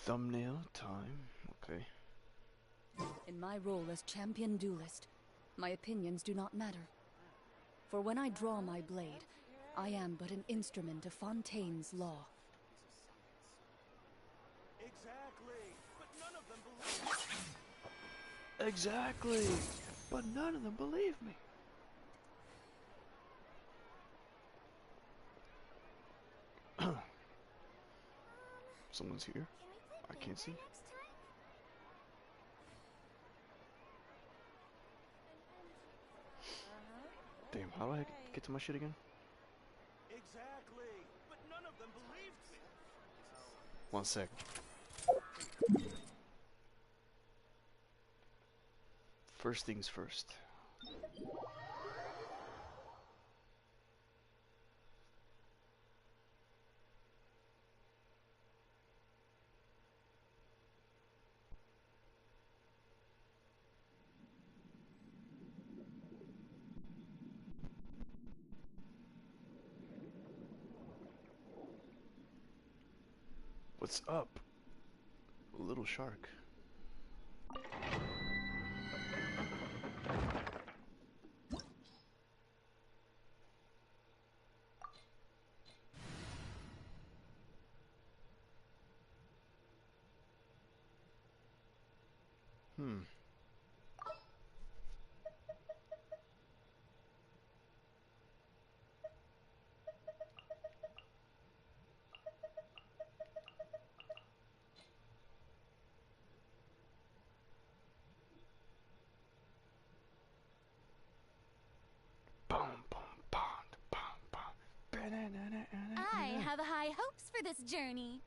Thumbnail time. Okay. In my role as champion duelist, my opinions do not matter. For when I draw my blade, I am but an instrument of Fontaine's law. Exactly, but none of them believe me. Exactly, but none of them believe me. Someone's here. I can't see. Damn, how do I get to my shit again? Exactly, but none of them believed me. 1 sec. First things first. What's up, little shark? I have high hopes for this journey.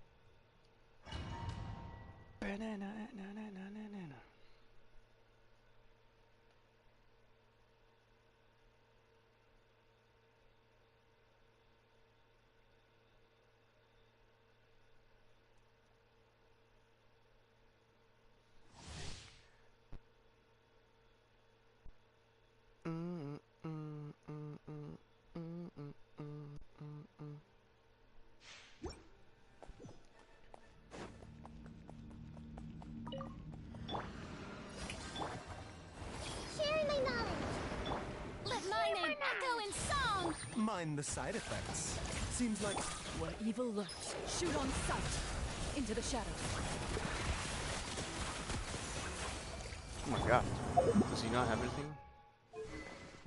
Sharing my knowledge. Let my name echo in song. Mind the side effects. Seems like Where evil lurks, shoot on sight. Into the shadows. Oh my god. Does he not have anything?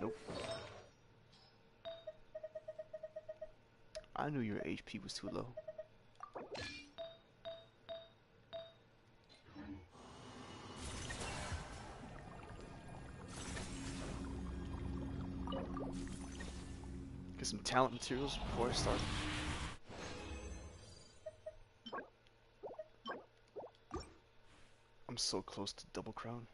Nope. I knew your HP was too low. Get some talent materials before I start. I'm so close to double crown.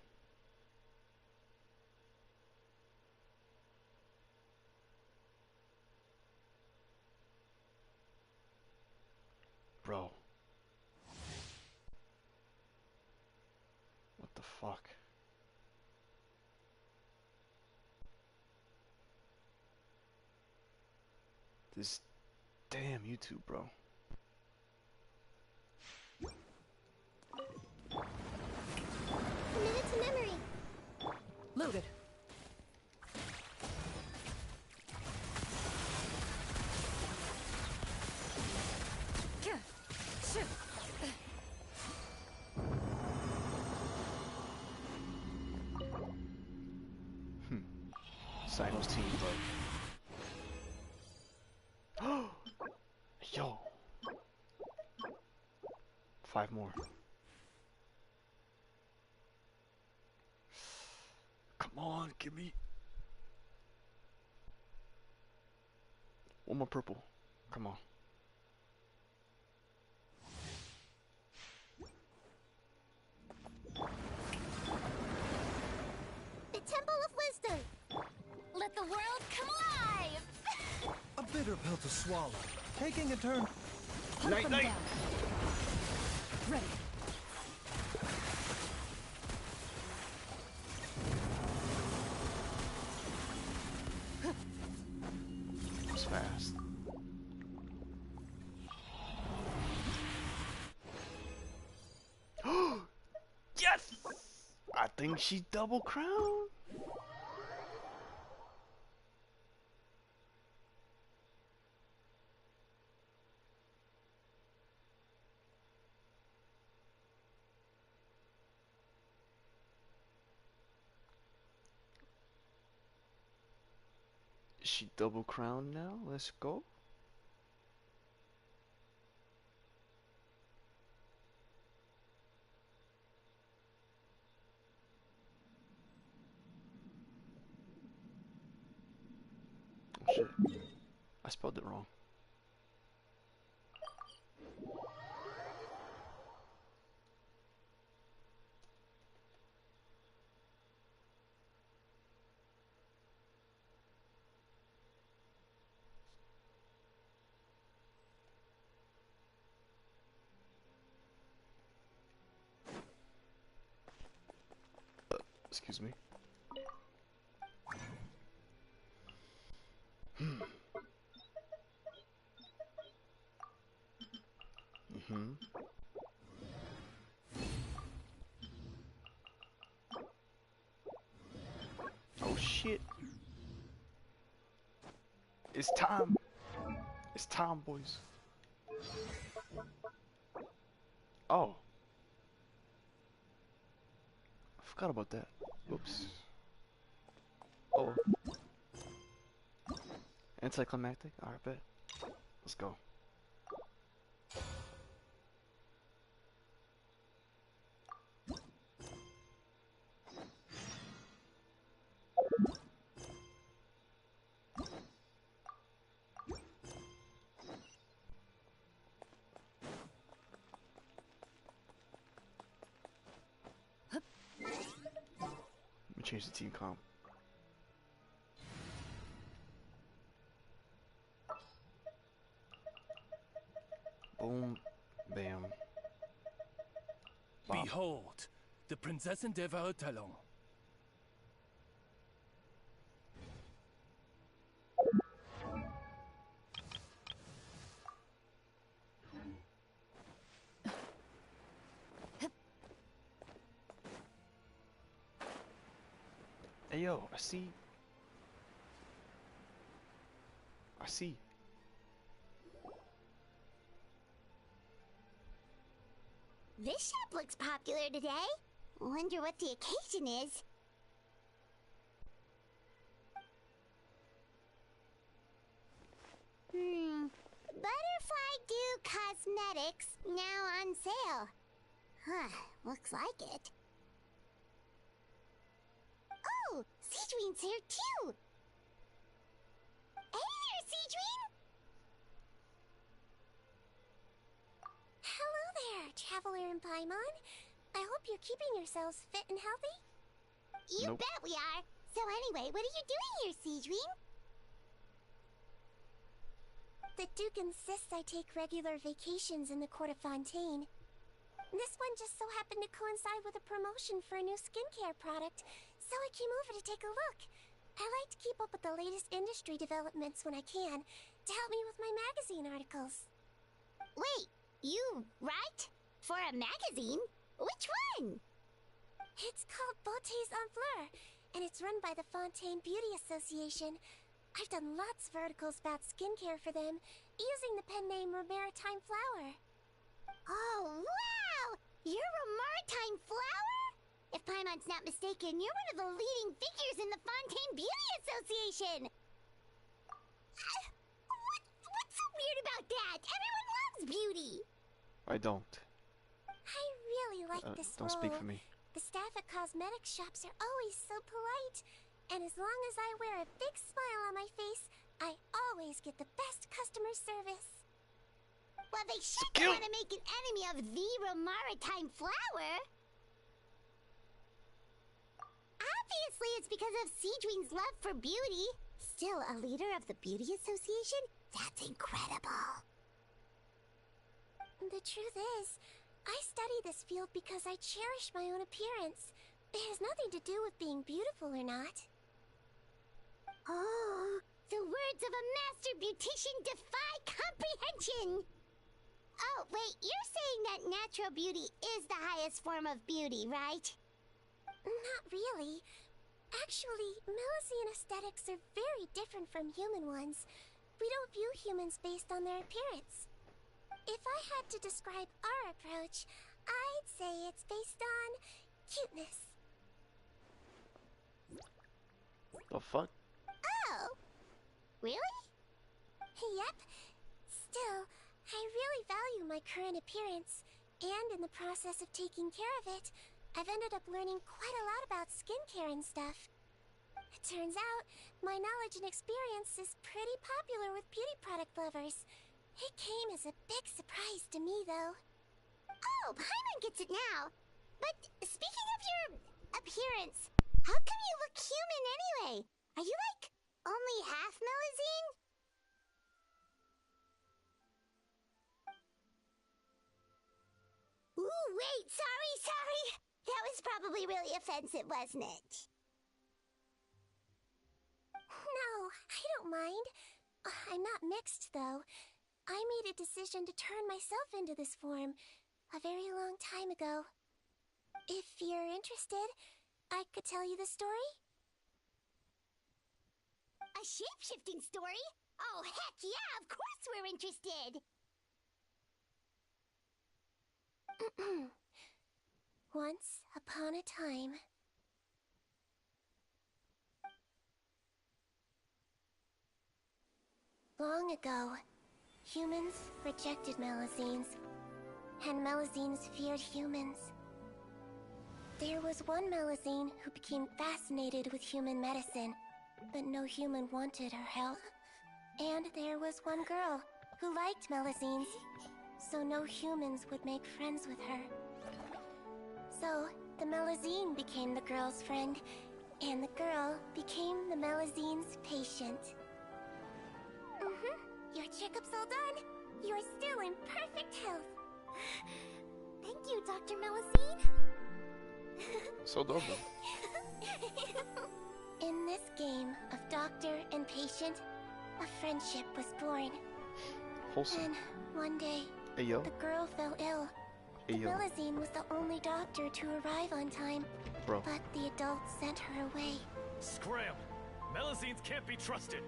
Bro. What the fuck? This damn YouTube, bro. Minute to memory. Loaded. Shoot. Cycles team, bro. Yo. 5 more. Come on, give me. One more purple. Come on. Let the world come alive! A bitter pill to swallow. Taking a turn. Hunt Night, them night. down. Ready. It's fast. Yes! I think she double crowned. She double crowned now. Let's go. Oh shit. I spelled it wrong. Excuse me. Mm-hmm. Oh shit. It's time. It's time, boys. Oh. I forgot about that. Oops. Oh. Anticlimactic? Alright, bet. Let's go. Let me change the team comp. Boom. Bam. Bop. Behold, the Prinzessin der Verurteilung. Hey yo, I see. I see. This shop looks popular today. Wonder what the occasion is. Butterfly Dew Cosmetics now on sale. Huh, looks like it. Oh, Sigewinne's here too. Hey there, Sigewinne! Hello there, Traveler and Paimon. I hope you're keeping yourselves fit and healthy. You Nope. bet we are. So anyway, what are you doing here, Sigewinne? The Duke insists I take regular vacations in the Court of Fontaine. This one just so happened to coincide with a promotion for a new skincare product, so I came over to take a look. I like to keep up with the latest industry developments when I can, to help me with my magazine articles. Wait, you write? For a magazine? Which one? It's called Beautés en Fleur, and it's run by the Fontaine Beauty Association. I've done lots of articles about skincare for them, using the pen name Maritime Flower. Oh, wow! You're a Maritime Flower? If Paimon's not mistaken, you're one of the leading figures in the Fontaine Beauty Association! What's so weird about that? Everyone loves beauty! I don't. I really like this Don't role. speak for me. The staff at cosmetics shops are always so polite. And as long as I wear a big smile on my face, I always get the best customer service. Well, they sure don't want to make an enemy of the Maritime Flower. Obviously, it's because of Sigewinne's love for beauty. Still a leader of the Beauty Association? That's incredible. The truth is, I study this field because I cherish my own appearance. It has nothing to do with being beautiful or not. Oh, the words of a master beautician defy comprehension! Oh, wait, you're saying that natural beauty is the highest form of beauty, right? Not really. Actually, Melusine aesthetics are very different from human ones. We don't view humans based on their appearance. If I had to describe our approach, I'd say it's based on cuteness. The fuck? Oh! Really? Yep. Still, I really value my current appearance, and in the process of taking care of it, I've ended up learning quite a lot about skincare and stuff. It turns out, my knowledge and experience is pretty popular with beauty product lovers. It came as a big surprise to me, though. Oh, Paimon gets it now. But speaking of your appearance, how come you look human anyway? Are you like only half Melusine? Ooh, wait, sorry. That was probably really offensive, wasn't it? No, I don't mind. I'm not mixed, though. I made a decision to turn myself into this form a very long time ago. If you're interested, I could tell you the story. A shape-shifting story? Oh, heck yeah, of course we're interested! Once upon a time... Long ago, humans rejected Melusines, and Melusines feared humans. There was one Melusine who became fascinated with human medicine, but no human wanted her help. And there was one girl who liked Melusines, so no humans would make friends with her. So, the Melusine became the girl's friend, and the girl became the Melusine's patient. Your checkup's all done. You're still in perfect health. Thank you, Dr. Melusine. So double. In this game of doctor and patient, a friendship was born. Wholesome. Then, one day, Hey yo. the girl fell ill. Hey yo. Melusine was the only doctor to arrive on time, Bro. but the adults sent her away. Scram! Melusines can't be trusted.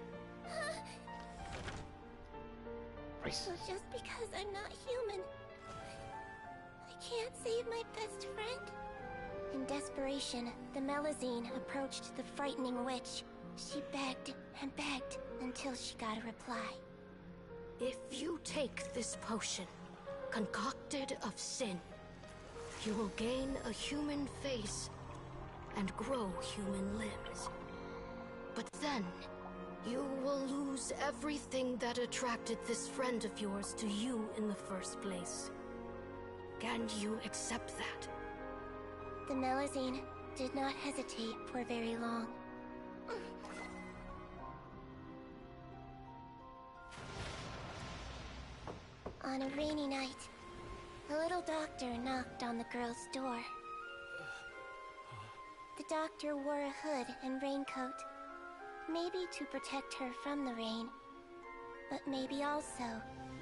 So just because I'm not human, I can't save my best friend? In desperation, the Melusine approached the frightening witch. She begged and begged until she got a reply. If you take this potion, concocted of sin, you will gain a human face and grow human limbs. But then, you will lose everything that attracted this friend of yours to you in the first place. Can you accept that? The Melusine did not hesitate for very long. On a rainy night, a little doctor knocked on the girl's door. The doctor wore a hood and raincoat, maybe to protect her from the rain, but maybe also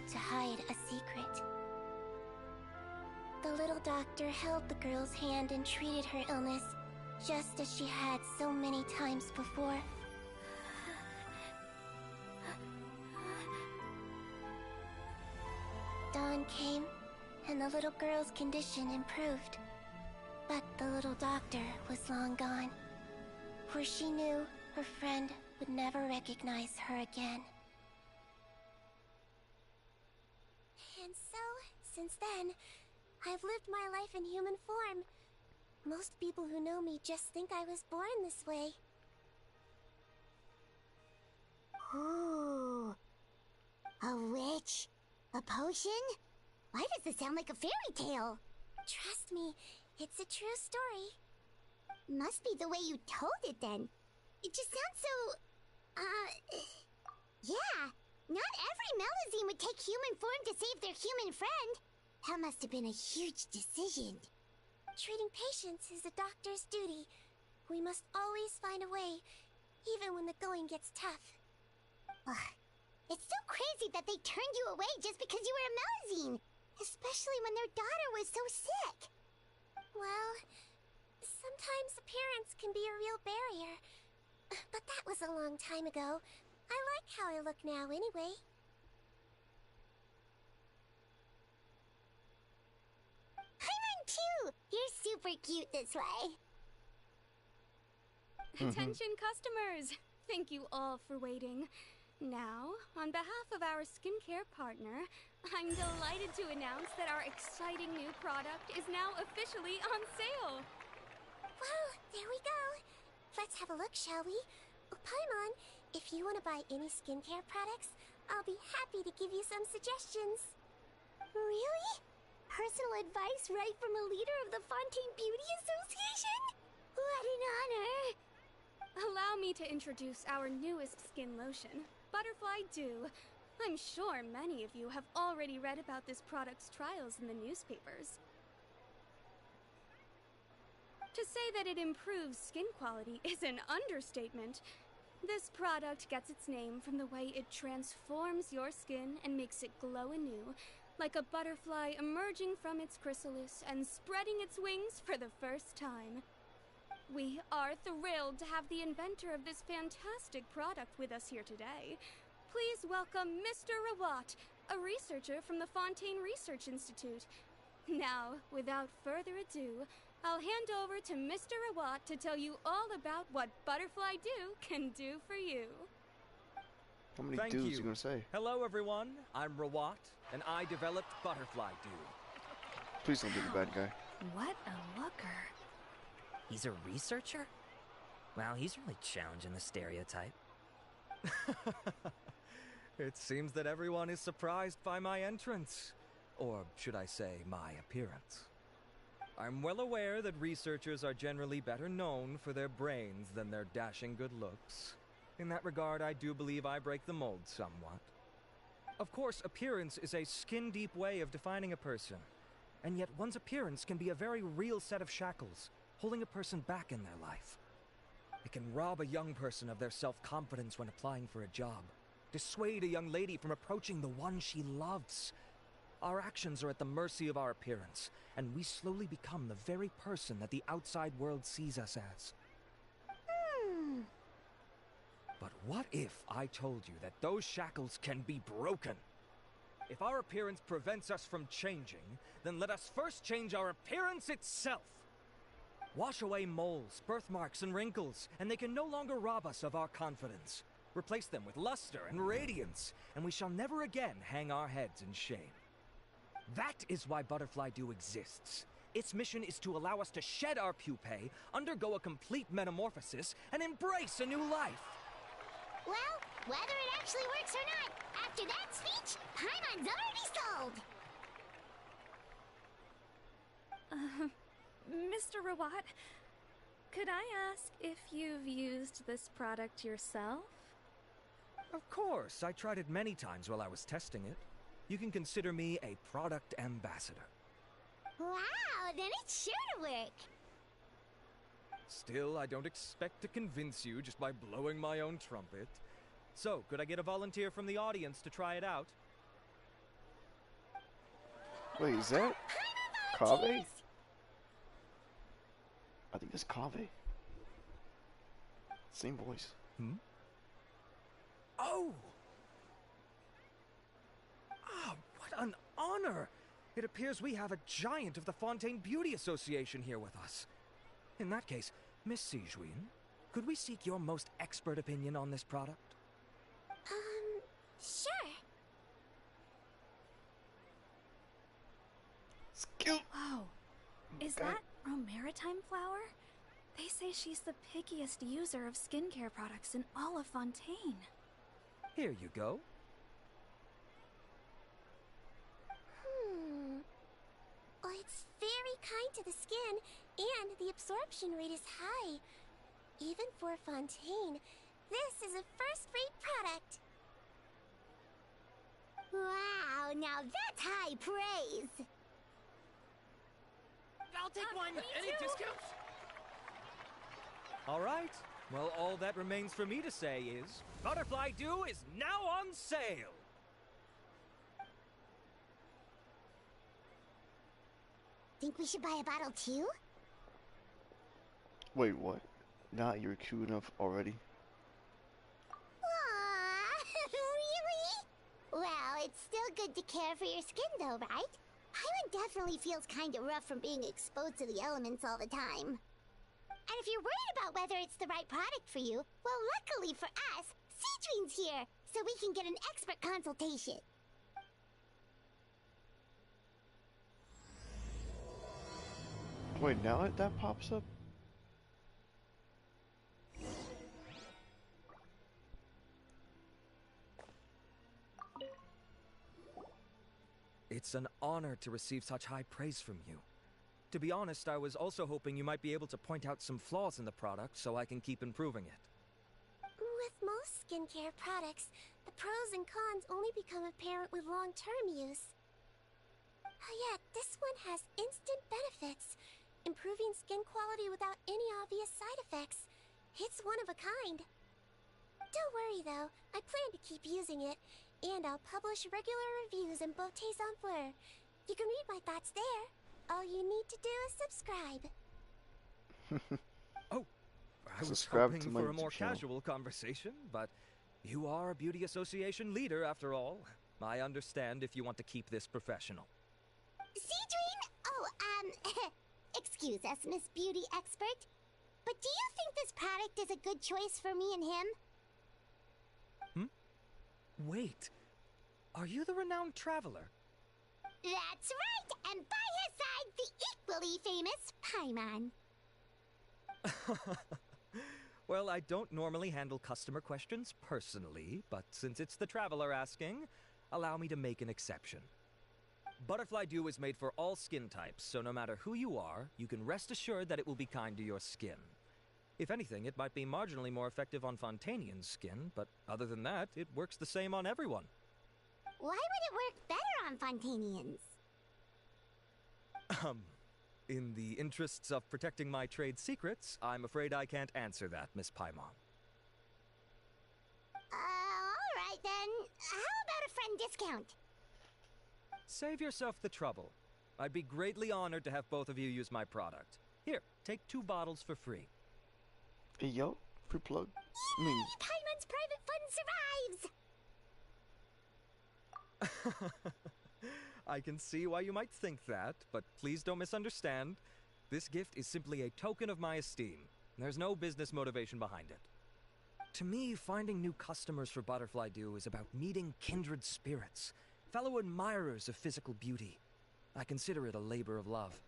to hide a secret. The little doctor held the girl's hand and treated her illness, just as she had so many times before. Dawn came, and the little girl's condition improved. But the little doctor was long gone, for she knew her friend would never recognize her again. And so, since then, I've lived my life in human form. Most people who know me just think I was born this way. Ooh. A witch? A potion? Why does this sound like a fairy tale? Trust me, it's a true story. Must be the way you told it then. It just sounds so... Yeah, not every Melazine would take human form to save their human friend. That must have been a huge decision. Treating patients is a doctor's duty. We must always find a way, even when the going gets tough. Ugh. It's so crazy that they turned you away just because you were a Melazine, especially when their daughter was so sick. Well, sometimes appearance can be a real barrier. But that was a long time ago. I like how I look now anyway. Hi, Run too! You're super cute this way. Attention customers! Thank you all for waiting. Now, on behalf of our skincare partner, I'm delighted to announce that our exciting new product is now officially on sale. Well, there we go. Let's have a look, shall we? Oh, Paimon, if you want to buy any skincare products, I'll be happy to give you some suggestions. Really? Personal advice right from a leader of the Fontaine Beauty Association? What an honor! Allow me to introduce our newest skin lotion, Butterfly Dew. I'm sure many of you have already read about this product's trials in the newspapers. To say that it improves skin quality is an understatement. This product gets its name from the way it transforms your skin and makes it glow anew, like a butterfly emerging from its chrysalis and spreading its wings for the first time. We are thrilled to have the inventor of this fantastic product with us here today. Please welcome Mr. Rawat, a researcher from the Fontaine Research Institute. Now, without further ado, I'll hand over to Mr. Rawat to tell you all about what Butterfly Dew can do for you. How many Thank dudes you. you gonna say? Hello, everyone. I'm Rawat, and I developed Butterfly Dew. Please don't be the bad guy. What a looker. He's a researcher? Wow, he's really challenging the stereotype. It seems that everyone is surprised by my entrance. Or should I say, my appearance. I'm well aware that researchers are generally better known for their brains than their dashing good looks. In that regard, I do believe I break the mold somewhat. Of course, appearance is a skin-deep way of defining a person. And yet one's appearance can be a very real set of shackles, holding a person back in their life. It can rob a young person of their self-confidence when applying for a job, dissuade a young lady from approaching the one she loves. Our actions are at the mercy of our appearance, and we slowly become the very person that the outside world sees us as. But what if I told you that those shackles can be broken? If our appearance prevents us from changing, then let us first change our appearance itself. Wash away moles, birthmarks, and wrinkles, and they can no longer rob us of our confidence. Replace them with luster and radiance, and we shall never again hang our heads in shame. That is why Butterfly Dew exists. Its mission is to allow us to shed our pupae, undergo a complete metamorphosis, and embrace a new life. Well, whether it actually works or not, after that speech, Paimon's already sold! Mr. Rawat, could I ask if you've used this product yourself? Of course, I tried it many times while I was testing it. You can consider me a product ambassador. Wow, then it's sure to work! Still, I don't expect to convince you just by blowing my own trumpet. So, could I get a volunteer from the audience to try it out? Wait, is that Kaveh? I think it's Kaveh. Same voice. Hmm? Oh! Ah, what an honor! It appears we have a giant of the Fontaine Beauty Association here with us. In that case, Miss Sigewinne, could we seek your most expert opinion on this product? Sure. Skill. Whoa. Is Okay. that Romaritime flower? They say she's the pickiest user of skincare products in all of Fontaine. Here you go. Well, it's very kind to the skin, And the absorption rate is high. Even for Fontaine, this is a first-rate product. Wow, now that's high praise. I'll take one. Any discounts? All right. Well, all that remains for me to say is, Butterfly Dew is now on sale. Think we should buy a bottle too? Wait, what? Nah, you're cute enough already. Aww, really? Well, it's still good to care for your skin though, right? Paimon definitely feels kinda rough from being exposed to the elements all the time. And if you're worried about whether it's the right product for you, well, luckily for us, Sigewinne's here, so we can get an expert consultation. Wait, now that pops up? It's an honor to receive such high praise from you. To be honest, I was also hoping you might be able to point out some flaws in the product so I can keep improving it. With most skincare products, the pros and cons only become apparent with long-term use. Yet, this one has instant benefits, improving skin quality without any obvious side effects. It's one of a kind. Don't worry though, I plan to keep using it, and I'll publish regular reviews in Beautés en Fleur. You can read my thoughts there. All you need to do is subscribe. Oh, I was Subscribe hoping to my for a more YouTube channel. casual conversation, but you are a beauty association leader after all. I understand if you want to keep this professional. Sigewinne? Oh, excuse us, Miss Beauty Expert. But do you think this product is a good choice for me and him? Wait, are you the renowned traveler? That's right, and by his side, the equally famous Paimon. Well, I don't normally handle customer questions personally, but since it's the traveler asking, allow me to make an exception. Butterfly Dew is made for all skin types, so no matter who you are, you can rest assured that it will be kind to your skin. If anything, it might be marginally more effective on Fontainian's skin, but other than that, it works the same on everyone. Why would it work better on Fontainians? In the interests of protecting my trade secrets, I'm afraid I can't answer that, Miss Paimon. Alright then. How about a friend discount? Save yourself the trouble. I'd be greatly honored to have both of you use my product. Here, take 2 bottles for free. Hey, yo, free plug. Yay! Paimon's private fund survives! I can see why you might think that, but please don't misunderstand. This gift is simply a token of my esteem. There's no business motivation behind it. To me, finding new customers for Butterfly Dew is about meeting kindred spirits, fellow admirers of physical beauty. I consider it a labor of love.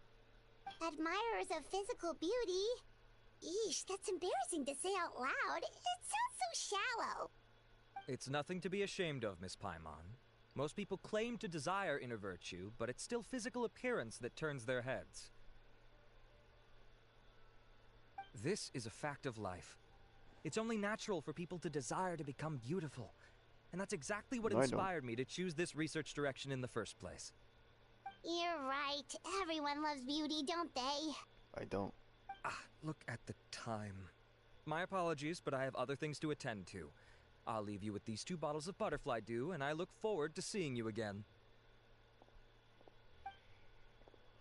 Admirers of physical beauty? Eesh, that's embarrassing to say out loud. It sounds so shallow. It's nothing to be ashamed of, Miss Paimon. Most people claim to desire inner virtue, but it's still physical appearance that turns their heads. This is a fact of life. It's only natural for people to desire to become beautiful. And that's exactly what inspired me to choose this research direction in the first place. You're right. Everyone loves beauty, don't they? I don't. Look at the time. My apologies, but I have other things to attend to. I'll leave you with these 2 bottles of Butterfly Dew, and I look forward to seeing you again.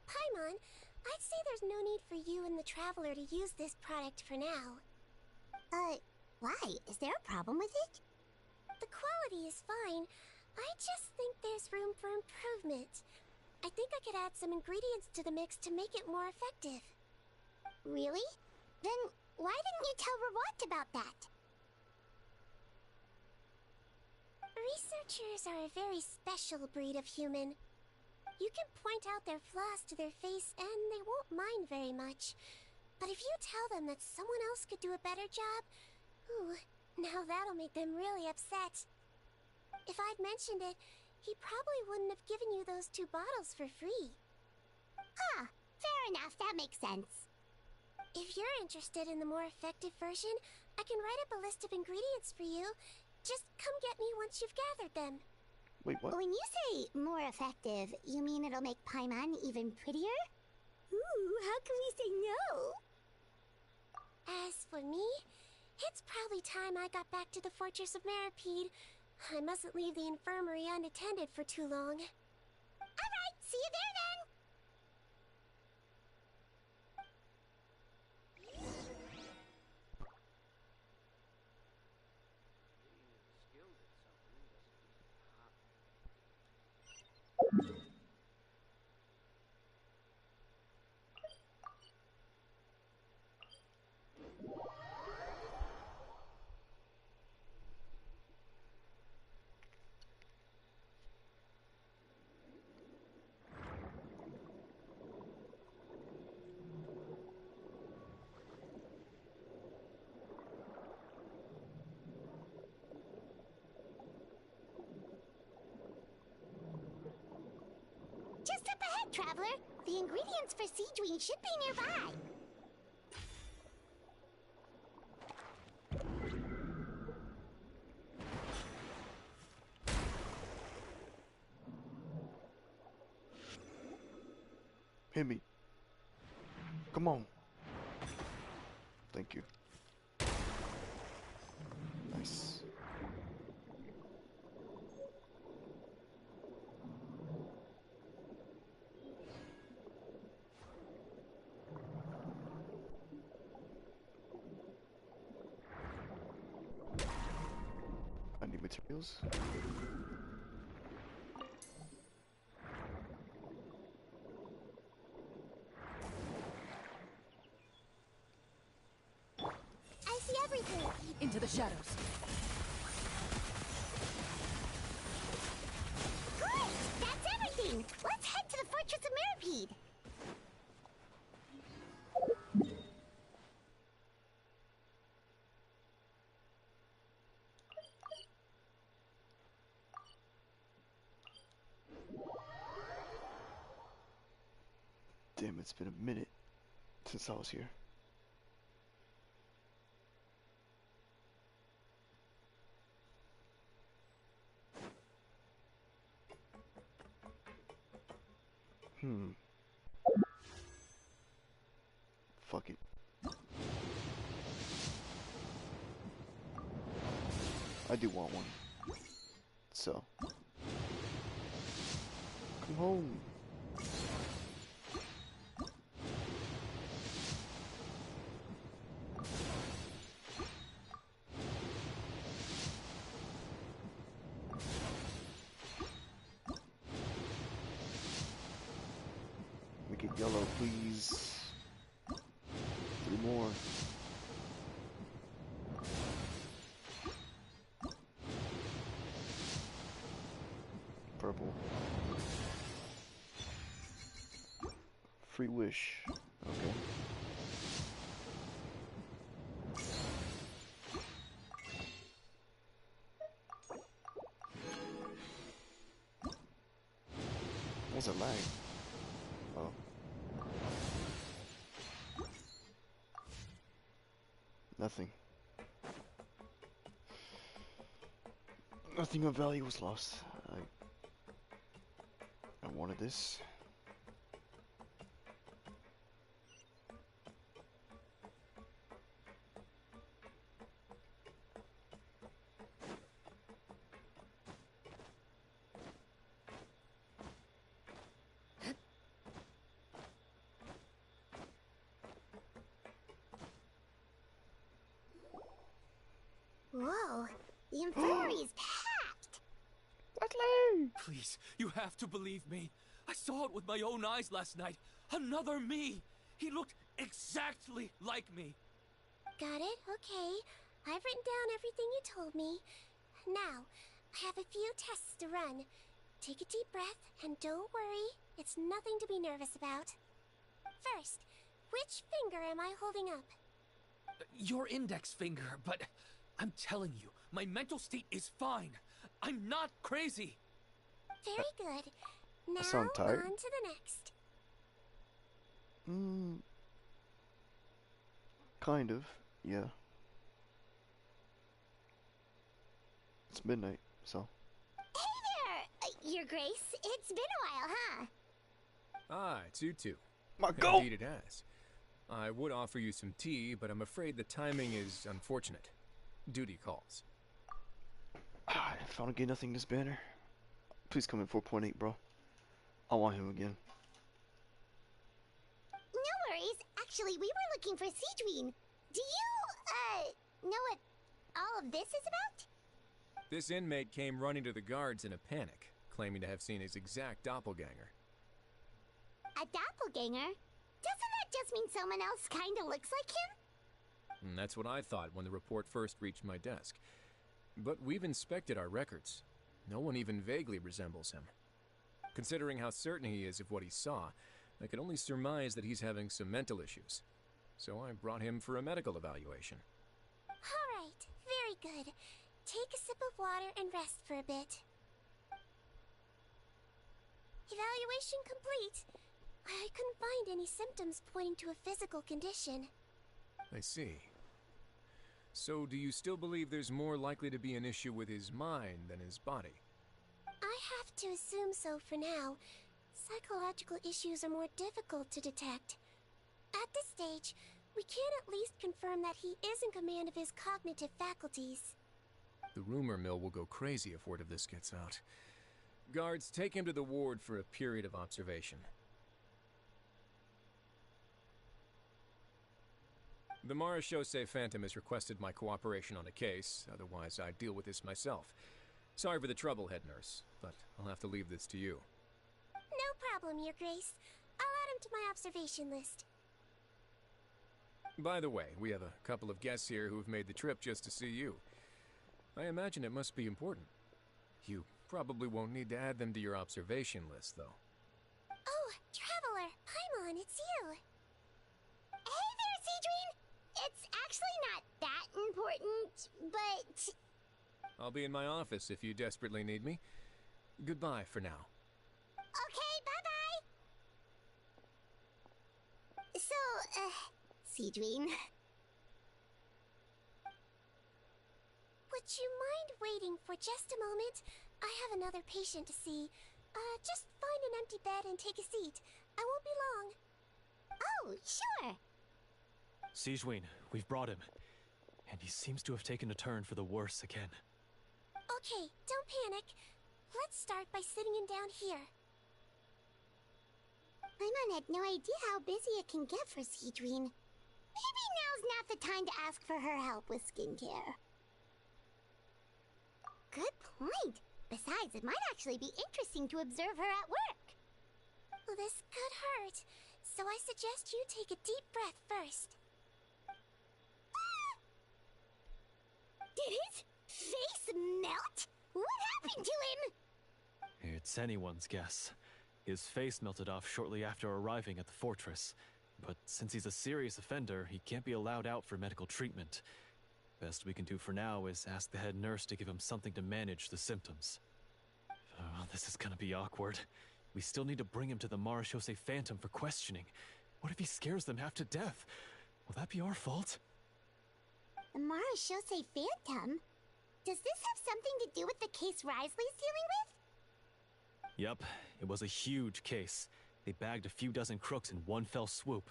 Paimon, I'd say there's no need for you and the Traveler to use this product for now. Why? Is there a problem with it? The quality is fine. I just think there's room for improvement. I think I could add some ingredients to the mix to make it more effective. Really? Then why didn't you tell Rawat about that? Researchers are a very special breed of human. You can point out their flaws to their face and they won't mind very much. But if you tell them that someone else could do a better job, ooh, now that'll make them really upset. If I'd mentioned it, he probably wouldn't have given you those 2 bottles for free. Fair enough, that makes sense. If you're interested in the more effective version, I can write up a list of ingredients for you. Just come get me once you've gathered them. Wait, what? When you say more effective, you mean it'll make Paimon even prettier? Ooh, how can we say no? As for me, it's probably time I got back to the Fortress of Maripede. I mustn't leave the infirmary unattended for too long. Alright, see you there then! Just up ahead, traveler. The ingredients for Sigewinne should be nearby. Hit me. Come on. Thank you. Nice. I need materials. I see everything. Into the shadows. Great! That's everything! Let's head to the Fortress of Maripede! Damn, it's been a minute since I was here. Fuck it. I do want one. So. Come home. Make it yellow, please. 3 more. Purple. Free wish. Okay. What's that lag? Oh. Nothing. Nothing of value was lost. I wanted this. Whoa, the infirmary's packed! Please, you have to believe me. I saw it with my own eyes last night. Another me! He looked exactly like me. Got it? Okay. I've written down everything you told me. Now, I have a few tests to run. Take a deep breath and don't worry. It's nothing to be nervous about. First, which finger am I holding up? Your index finger, but I'm telling you, my mental state is fine. I'm not crazy. Very good. Now, sound tired. on to the next. Kind of, yeah. It's midnight, so. Hey there, Your Grace. It's been a while, huh? Ah, it's you two. My goal! Indeed it has. I would offer you some tea, but I'm afraid the timing is unfortunate. Duty calls. If I don't get nothing this banner, please come in 4.8, bro. I want him again. No worries. Actually, we were looking for Sigewinne. Do you, know what all of this is about? This inmate came running to the guards in a panic, claiming to have seen his exact doppelganger. A doppelganger? Doesn't that just mean someone else kinda looks like him? And that's what I thought when the report first reached my desk. But we've inspected our records. No one even vaguely resembles him. Considering how certain he is of what he saw, I can only surmise that he's having some mental issues. So I brought him for a medical evaluation. Alright, very good. Take a sip of water and rest for a bit. Evaluation complete. I couldn't find any symptoms pointing to a physical condition. I see. So do you still believe there's more likely to be an issue with his mind than his body? I have to assume so for now. Psychological issues are more difficult to detect. At this stage, we can at least confirm that he is in command of his cognitive faculties. The rumor mill will go crazy if word of this gets out. Guards, take him to the ward for a period of observation. The Marechaussee Phantom has requested my cooperation on a case, otherwise I'd deal with this myself. Sorry for the trouble, head nurse, but I'll have to leave this to you. No problem, Your Grace. I'll add him to my observation list. By the way, we have a couple of guests here who have made the trip just to see you. I imagine it must be important. You probably won't need to add them to your observation list, though. Oh, Traveler! Paimon, it's you! Hey there, Sigewinne! It's actually not that important, but... I'll be in my office if you desperately need me. Goodbye for now. Okay, bye-bye! So, Sigewinne... Would you mind waiting for just a moment? I have another patient to see. Just find an empty bed and take a seat. I won't be long. Oh, sure! Sigewinne, we've brought him. And he seems to have taken a turn for the worse again. Okay, don't panic. Let's start by sitting him down here. Paimon had no idea how busy it can get for Sigewinne. Maybe now's not the time to ask for her help with skincare. Good point. Besides, it might actually be interesting to observe her at work. Well, this could hurt, so I suggest you take a deep breath first. Did his face melt? What happened to him? It's anyone's guess. His face melted off shortly after arriving at the fortress. But since he's a serious offender, he can't be allowed out for medical treatment. Best we can do for now is ask the head nurse to give him something to manage the symptoms. Oh, this is gonna be awkward. We still need to bring him to the Marechaussee Phantom for questioning. What if he scares them half to death? Will that be our fault? The Marechaussee Phantom? Does this have something to do with the case Risley's dealing with? Yup, it was a huge case. They bagged a few dozen crooks in one fell swoop.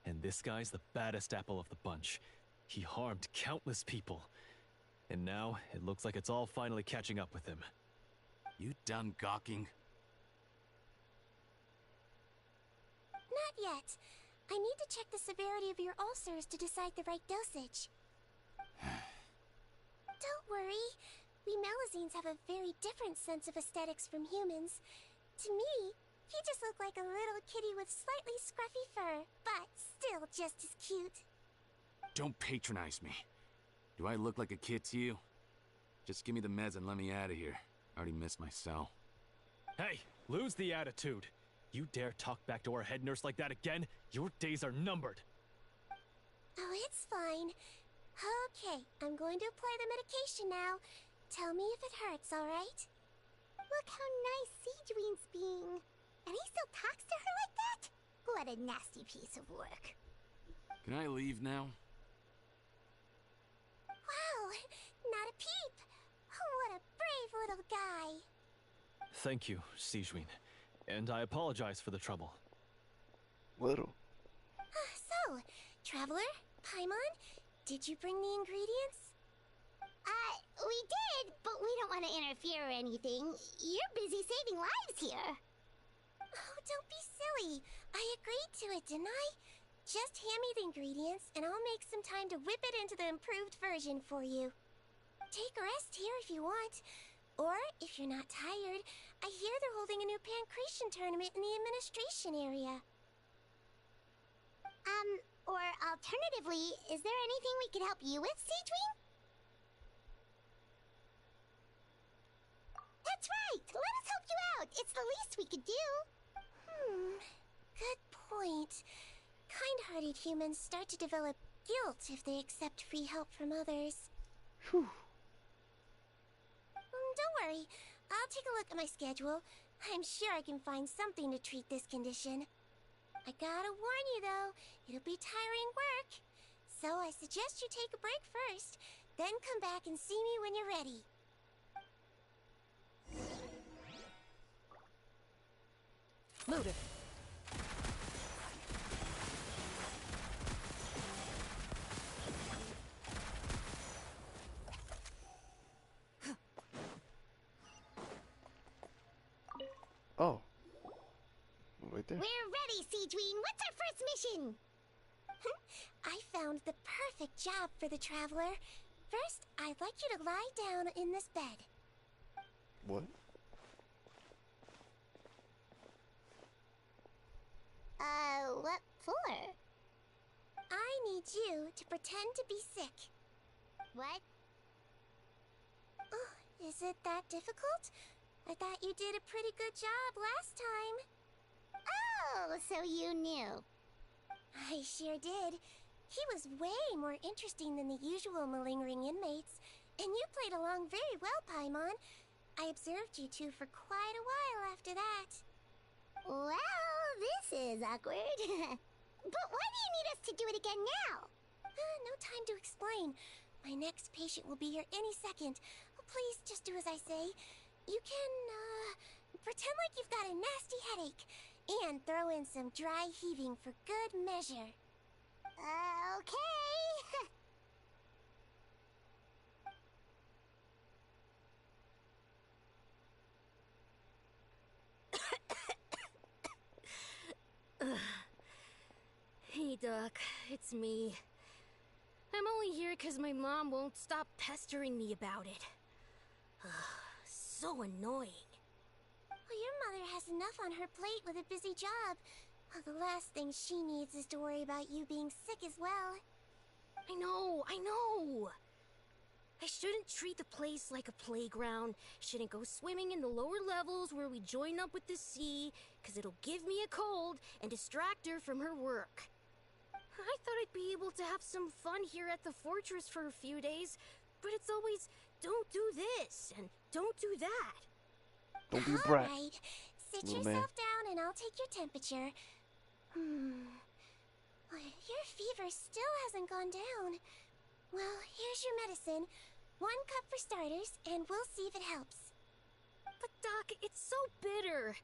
And this guy's the baddest apple of the bunch. He harmed countless people. And now, it looks like it's all finally catching up with him. You done gawking? Not yet. I need to check the severity of your ulcers to decide the right dosage. Don't worry. We Melazines have a very different sense of aesthetics from humans. To me, he just looked like a little kitty with slightly scruffy fur, but still just as cute. Don't patronize me. Do I look like a kid to you? Just give me the meds and let me out of here. I already missed my cell. Hey, lose the attitude. You dare talk back to our head nurse like that again? Your days are numbered. Oh, it's fine. Okay, I'm going to apply the medication now. Tell me if it hurts, alright? Look how nice Sigewinne's being. And he still talks to her like that? What a nasty piece of work. Can I leave now? Thank you, Sigewinne. And I apologize for the trouble. Little. So, Traveler, Paimon, did you bring the ingredients? We did, but we don't want to interfere or anything. You're busy saving lives here. Oh, don't be silly. I agreed to it, didn't I? Just hand me the ingredients, and I'll make some time to whip it into the improved version for you. Take a rest here if you want. Or, if you're not tired, I hear they're holding a new pancreation tournament in the administration area. Or alternatively, is there anything we could help you with, Sigewinne? That's right! Let us help you out! It's the least we could do! Good point. Kind-hearted humans start to develop guilt if they accept free help from others. Whew. Don't worry. I'll take a look at my schedule. I'm sure I can find something to treat this condition. I gotta warn you, though, it'll be tiring work. So I suggest you take a break first, then come back and see me when you're ready. Loaded. Oh. Right there. We're ready, Sigewinne! What's our first mission? I found the perfect job for the Traveler. First, I'd like you to lie down in this bed. What? What for? I need you to pretend to be sick. What? Oh, is it that difficult? I thought you did a pretty good job last time. Oh, so you knew. I sure did. He was way more interesting than the usual malingering inmates, and you played along very well, Paimon. I observed you two for quite a while after that. Well, this is awkward. But why do you need us to do it again now? No time to explain. My next patient will be here any second. Please just do as I say. You can, pretend like you've got a nasty headache, and throw in some dry heaving for good measure. Okay. Hey, Doc. It's me. I'm only here because my mom won't stop pestering me about it. So annoying. Well, your mother has enough on her plate with a busy job. The last thing she needs is to worry about you being sick as well. I know. I shouldn't treat the place like a playground. Shouldn't go swimming in the lower levels where we join up with the sea, because it'll give me a cold and distract her from her work. I thought I'd be able to have some fun here at the fortress for a few days, but it's always, don't do this, and don't do that. Don't be a brat. All right. Sit little yourself man. down and I'll take your temperature. Your fever still hasn't gone down. Well, here's your medicine. 1 cup for starters, and we'll see if it helps. But Doc, it's so bitter.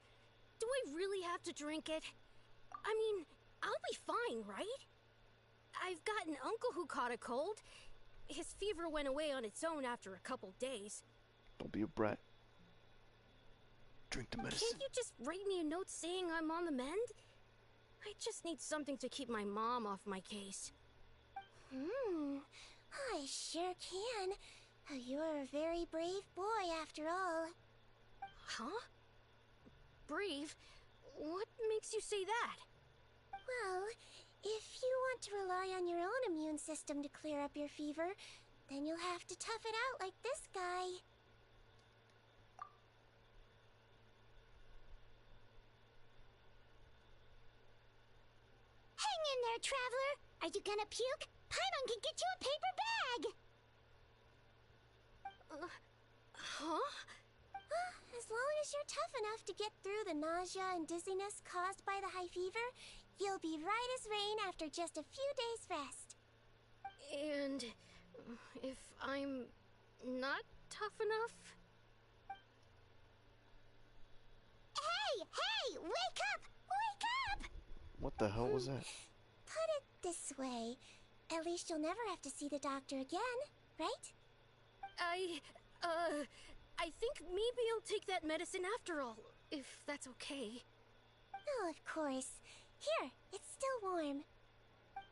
Do I really have to drink it? I mean, I'll be fine, right? I've got an uncle who caught a cold. His fever went away on its own after a couple days. Don't be a brat. Drink the medicine. Can't you just write me a note saying I'm on the mend? I just need something to keep my mom off my case. I sure can. You're a very brave boy after all. Huh? Brave? What makes you say that? Well, if you want to rely on your own immune system to clear up your fever, then you'll have to tough it out like this guy. Hang in there, Traveler! Are you gonna puke? Paimon can get you a paper bag! Huh? As long as you're tough enough to get through the nausea and dizziness caused by the high fever, you'll be right as rain after just a few days' rest. And if I'm not tough enough? What the hell was that? Put it this way. At least you'll never have to see the doctor again, right? I think maybe I'll take that medicine after all, if that's okay. Oh, of course. Here, it's still warm.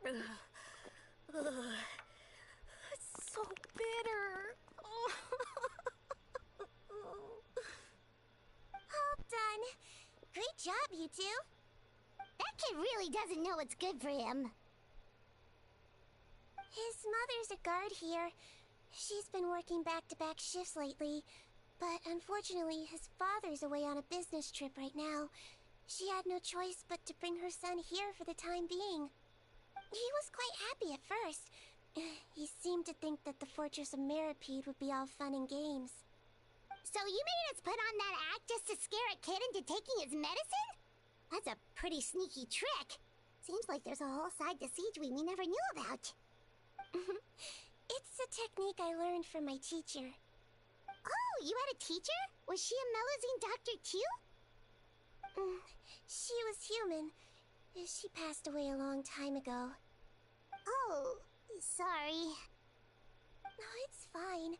It's so bitter. All done. Great job, you two. That kid really doesn't know what's good for him. His mother's a guard here. She's been working back-to-back shifts lately, but unfortunately his father's away on a business trip right now. She had no choice but to bring her son here for the time being. He was quite happy at first. He seemed to think that the Fortress of Meripede would be all fun and games. So you made us put on that act just to scare a kid into taking his medicine? That's a pretty sneaky trick. Seems like there's a whole side to Sigewinne we never knew about. It's a technique I learned from my teacher. Oh, you had a teacher? Was she a Mellazine doctor too? She was human. She passed away a long time ago. Oh, sorry. No, it's fine.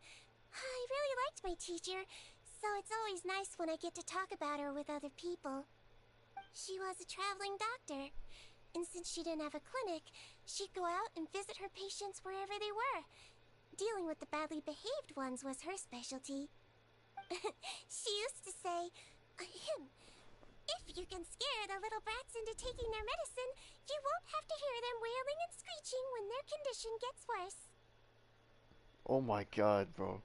I really liked my teacher, so it's always nice when I get to talk about her with other people. She was a traveling doctor, and since she didn't have a clinic, she'd go out and visit her patients wherever they were. Dealing with the badly behaved ones was her specialty. She used to say, if you can scare the little brats into taking their medicine, you won't have to hear them wailing and screeching when their condition gets worse. Oh my god, bro.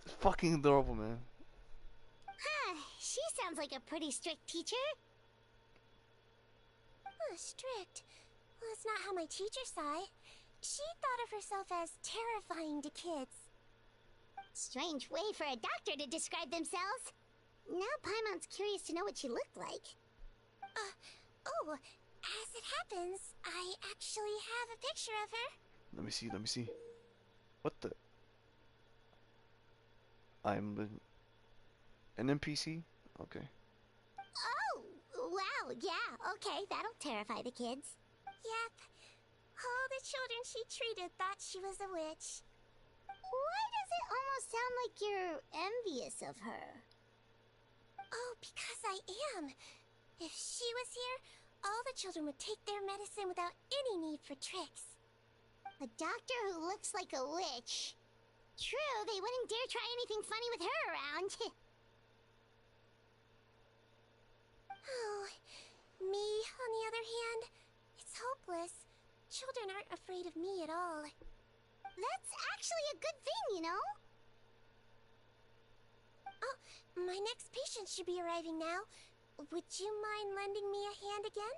It's fucking adorable, man. Huh, she sounds like a pretty strict teacher. Strict? Well, that's not how my teacher saw it. She thought of herself as terrifying to kids. Strange way for a doctor to describe themselves. Now Paimon's curious to know what she looked like. As it happens, I actually have a picture of her. Let me see. What the? I'm an NPC? Okay. Oh, wow, yeah, okay, that'll terrify the kids. Yep. All the children she treated thought she was a witch. Why does it almost sound like you're envious of her? Oh, because I am. If she was here, all the children would take their medicine without any need for tricks. A doctor who looks like a witch. True, they wouldn't dare try anything funny with her around. Oh, me, on the other hand, it's hopeless. Children aren't afraid of me at all. That's actually a good thing, you know? Oh, my next patient should be arriving now. Would you mind lending me a hand again?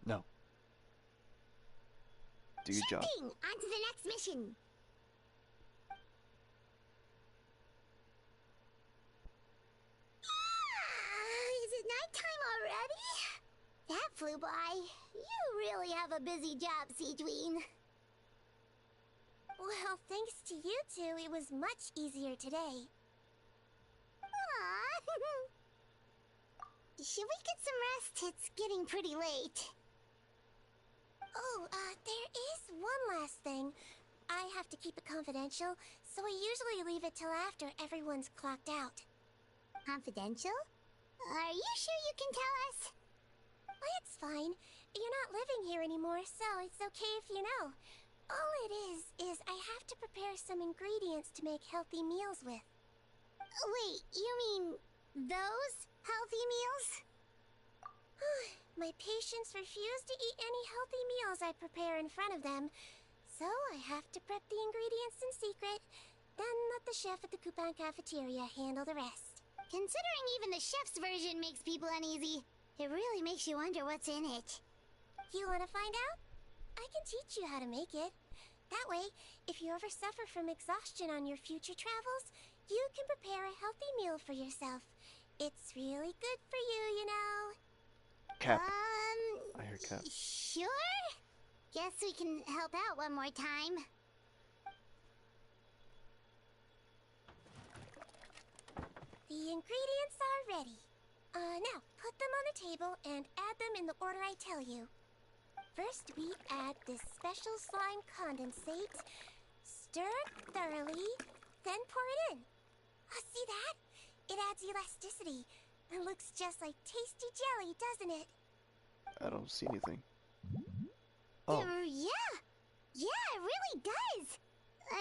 No. Do your job. Thing. On to the next mission. Is it nighttime already? That flew by. You really have a busy job, Sigewinne. Well, thanks to you two, it was much easier today. Aww. Should we get some rest? It's getting pretty late. Oh, there is one last thing. I have to keep it confidential, so I usually leave it till after everyone's clocked out. Confidential? Are you sure you can tell us? Well, it's fine. You're not living here anymore, so it's okay if you know. All it is I have to prepare some ingredients to make healthy meals with. Wait, you mean those healthy meals? My patients refuse to eat any healthy meals I prepare in front of them, so I have to prep the ingredients in secret, then let the chef at the Coupon cafeteria handle the rest. Considering even the chef's version makes people uneasy, it really makes you wonder what's in it. You want to find out? I can teach you how to make it. That way, if you ever suffer from exhaustion on your future travels, you can prepare a healthy meal for yourself. It's really good for you, you know. Cap. I hear Cap. Sure? Guess we can help out one more time. The The ingredients are ready. Now, put them on the table and add them in the order I tell you. First, we add this special slime condensate, stir thoroughly, then pour it in. See that? It adds elasticity. It looks just like tasty jelly, doesn't it? I don't see anything. Oh. Yeah. Yeah, it really does.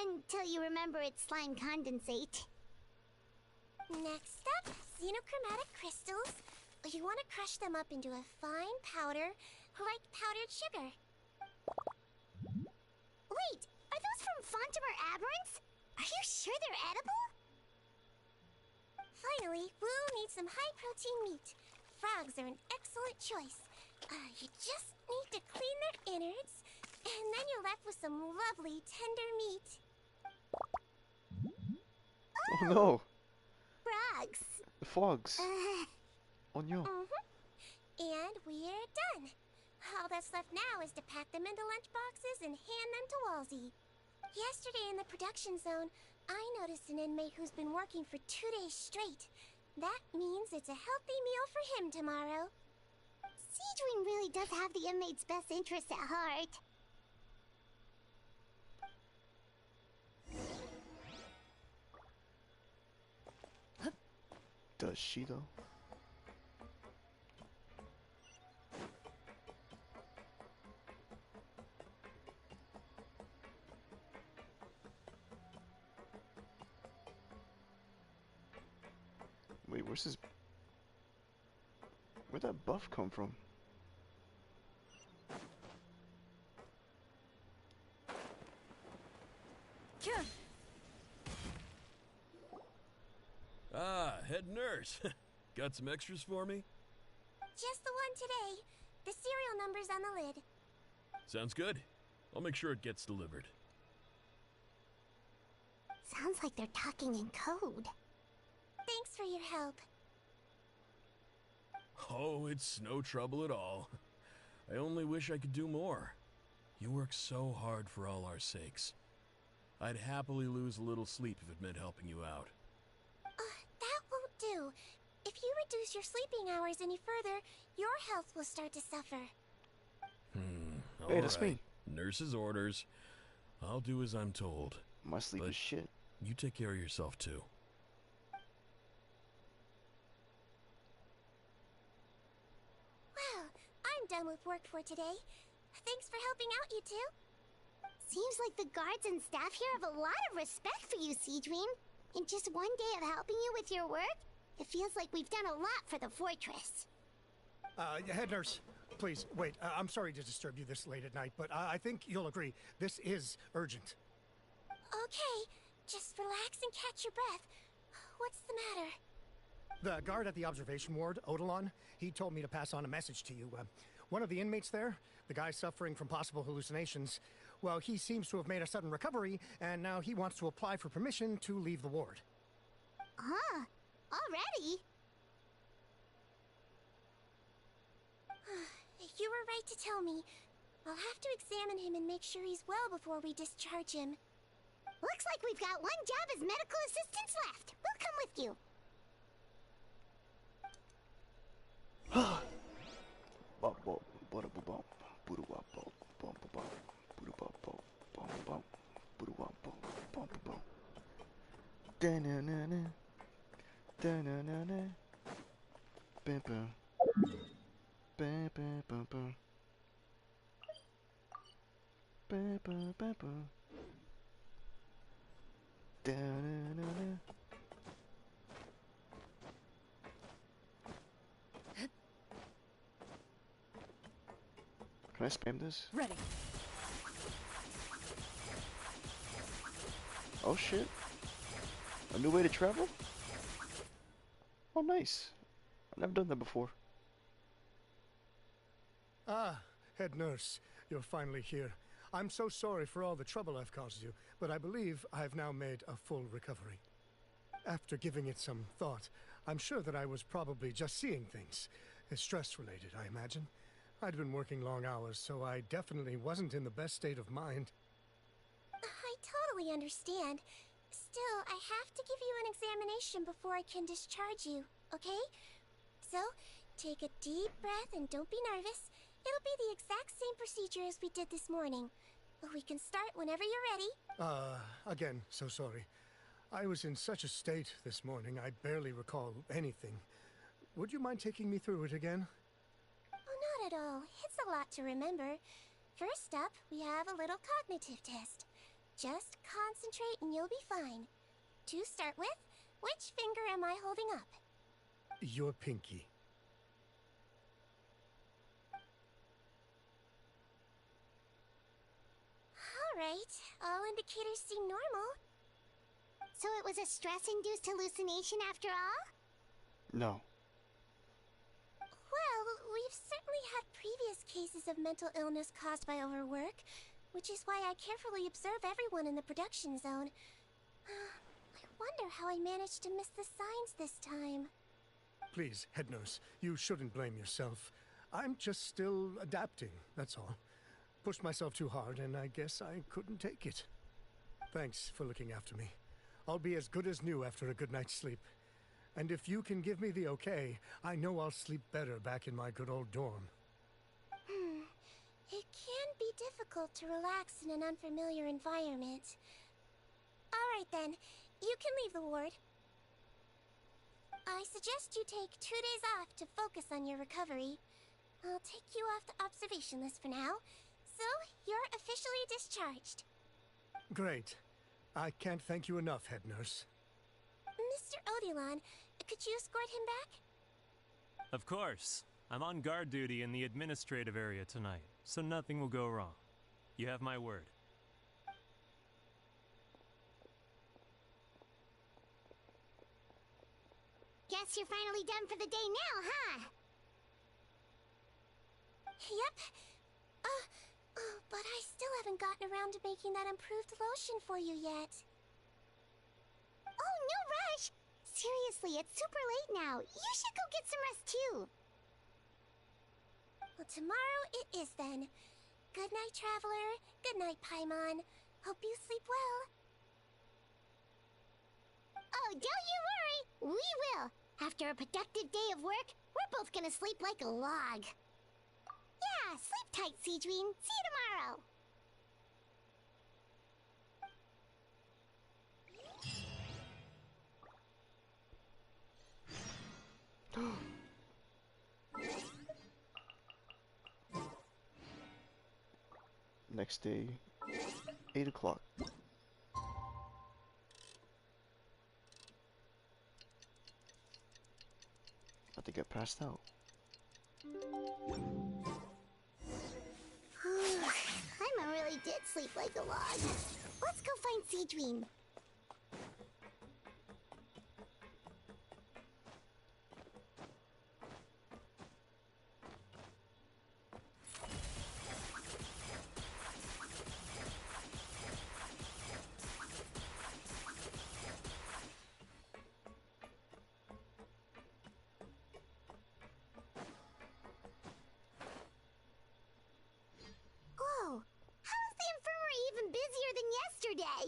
Until you remember it's slime condensate. Next up, xenochromatic crystals. You want to crush them up into a fine powder, like powdered sugar. Wait, are those from Fontimer Aberrants? Are you sure they're edible? Finally, we'll need some high-protein meat. Frogs are an excellent choice. You just need to clean their innards, and then you're left with some lovely, tender meat. Oh no! Frogs. Frogs. Oh no. And we're done. All that's left now is to pack them into lunch boxes and hand them to Walsey. Yesterday in the production zone, I noticed an inmate who's been working for 2 days straight. That means it's a healthy meal for him tomorrow. Sigewinne really does have the inmate's best interests at heart. Does she though? Wait, where's his... Where'd that buff come from? Ah, head nurse. Got some extras for me? Just the one today. The serial number's on the lid. Sounds good. I'll make sure it gets delivered. Sounds like they're talking in code. Thanks for your help. Oh, it's no trouble at all. I only wish I could do more. You work so hard for all our sakes. I'd happily lose a little sleep if it meant helping you out. That won't do. If you reduce your sleeping hours any further, your health will start to suffer. Hey, that's me. Nurse's orders. I'll do as I'm told. My sleep is shit. You take care of yourself too. Well, I'm done with work for today. Thanks for helping out, you two. Seems like the guards and staff here have a lot of respect for you, Sigewinne. In just one day of helping you with your work, it feels like we've done a lot for the fortress. Head nurse, please, wait. I'm sorry to disturb you this late at night, but I think you'll agree, this is urgent. Okay, just relax and catch your breath. What's the matter? The guard at the observation ward, Odilon, he told me to pass on a message to you. One of the inmates there, the guy suffering from possible hallucinations, well, he seems to have made a sudden recovery, and now he wants to apply for permission to leave the ward. Huh? Already? You were right to tell me. I'll have to examine him and make sure he's well before we discharge him. Looks like we've got one job as medical assistants left. We'll come with you. Can I spam this? Ready. Oh shit. A new way to travel? Oh nice. I've never done that before. Ah, head nurse, you're finally here. I'm so sorry for all the trouble I've caused you, but I believe I've now made a full recovery. After giving it some thought, I'm sure that I was probably just seeing things. Stress-related, I imagine. I'd been working long hours, so I definitely wasn't in the best state of mind. I totally understand. Still, I have to give you an examination before I can discharge you, okay? So, take a deep breath and don't be nervous. It'll be the exact same procedure as we did this morning. We can start whenever you're ready. Again, so sorry. I was in such a state this morning, I barely recall anything. Would you mind taking me through it again? Oh, not at all. It's a lot to remember. First up, we have a little cognitive test. Just concentrate and you'll be fine. To start with, which finger am I holding up? Your pinky. Alright, all indicators seem normal. So it was a stress-induced hallucination after all? No. Well, we've certainly had previous cases of mental illness caused by overwork, which is why I carefully observe everyone in the production zone. I wonder how I managed to miss the signs this time. Please, head nurse, you shouldn't blame yourself. I'm just still adapting, that's all. Pushed myself too hard, and I guess I couldn't take it. Thanks for looking after me. I'll be as good as new after a good night's sleep. And if you can give me the okay, I know I'll sleep better back in my good old dorm. It can be difficult to relax in an unfamiliar environment. Alright then, you can leave the ward. I suggest you take 2 days off to focus on your recovery. I'll take you off the observation list for now, so you're officially discharged. Great. I can't thank you enough, head nurse. Mr. Odilon, could you escort him back? Of course. I'm on guard duty in the administrative area tonight, so nothing will go wrong. You have my word. Guess you're finally done for the day now, huh? Yep. But I still haven't gotten around to making that improved lotion for you yet. Oh, no rush! Seriously, it's super late now. You should go get some rest too. Well, tomorrow it is then. Good night, Traveler. Good night, Paimon. Hope you sleep well. Oh, don't you worry. We will. After a productive day of work, we're both gonna sleep like a log. Yeah, sleep tight, Sigewinne. See you tomorrow. Next day, 8 o'clock. I think I passed out. Paimon really did sleep like a log. Let's go find Sigewinne. Whoa! How is the infirmary even busier than yesterday?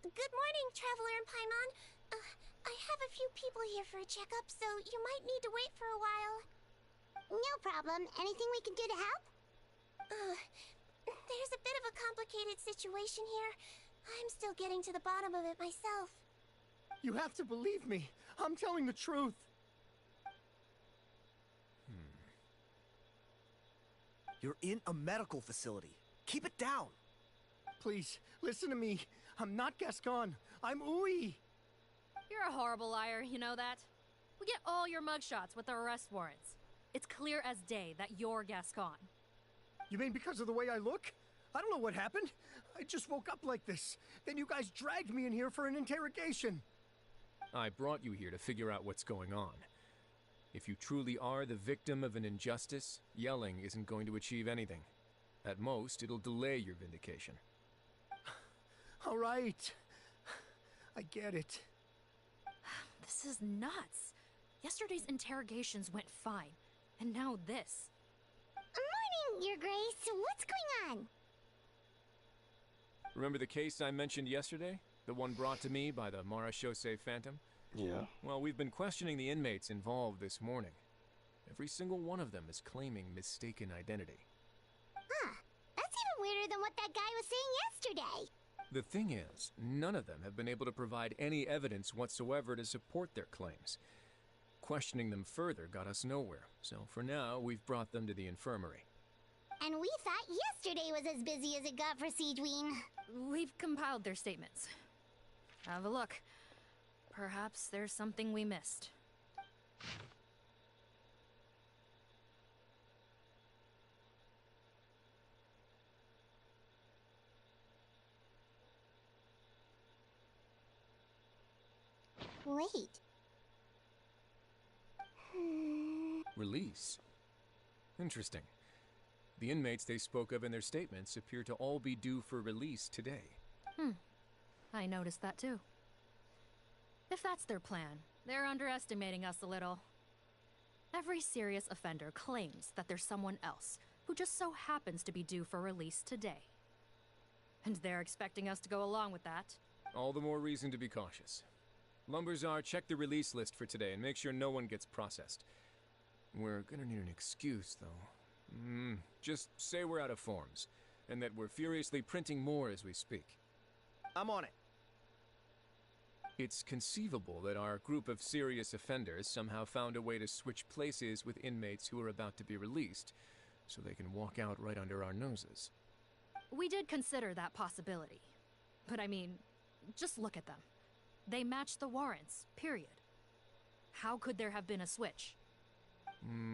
Good morning, Traveler and Paimon. I have a few people here for a checkup, so you might need to wait for a while. No problem. Anything we can do to help? There's a bit of a complicated situation here. I'm still getting to the bottom of it myself. You have to believe me. I'm telling the truth. You're in a medical facility. Keep it down. Please, listen to me. I'm not Gascon. I'm Uy. You're a horrible liar, you know that? We get all your mugshots with the arrest warrants. It's clear as day that you're Gascon. You mean because of the way I look? I don't know what happened. I just woke up like this. Then you guys dragged me in here for an interrogation. I brought you here to figure out what's going on. If you truly are the victim of an injustice, yelling isn't going to achieve anything. At most, it'll delay your vindication. All right. I get it. This is nuts. Yesterday's interrogations went fine, and now this. Morning, Your Grace. What's going on? Remember the case I mentioned yesterday? The one brought to me by the Marashose Phantom? Yeah. Well, we've been questioning the inmates involved this morning. Every single one of them is claiming mistaken identity. Huh. That's even weirder than what that guy was saying yesterday. The thing is, none of them have been able to provide any evidence whatsoever to support their claims. Questioning them further got us nowhere, so for now, we've brought them to the infirmary. And we thought yesterday was as busy as it got for Sigewinne. We've compiled their statements. Have a look. Perhaps there's something we missed. Wait. Release? Interesting. The inmates they spoke of in their statements appear to all be due for release today. I noticed that too. If that's their plan, they're underestimating us a little. Every serious offender claims that there's someone else who just so happens to be due for release today. And they're expecting us to go along with that. All the more reason to be cautious. Lumberzar, check the release list for today and make sure no one gets processed. We're gonna need an excuse, though. Just say we're out of forms, and that we're furiously printing more as we speak. I'm on it. It's conceivable that our group of serious offenders somehow found a way to switch places with inmates who are about to be released, so they can walk out right under our noses. We did consider that possibility. But I mean, just look at them. They match the warrants, period. How could there have been a switch?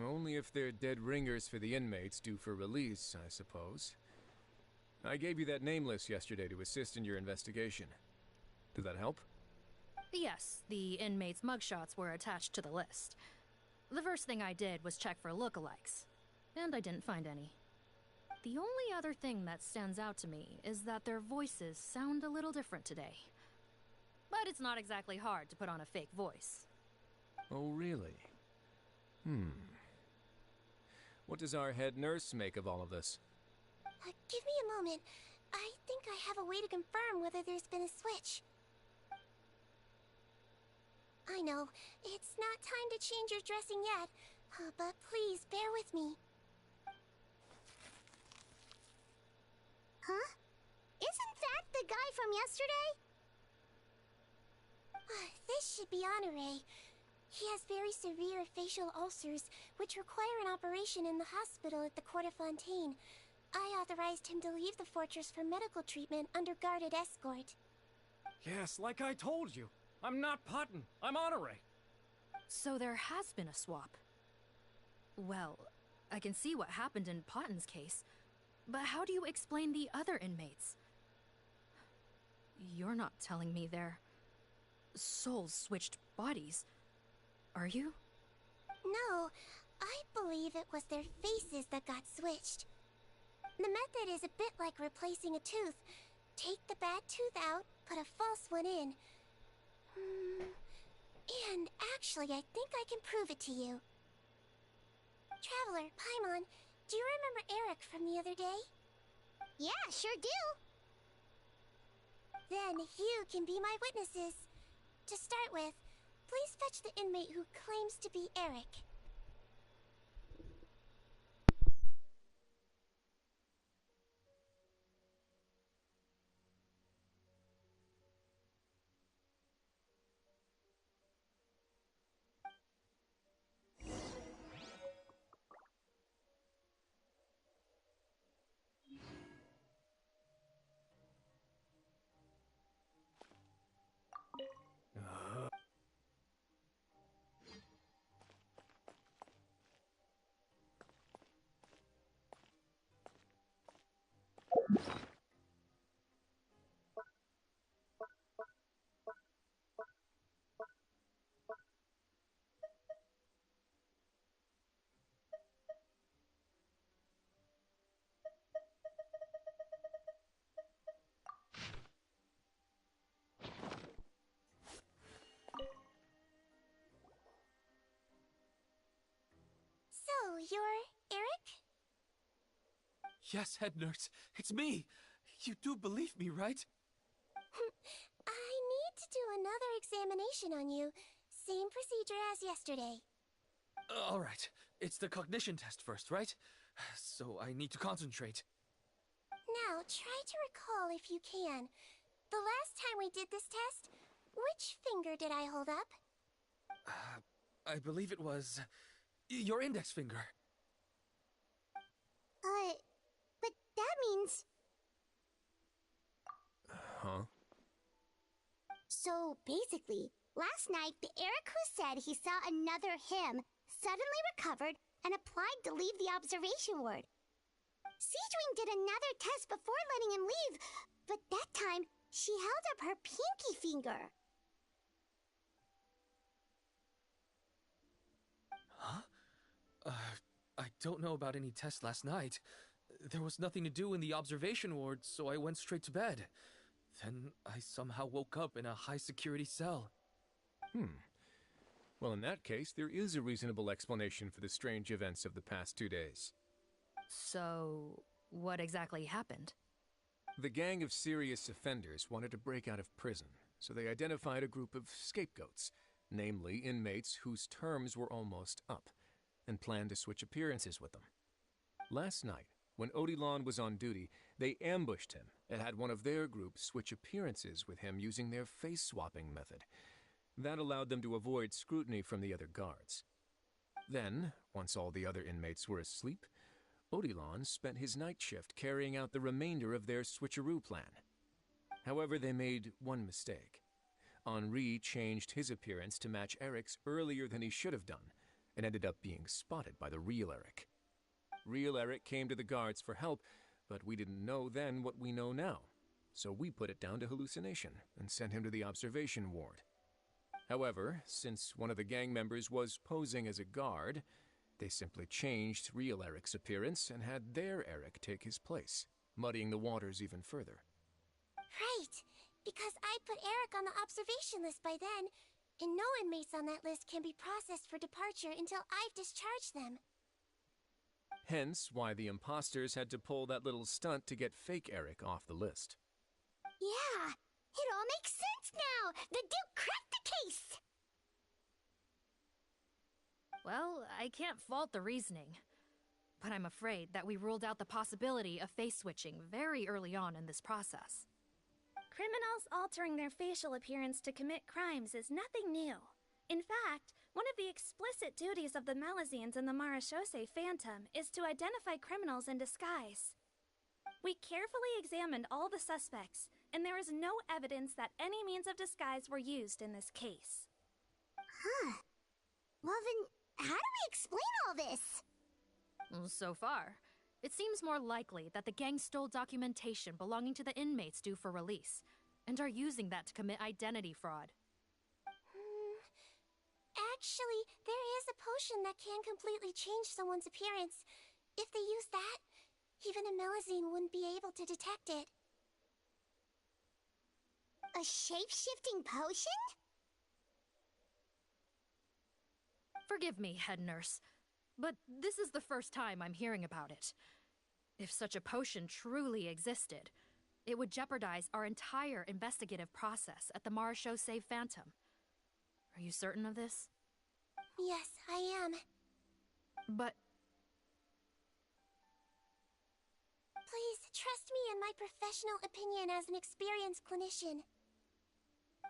Only if they're dead ringers for the inmates due for release, I suppose. I gave you that name list yesterday to assist in your investigation. Did that help? Yes, the inmates' mugshots were attached to the list. The first thing I did was check for lookalikes, and I didn't find any. The only other thing that stands out to me is that their voices sound a little different today. But it's not exactly hard to put on a fake voice. Oh, really? What does our head nurse make of all of this? Give me a moment. I think I have a way to confirm whether there's been a switch. I know, it's not time to change your dressing yet, but please bear with me. Huh? Isn't that the guy from yesterday? This should be Honore. He has very severe facial ulcers, which require an operation in the hospital at the Fontaine. I authorized him to leave the fortress for medical treatment under guarded escort. Yes, like I told you. I'm not Putton. I'm Honore. So there has been a swap. Well, I can see what happened in Potton's case, but how do you explain the other inmates? You're not telling me their souls switched bodies, are you? No, I believe it was their faces that got switched. The method is a bit like replacing a tooth. Take the bad tooth out, put a false one in. And actually, I think I can prove it to you. Traveler, Paimon, do you remember Eric from the other day? Yeah, sure do. Then you can be my witnesses. To start with, please fetch the inmate who claims to be Eric. So, you're Eric? Yes, head nurse. It's me. You do believe me, right? I need to do another examination on you. Same procedure as yesterday. Alright, it's the cognition test first, right? So I need to concentrate. Now, try to recall if you can. The last time we did this test, which finger did I hold up? I believe it was your index finger. But that means... Huh? So, basically, last night, the Eric who said he saw another him suddenly recovered and applied to leave the observation ward. Sigewinne did another test before letting him leave, but that time, she held up her pinky finger. Huh? I don't know about any test last night. There was nothing to do in the observation ward, so I went straight to bed. Then I somehow woke up in a high-security cell. Well, in that case, there is a reasonable explanation for the strange events of the past 2 days. So, what exactly happened? The gang of serious offenders wanted to break out of prison, so they identified a group of scapegoats, namely inmates whose terms were almost up, and planned to switch appearances with them. Last night, when Odilon was on duty, they ambushed him and had one of their group switch appearances with him using their face-swapping method. That allowed them to avoid scrutiny from the other guards. Then, once all the other inmates were asleep, Odilon spent his night shift carrying out the remainder of their switcheroo plan. However, they made one mistake. Henri changed his appearance to match Eric's earlier than he should have done, and ended up being spotted by the real Eric. Real Eric came to the guards for help, but we didn't know then what we know now, so we put it down to hallucination and sent him to the observation ward. However, since one of the gang members was posing as a guard, they simply changed real Eric's appearance and had their Eric take his place, muddying the waters even further. Right, because I put Eric on the observation list by then, and no inmates on that list can be processed for departure until I've discharged them. Hence why the imposters had to pull that little stunt to get fake Eric off the list. Yeah, it all makes sense now! The Duke cracked the case! Well, I can't fault the reasoning. But I'm afraid that we ruled out the possibility of face switching very early on in this process. Criminals altering their facial appearance to commit crimes is nothing new. In fact, one of the explicit duties of the Malazines in the Marechaussee Phantom is to identify criminals in disguise. We carefully examined all the suspects, and there is no evidence that any means of disguise were used in this case. Huh. Well then, how do we explain all this? So far, it seems more likely that the gang stole documentation belonging to the inmates due for release, and are using that to commit identity fraud. Actually, there is a potion that can completely change someone's appearance. If they use that, even a Melazine wouldn't be able to detect it. A shape-shifting potion? Forgive me, head nurse, but this is the first time I'm hearing about it. If such a potion truly existed, it would jeopardize our entire investigative process at the Marechaussee Phantom. Are you certain of this? Yes, I am. But... Please, trust me in my professional opinion as an experienced clinician.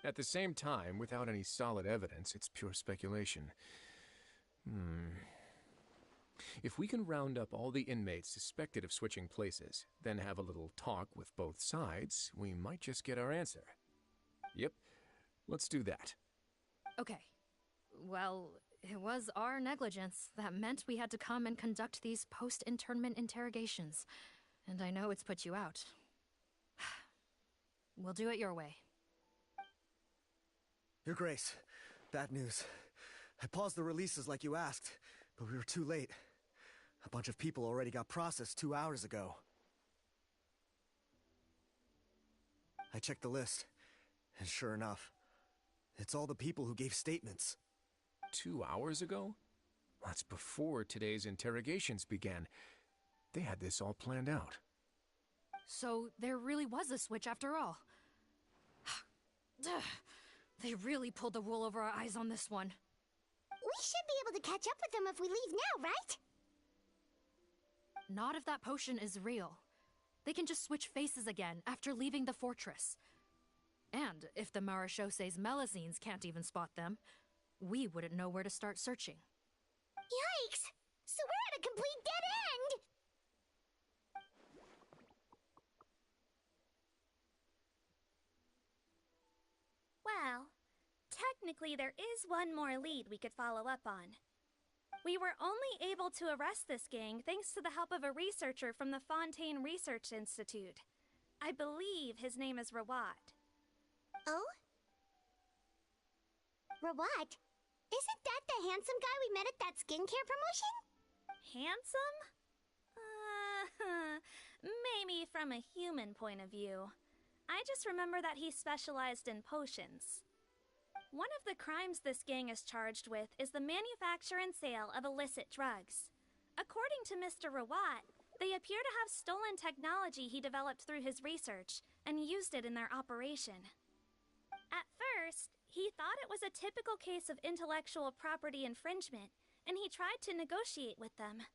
At the same time, without any solid evidence, it's pure speculation. If we can round up all the inmates suspected of switching places, then have a little talk with both sides, we might just get our answer. Yep, let's do that. Okay. Well, it was our negligence that meant we had to come and conduct these post-internment interrogations. And I know it's put you out. We'll do it your way. Your Grace, bad news. I paused the releases like you asked, but we were too late. A bunch of people already got processed 2 hours ago. I checked the list, and sure enough, it's all the people who gave statements. 2 hours ago? That's before today's interrogations began. They had this all planned out. So there really was a switch after all. They really pulled the wool over our eyes on this one. We should be able to catch up with them if we leave now, right? Not if that potion is real. They can just switch faces again after leaving the fortress. And if the Maréchaussee's Melusines can't even spot them, we wouldn't know where to start searching. Yikes! So we're at a complete dead end! Well, technically there is one more lead we could follow up on. We were only able to arrest this gang thanks to the help of a researcher from the Fontaine Research Institute. I believe his name is Rawat. Oh? Rawat? Isn't that the handsome guy we met at that skincare promotion? Handsome? Maybe from a human point of view. I just remember that he specialized in potions. One of the crimes this gang is charged with is the manufacture and sale of illicit drugs. According to Mr. Rawat, they appear to have stolen technology he developed through his research and used it in their operation. At first, he thought it was a typical case of intellectual property infringement, and he tried to negotiate with them.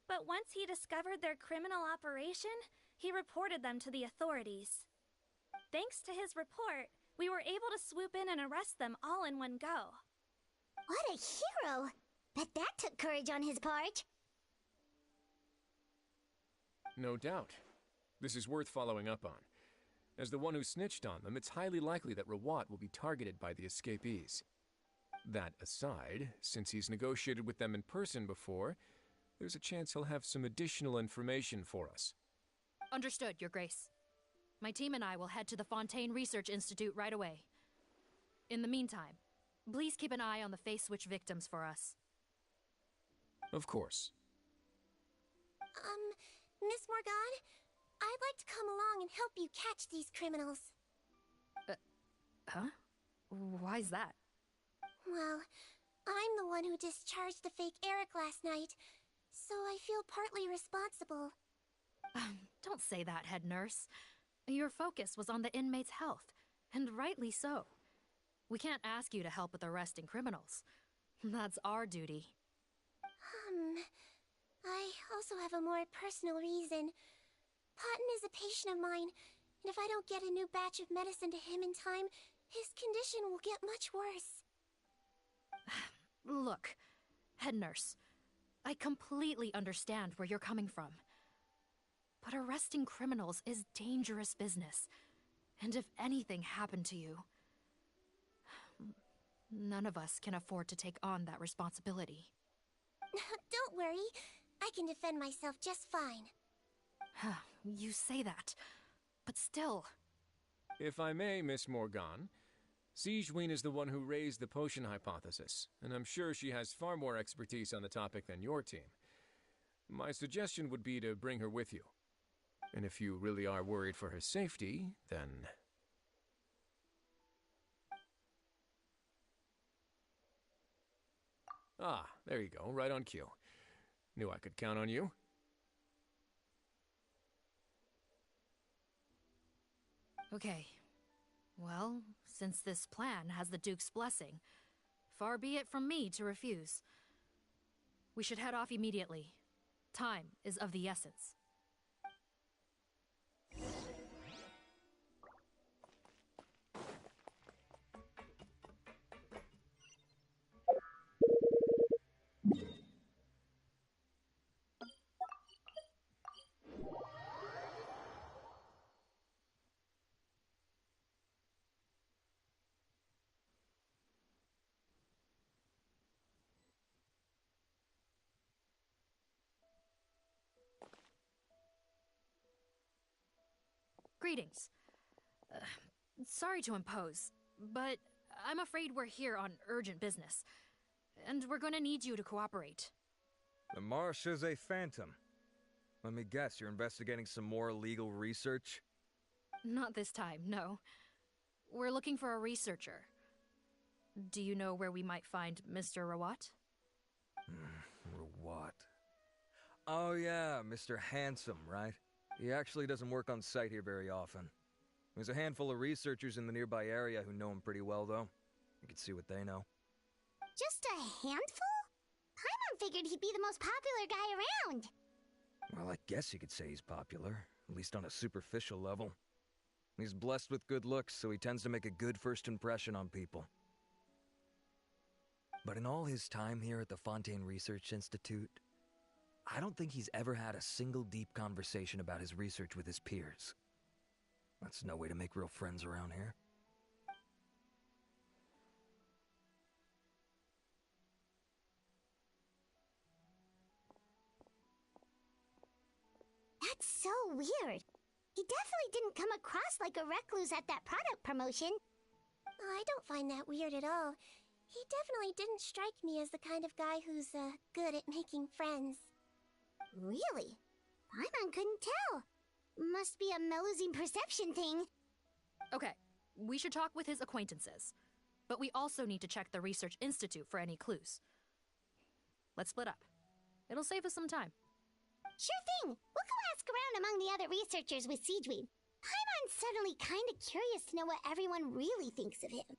But once he discovered their criminal operation, he reported them to the authorities. Thanks to his report, we were able to swoop in and arrest them all in one go. What a hero! Bet that took courage on his part. No doubt. This is worth following up on. As the one who snitched on them, it's highly likely that Rawat will be targeted by the escapees. That aside, since he's negotiated with them in person before, there's a chance he'll have some additional information for us. Understood, Your Grace. My team and I will head to the Fontaine Research Institute right away. In the meantime, please keep an eye on the face switch victims for us. Of course. Miss Morgan, I'd like to come along and help you catch these criminals. Huh? Why's that? Well, I'm the one who discharged the fake Eric last night, so I feel partly responsible. Don't say that, head nurse. Your focus was on the inmates' health, and rightly so. We can't ask you to help with arresting criminals. That's our duty. I also have a more personal reason. Potton is a patient of mine, and if I don't get a new batch of medicine to him in time, his condition will get much worse. Look, head nurse, I completely understand where you're coming from. But arresting criminals is dangerous business, and if anything happened to you, none of us can afford to take on that responsibility. Don't worry, I can defend myself just fine. You say that, but still. If I may, Miss Morgan, Sigewinne is the one who raised the potion hypothesis, and I'm sure she has far more expertise on the topic than your team. My suggestion would be to bring her with you. And if you really are worried for her safety, then... Ah, there you go, right on cue. Knew I could count on you. Okay. Well, since this plan has the Duke's blessing, far be it from me to refuse. We should head off immediately. Time is of the essence. Greetings. Sorry to impose, but I'm afraid we're here on urgent business, and we're gonna need you to cooperate. The Maréchaussee Phantom. Let me guess, you're investigating some more illegal research? Not this time, no. We're looking for a researcher. Do you know where we might find Mr. Rawat? Rawat. Oh yeah, Mr. Handsome, right? He actually doesn't work on site here very often. There's a handful of researchers in the nearby area who know him pretty well, though. You can see what they know. Just a handful? Paimon figured he'd be the most popular guy around. Well, I guess you could say he's popular, at least on a superficial level. He's blessed with good looks, so he tends to make a good first impression on people. But in all his time here at the Fontaine Research Institute, I don't think he's ever had a single deep conversation about his research with his peers. That's no way to make real friends around here. That's so weird. He definitely didn't come across like a recluse at that product promotion. I don't find that weird at all. He definitely didn't strike me as the kind of guy who's, good at making friends. Really? Paimon couldn't tell. Must be a Melusine perception thing. Okay, we should talk with his acquaintances. But we also need to check the Research Institute for any clues. Let's split up. It'll save us some time. Sure thing. We'll go ask around among the other researchers with Sigewinne. Paimon's suddenly kind of curious to know what everyone really thinks of him.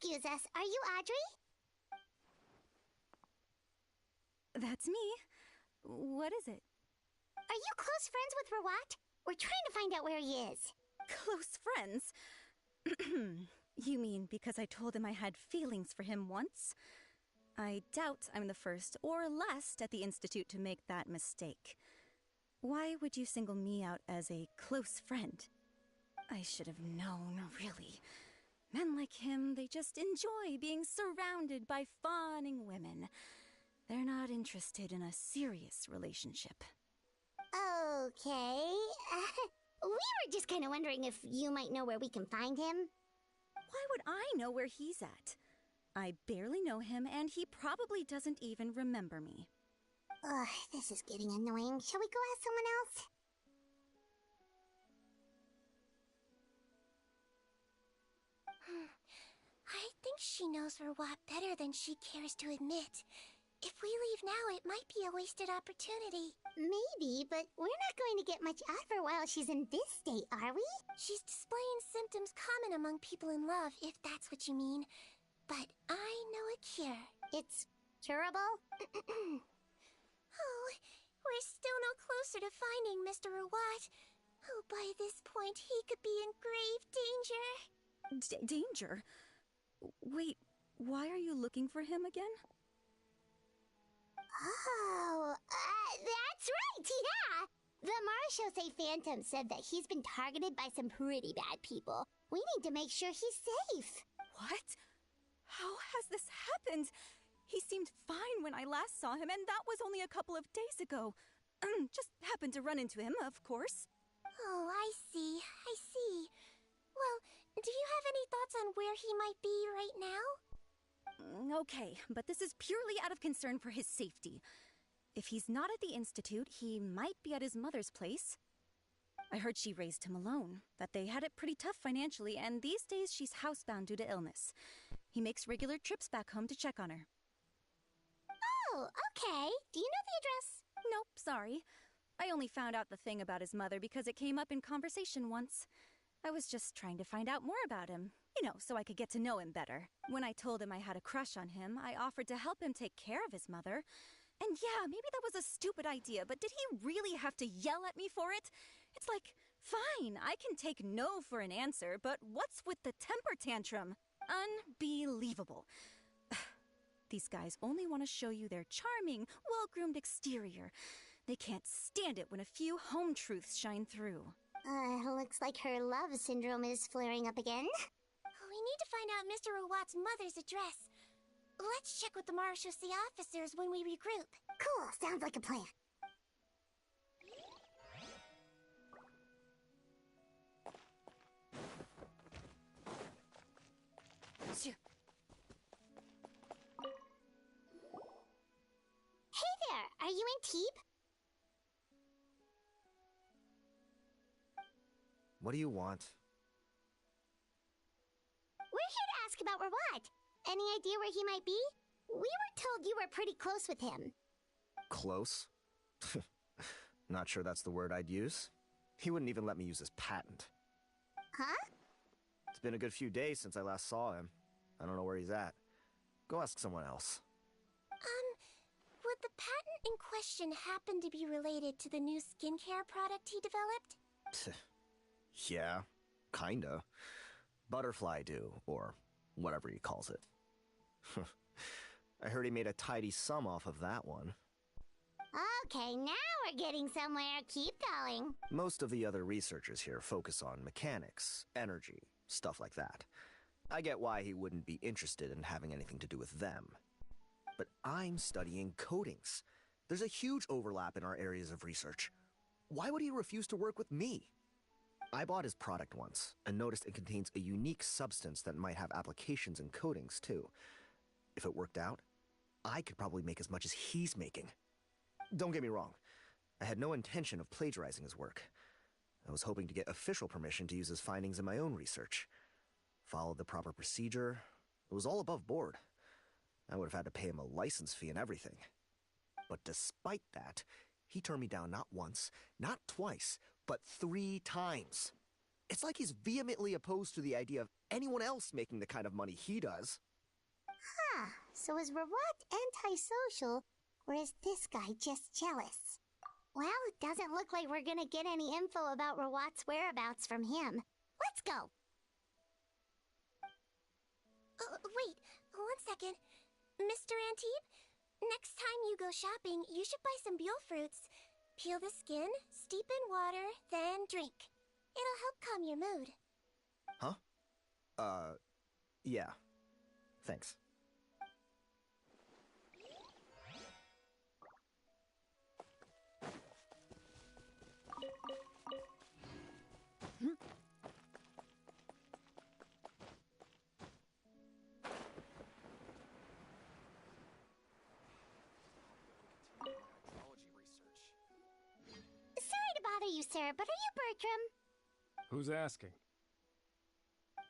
Excuse us, are you Audrey? That's me. What is it? Are you close friends with Rawat? We're trying to find out where he is. Close friends? You mean because I told him I had feelings for him once? I doubt I'm the first or last at the Institute to make that mistake. Why would you single me out as a close friend? I should have known, really. Men like him, they just enjoy being surrounded by fawning women. They're not interested in a serious relationship. Okay. We were just kind of wondering if you might know where we can find him. Why would I know where he's at? I barely know him, and he probably doesn't even remember me. Ugh, this is getting annoying. Shall we go ask someone else? I think she knows Rawat better than she cares to admit. If we leave now, it might be a wasted opportunity. Maybe, but we're not going to get much out of her while she's in this state, are we? She's displaying symptoms common among people in love, if that's what you mean. But I know a cure. It's curable? Oh, we're still no closer to finding Mr. Rawat. Oh, by this point, he could be in grave danger. Danger? Wait, why are you looking for him again? Oh, that's right, yeah! The Marshosei Phantom said that he's been targeted by some pretty bad people. We need to make sure he's safe. What? How has this happened? He seemed fine when I last saw him, and that was only a couple of days ago. Just happened to run into him, of course. Oh, I see. Well, do you have any thoughts on where he might be right now? Okay, but this is purely out of concern for his safety. If he's not at the Institute, he might be at his mother's place. I heard she raised him alone, that they had it pretty tough financially, and these days she's housebound due to illness. He makes regular trips back home to check on her. Oh, okay. Do you know the address? Nope, sorry. I only found out the thing about his mother because it came up in conversation once. I was just trying to find out more about him, so I could get to know him better. When I told him I had a crush on him, I offered to help him take care of his mother. And yeah, maybe that was a stupid idea, but did he really have to yell at me for it? It's like, fine, I can take no for an answer, but what's with the temper tantrum? Unbelievable. These guys only want to show you their charming, well-groomed exterior. They can't stand it when a few home truths shine through. Looks like her love syndrome is flaring up again. We need to find out Mr. Rawat's mother's address. Let's check with the Marshosei officers when we regroup. Cool, sounds like a plan. you Antibes? What do you want? We're here to ask about Rawat. Any idea where he might be? We were told you were pretty close with him. Close? Not sure that's the word I'd use. He wouldn't even let me use his patent. Huh? It's been a good few days since I last saw him. I don't know where he's at. Go ask someone else. Would the patent in question happen to be related to the new skincare product he developed? Yeah, kinda. Butterfly dew, or whatever he calls it. I heard he made a tidy sum off of that one. Okay, now we're getting somewhere. Keep going. Most of the other researchers here focus on mechanics, energy, stuff like that. I get why he wouldn't be interested in having anything to do with them. But I'm studying coatings. There's a huge overlap in our areas of research. Why would he refuse to work with me? I bought his product once, and noticed it contains a unique substance that might have applications in coatings, too. If it worked out, I could probably make as much as he's making. Don't get me wrong, I had no intention of plagiarizing his work. I was hoping to get official permission to use his findings in my own research. Followed the proper procedure. It was all above board. I would have had to pay him a license fee and everything. But despite that, he turned me down not once, not twice, but 3 times. It's like he's vehemently opposed to the idea of anyone else making the kind of money he does. Huh, so is Rawat antisocial, or is this guy just jealous? Well, it doesn't look like we're gonna get any info about Rawat's whereabouts from him. Let's go! Wait, 1 second. Mr. Antibes, next time you go shopping, you should buy some Buell fruits. Peel the skin, steep in water, then drink. It'll help calm your mood. Huh? Yeah. Thanks. Sorry to bother you, sir, but are you Bertram? Who's asking?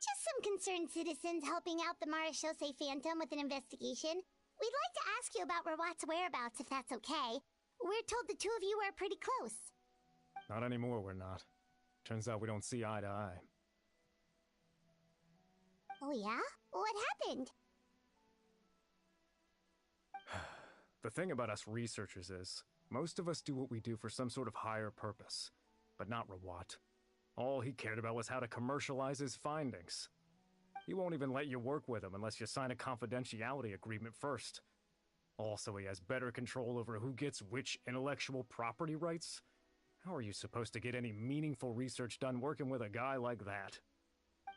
Just some concerned citizens helping out the Marechaussee Phantom with an investigation. We'd like to ask you about Rawat's whereabouts, if that's okay. We're told the two of you are pretty close. Not anymore, we're not. Turns out we don't see eye to eye. Oh yeah? What happened? The thing about us researchers is, most of us do what we do for some sort of higher purpose. But not Rawat. All he cared about was how to commercialize his findings. He won't even let you work with him unless you sign a confidentiality agreement first. Also, he has better control over who gets which intellectual property rights. How are you supposed to get any meaningful research done working with a guy like that?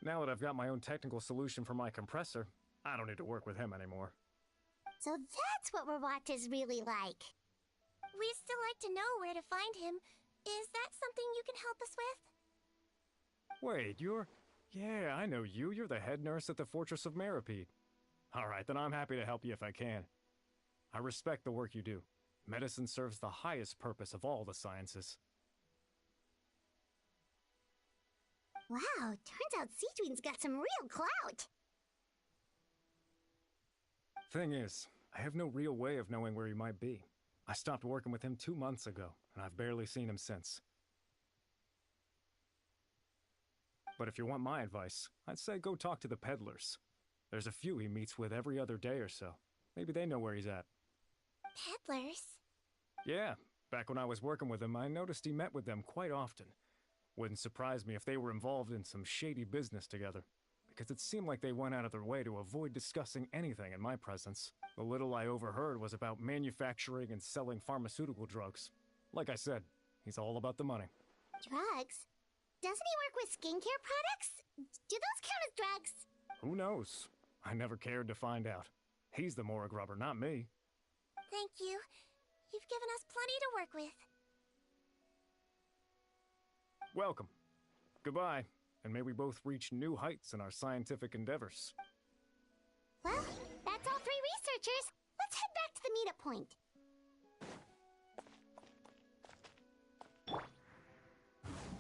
Now that I've got my own technical solution for my compressor, I don't need to work with him anymore. So that's what Rawat is really like. We'd still like to know where to find him. Is that something you can help us with? Wait, you're... Yeah, I know you. You're the head nurse at the Fortress of Meripede. Alright, then I'm happy to help you if I can. I respect the work you do. Medicine serves the highest purpose of all the sciences. Wow, turns out Sigewinne's got some real clout. Thing is, I have no real way of knowing where he might be. I stopped working with him 2 months ago, and I've barely seen him since. But if you want my advice, I'd say go talk to the peddlers. There's a few he meets with every other day or so. Maybe they know where he's at. Peddlers? Yeah, back when I was working with him, I noticed he met with them quite often. Wouldn't surprise me if they were involved in some shady business together, because it seemed like they went out of their way to avoid discussing anything in my presence. The little I overheard was about manufacturing and selling pharmaceutical drugs. Like I said, he's all about the money. Drugs? Doesn't he work with skincare products? Do those count as drugs? Who knows? I never cared to find out. He's the Mora grubber, not me. Thank you. You've given us plenty to work with. Welcome. Goodbye, and may we both reach new heights in our scientific endeavors. Well, that's all 3 researchers. Let's head back to the meetup point.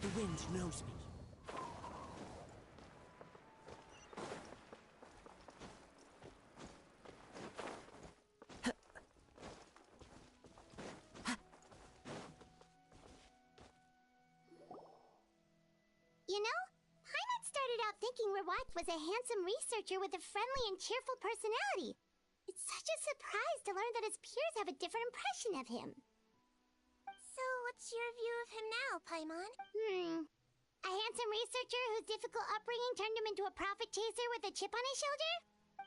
The wind knows me. You know, Paimon started out thinking Rawat was a handsome researcher with a friendly and cheerful personality. It's such a surprise to learn that his peers have a different impression of him. So, what's your view of him now, Paimon? A handsome researcher whose difficult upbringing turned him into a profit chaser with a chip on his shoulder?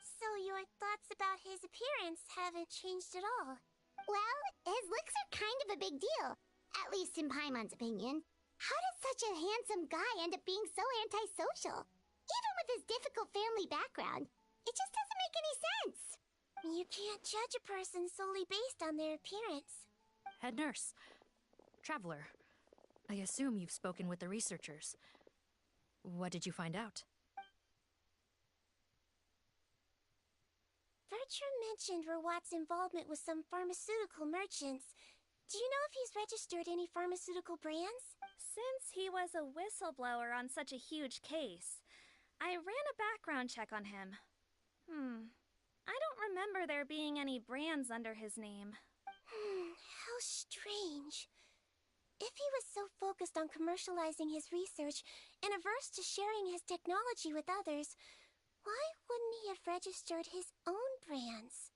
So your thoughts about his appearance haven't changed at all? Well, his looks are kind of a big deal. At least in Paimon's opinion. How does such a handsome guy end up being so antisocial? Even with his difficult family background, it just doesn't make any sense. You can't judge a person solely based on their appearance. Head nurse. Traveler. I assume you've spoken with the researchers. What did you find out? Bertram mentioned Rawat's involvement with some pharmaceutical merchants. Do you know if he's registered any pharmaceutical brands? Since he was a whistleblower on such a huge case, I ran a background check on him. I don't remember there being any brands under his name. How strange. If he was so focused on commercializing his research and averse to sharing his technology with others, why wouldn't he have registered his own brands?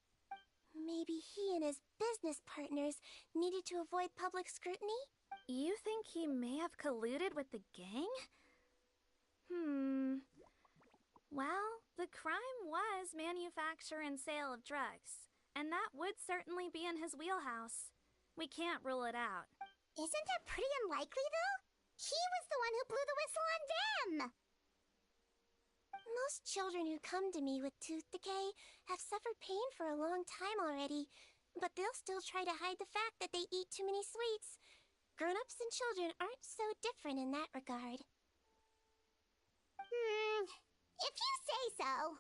Maybe he and his business partners needed to avoid public scrutiny? You think he may have colluded with the gang? Well, the crime was manufacture and sale of drugs, and that would certainly be in his wheelhouse. We can't rule it out. Isn't that pretty unlikely, though? He was the one who blew the whistle on them! Most children who come to me with tooth decay have suffered pain for a long time already, but they'll still try to hide the fact that they eat too many sweets. Grown-ups and children aren't so different in that regard. If you say so.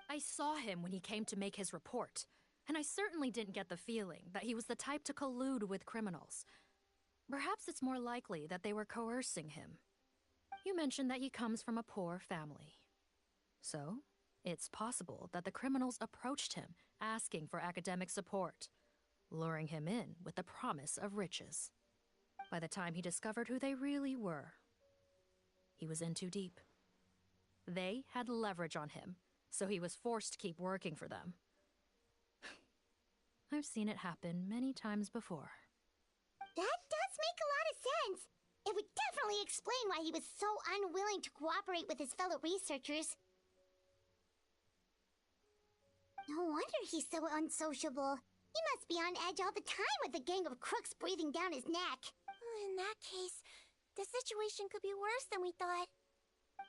I saw him when he came to make his report, and I certainly didn't get the feeling that he was the type to collude with criminals. Perhaps it's more likely that they were coercing him. You mentioned that he comes from a poor family. So, it's possible that the criminals approached him, asking for academic support, luring him in with the promise of riches. By the time he discovered who they really were, he was in too deep. They had leverage on him, so he was forced to keep working for them. I've seen it happen many times before. That does make a lot of sense. It would definitely explain why he was so unwilling to cooperate with his fellow researchers. No wonder he's so unsociable. He must be on edge all the time with a gang of crooks breathing down his neck. In that case, the situation could be worse than we thought.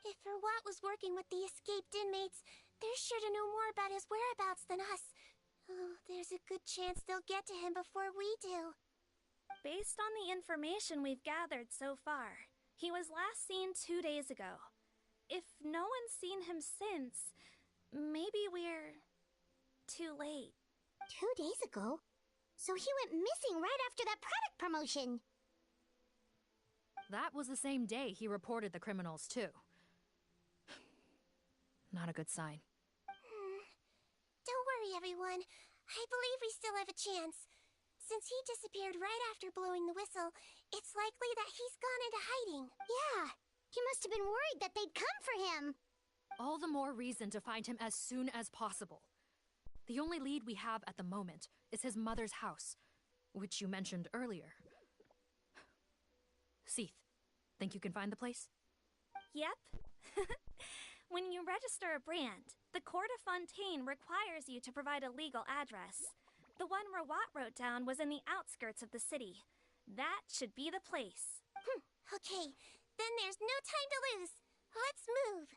If Rawat was working with the escaped inmates, they're sure to know more about his whereabouts than us. Oh, there's a good chance they'll get to him before we do. Based on the information we've gathered so far, he was last seen 2 days ago. If no one's seen him since, maybe we're too late. 2 days ago? So he went missing right after that product promotion. That was the same day he reported the criminals, too. Not a good sign. Don't worry, everyone. I believe we still have a chance. Since he disappeared right after blowing the whistle, it's likely that he's gone into hiding. Yeah, he must have been worried that they'd come for him. All the more reason to find him as soon as possible. The only lead we have at the moment is his mother's house, which you mentioned earlier. Seath, think you can find the place? Yep. When you register a brand, the Court of Fontaine requires you to provide a legal address. The one Rawat wrote down was in the outskirts of the city. That should be the place. Okay, then there's no time to lose. Let's move.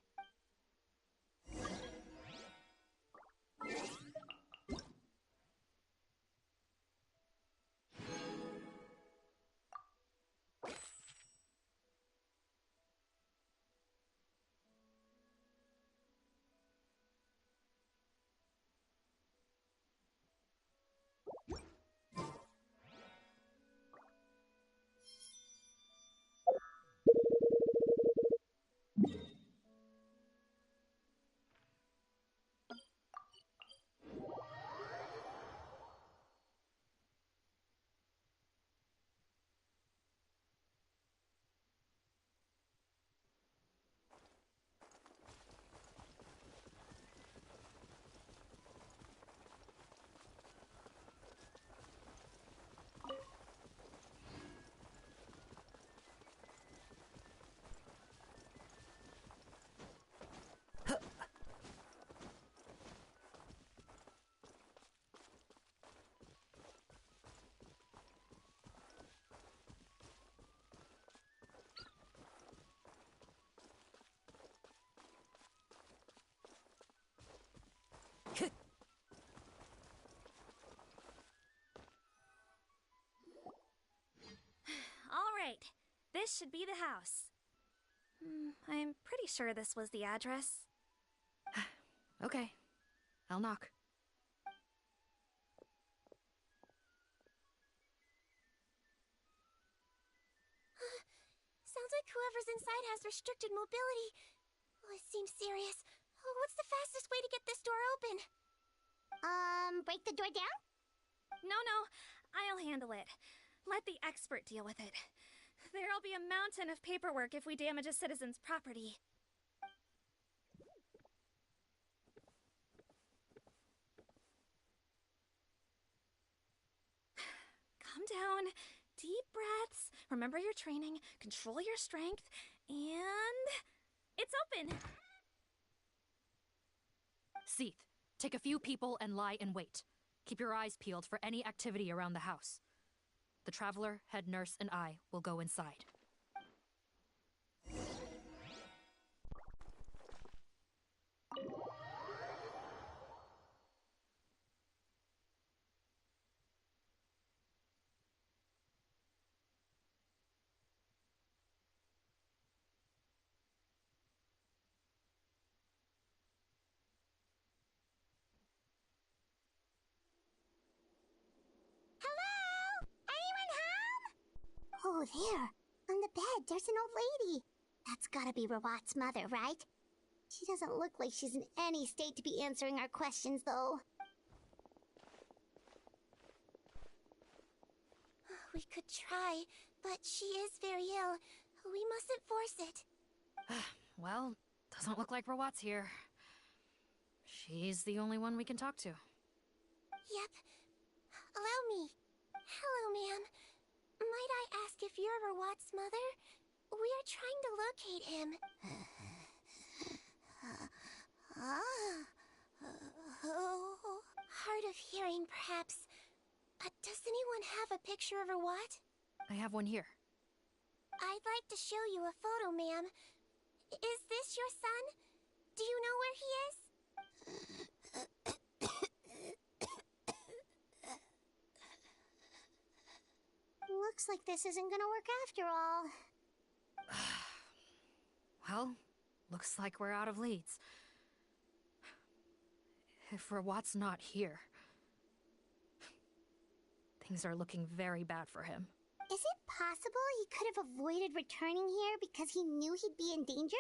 This should be the house. I'm pretty sure this was the address. Okay. I'll knock. Sounds like whoever's inside has restricted mobility. Oh, it seems serious. Oh, what's the fastest way to get this door open? Break the door down? No, I'll handle it. Let the expert deal with it. There'll be a mountain of paperwork if we damage a citizen's property. Calm down. Deep breaths. Remember your training. Control your strength. And... it's open! Seath, take a few people and lie in wait. Keep your eyes peeled for any activity around the house. The Traveler, head nurse, and I will go inside. Oh, there. On the bed, there's an old lady. That's gotta be Rawat's mother, right? She doesn't look like she's in any state to be answering our questions, though. We could try, but she is very ill. We mustn't force it. Well, doesn't look like Rawat's here. She's the only one we can talk to. Yep. Allow me. Hello, ma'am. Might I ask if you're Rawat's mother? We are trying to locate him. Hard of hearing, perhaps. Does anyone have a picture of Rawat? I have one here. I'd like to show you a photo, ma'am. Is this your son? Do you know where he is? Looks like this isn't gonna work after all. Well, looks like we're out of leads. If Rawat's not here, things are looking very bad for him. Is it possible he could have avoided returning here because he knew he'd be in danger?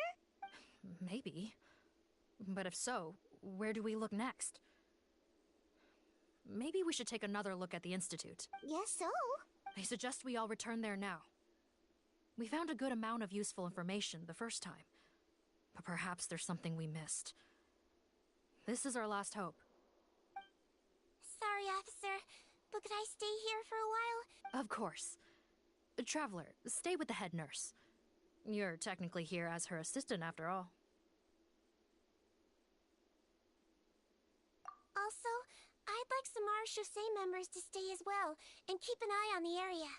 Maybe. But if so, where do we look next? Maybe we should take another look at the Institute. Guess so. I suggest we all return there now. We found a good amount of useful information the first time, but perhaps there's something we missed. This is our last hope. Sorry, officer, but could I stay here for a while? Of course. Traveler, stay with the head nurse. You're technically here as her assistant after all. Also, I'd like some Marechaussee members to stay as well, and keep an eye on the area.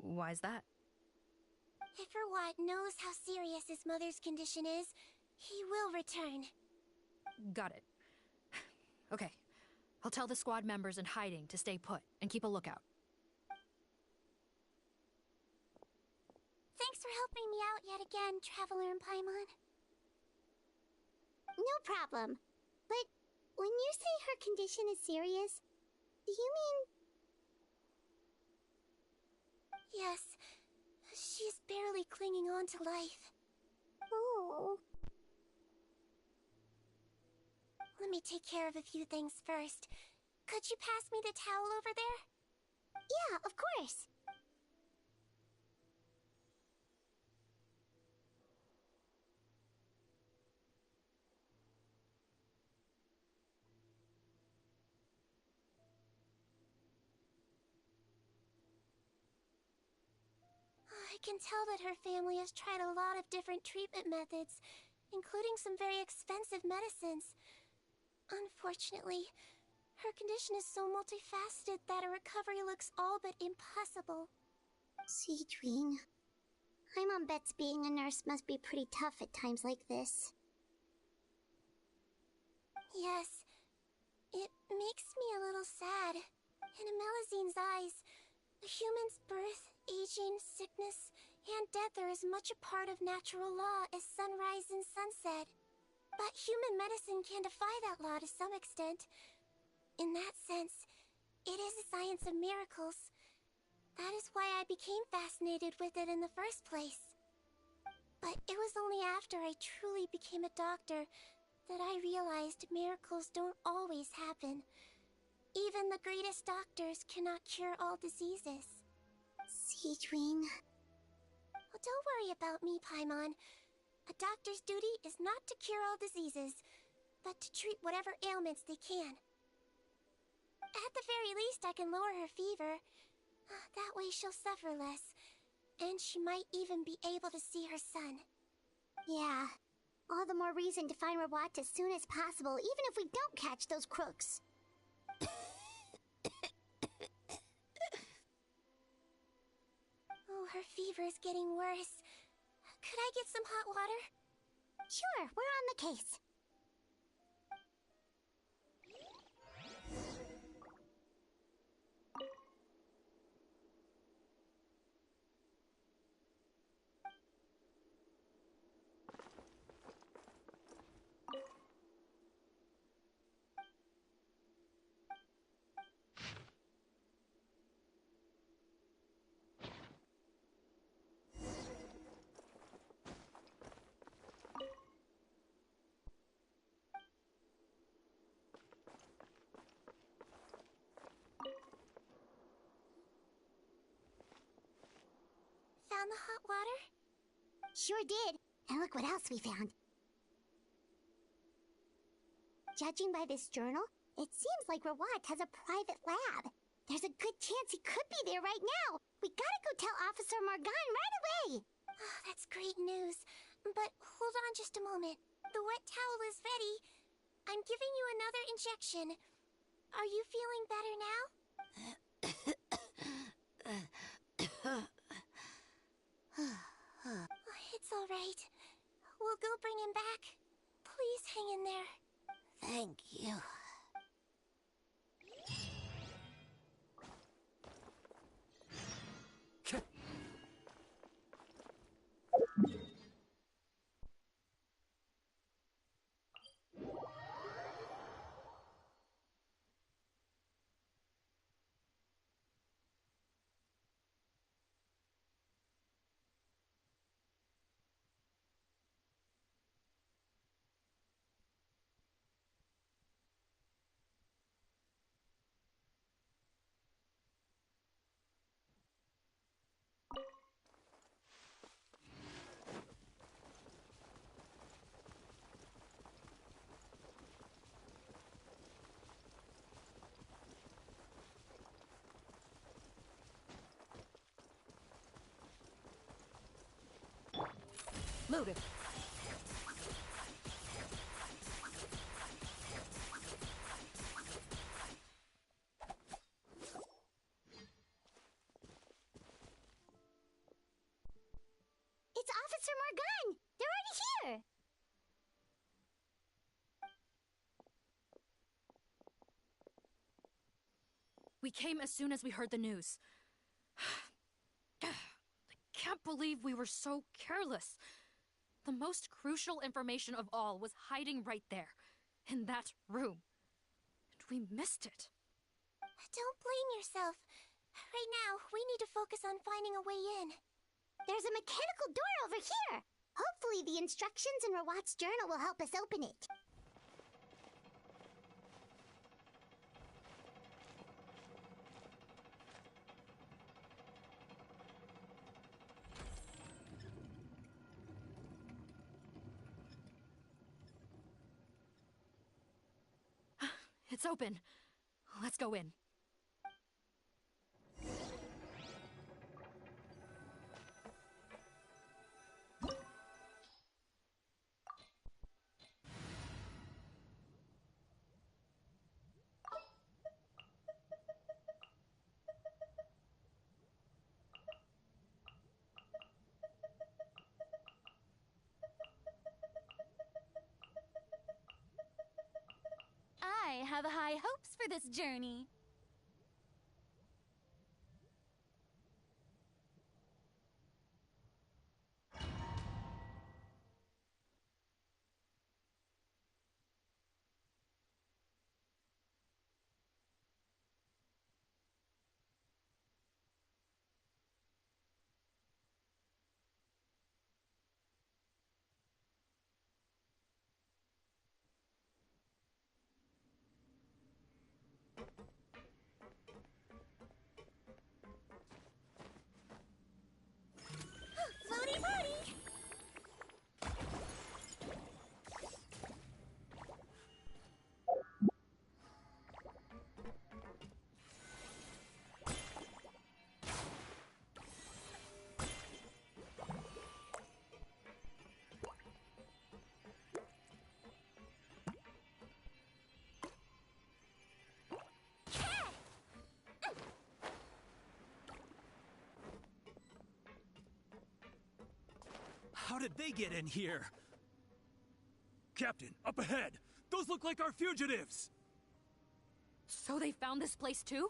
Why's that? If Rawat knows how serious his mother's condition is, he will return. Got it. Okay. I'll tell the squad members in hiding to stay put and keep a lookout. Thanks for helping me out yet again, Traveler and Paimon. No problem. But when you say her condition is serious, do you mean... Yes. She's barely clinging on to life. Oh. Let me take care of a few things first. Could you pass me the towel over there? Yeah, of course. I can tell that her family has tried a lot of different treatment methods, including some very expensive medicines. Unfortunately, her condition is so multifaceted that a recovery looks all but impossible. Sigewinne, Paimon bets being a nurse must be pretty tough at times like this. Yes, it makes me a little sad. In Amelizine's eyes, a human's birth, aging, sickness, and death are as much a part of natural law as sunrise and sunset. But human medicine can defy that law to some extent. In that sense, it is a science of miracles. That is why I became fascinated with it in the first place. But it was only after I truly became a doctor that I realized miracles don't always happen. Even the greatest doctors cannot cure all diseases. Sigewinne. Oh, don't worry about me, Paimon. A doctor's duty is not to cure all diseases, but to treat whatever ailments they can. At the very least, I can lower her fever. That way she'll suffer less, and she might even be able to see her son. Yeah. All the more reason to find Rawat as soon as possible, even if we don't catch those crooks. Oh, her fever is getting worse. Could I get some hot water? Sure, we're on the case. Found the hot water? Sure did. And look what else we found. Judging by this journal, it seems like Rawat has a private lab. There's a good chance he could be there right now. We gotta go tell Officer Morgan right away. Oh, that's great news. But hold on just a moment. The wet towel is ready. I'm giving you another injection. Are you feeling better now? It's all right. We'll go bring him back. Please hang in there. Thank you. Loaded. It's Officer Morgan! They're already here! We came as soon as we heard the news. I can't believe we were so careless. The most crucial information of all was hiding right there, in that room. And we missed it. Don't blame yourself. Right now, we need to focus on finding a way in. There's a mechanical door over here! Hopefully the instructions in Rawat's journal will help us open it. It's open. Let's go in. I have high hopes for this journey. How did they get in here? Captain, up ahead! Those look like our fugitives! So they found this place too?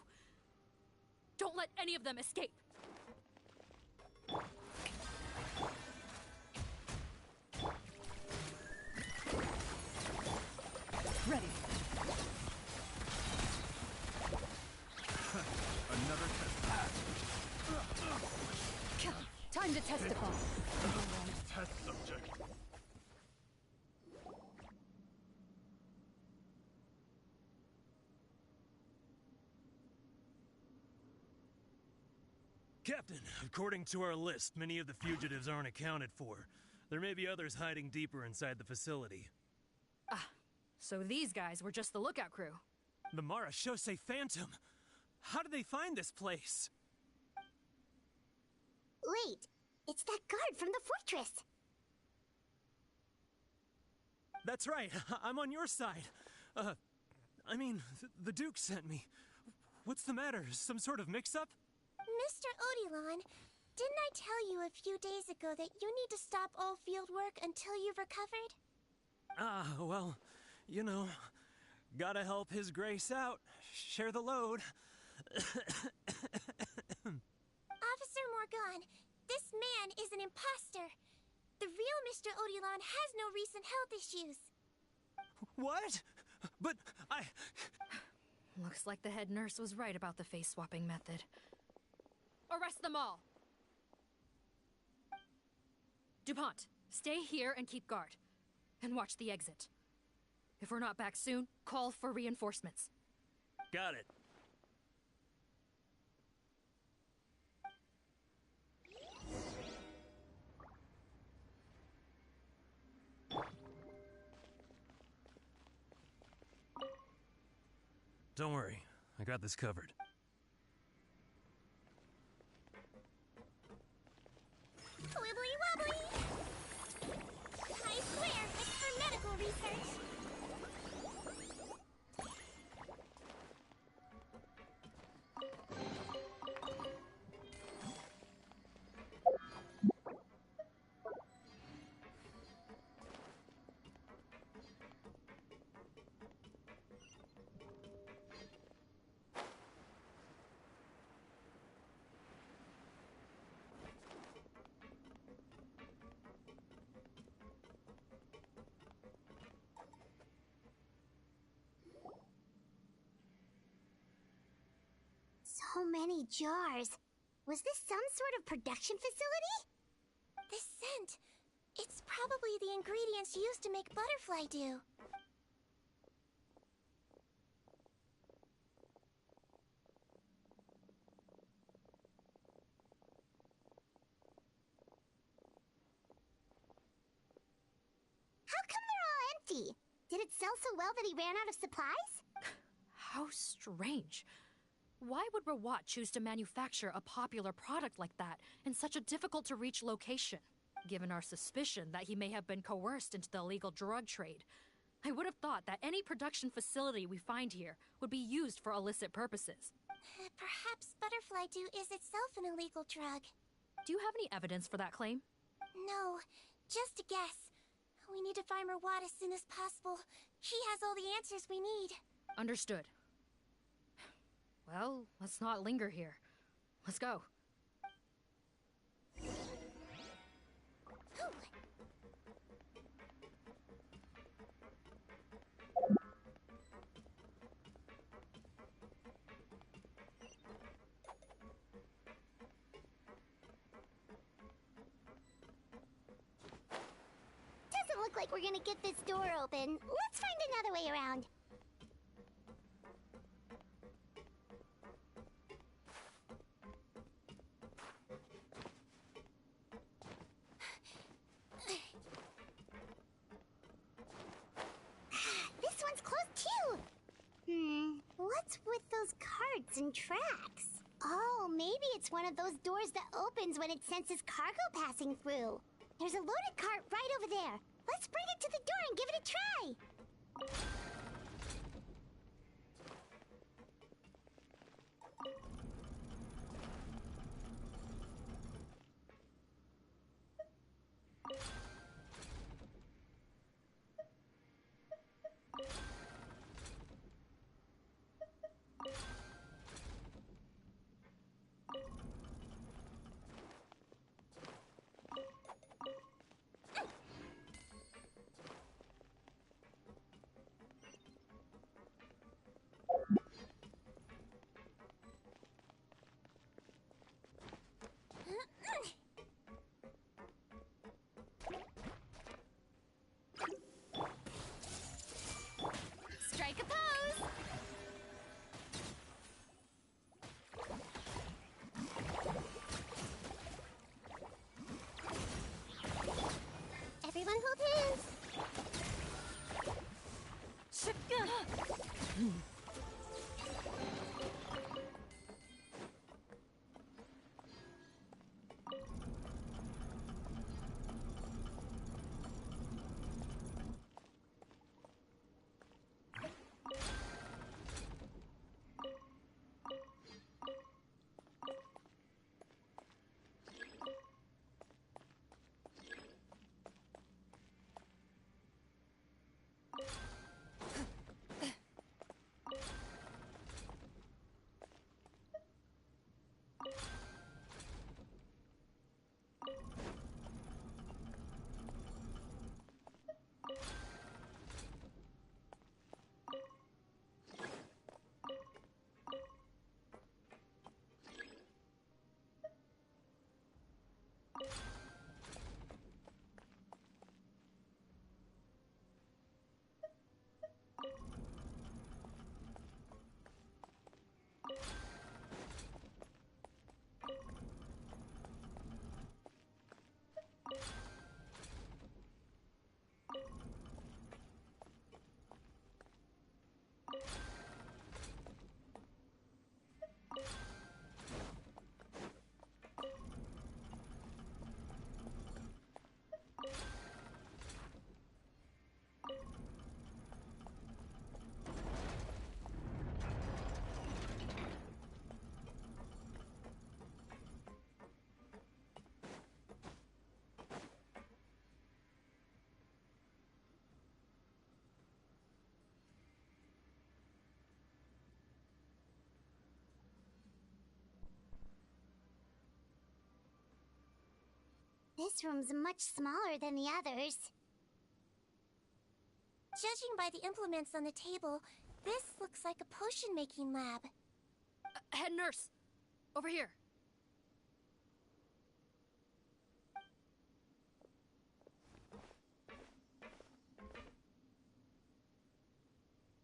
Don't let any of them escape! Ready. Another test pass. Time to testify. Test subject. Captain, according to our list, many of the fugitives aren't accounted for. There may be others hiding deeper inside the facility. Ah, so these guys were just the lookout crew. The Marashose Phantom! How did they find this place? Wait, it's that guard from the fortress. That's right, I'm on your side. The Duke sent me. What's the matter? Some sort of mix-up? Mr. Odilon, didn't I tell you a few days ago that you need to stop all field work until you've recovered? Well, you know, gotta help His Grace out. Share the load. Officer Morgan, this man is an imposter. The real Mr. Odilon has no recent health issues. What? But Looks like the head nurse was right about the face-swapping method. Arrest them all! DuPont, stay here and keep guard. And watch the exit. If we're not back soon, call for reinforcements. got it. Don't worry, I got this covered. Wibbly wobbly! I swear, it's for medical research. So many jars. Was this some sort of production facility? This scent. It's probably the ingredients used to make butterfly dew. How come they're all empty? Did it sell so well that he ran out of supplies? How strange. Why would Rawat choose to manufacture a popular product like that in such a difficult-to-reach location? Given our suspicion that he may have been coerced into the illegal drug trade, I would have thought that any production facility we find here would be used for illicit purposes. Perhaps butterfly dew is itself an illegal drug. Do you have any evidence for that claim? No, just a guess. We need to find Rawat as soon as possible. He has all the answers we need. Understood. Well, let's not linger here. Let's go. Doesn't look like we're gonna get this door open. Let's find another way around. This one's closed too. What's with those carts and tracks? Oh, maybe it's one of those doors that opens when it senses cargo passing through. There's a loaded cart right over there. Let's bring it to the door and give it a try. This room's much smaller than the others. Judging by the implements on the table, this looks like a potion-making lab. Head nurse! Over here.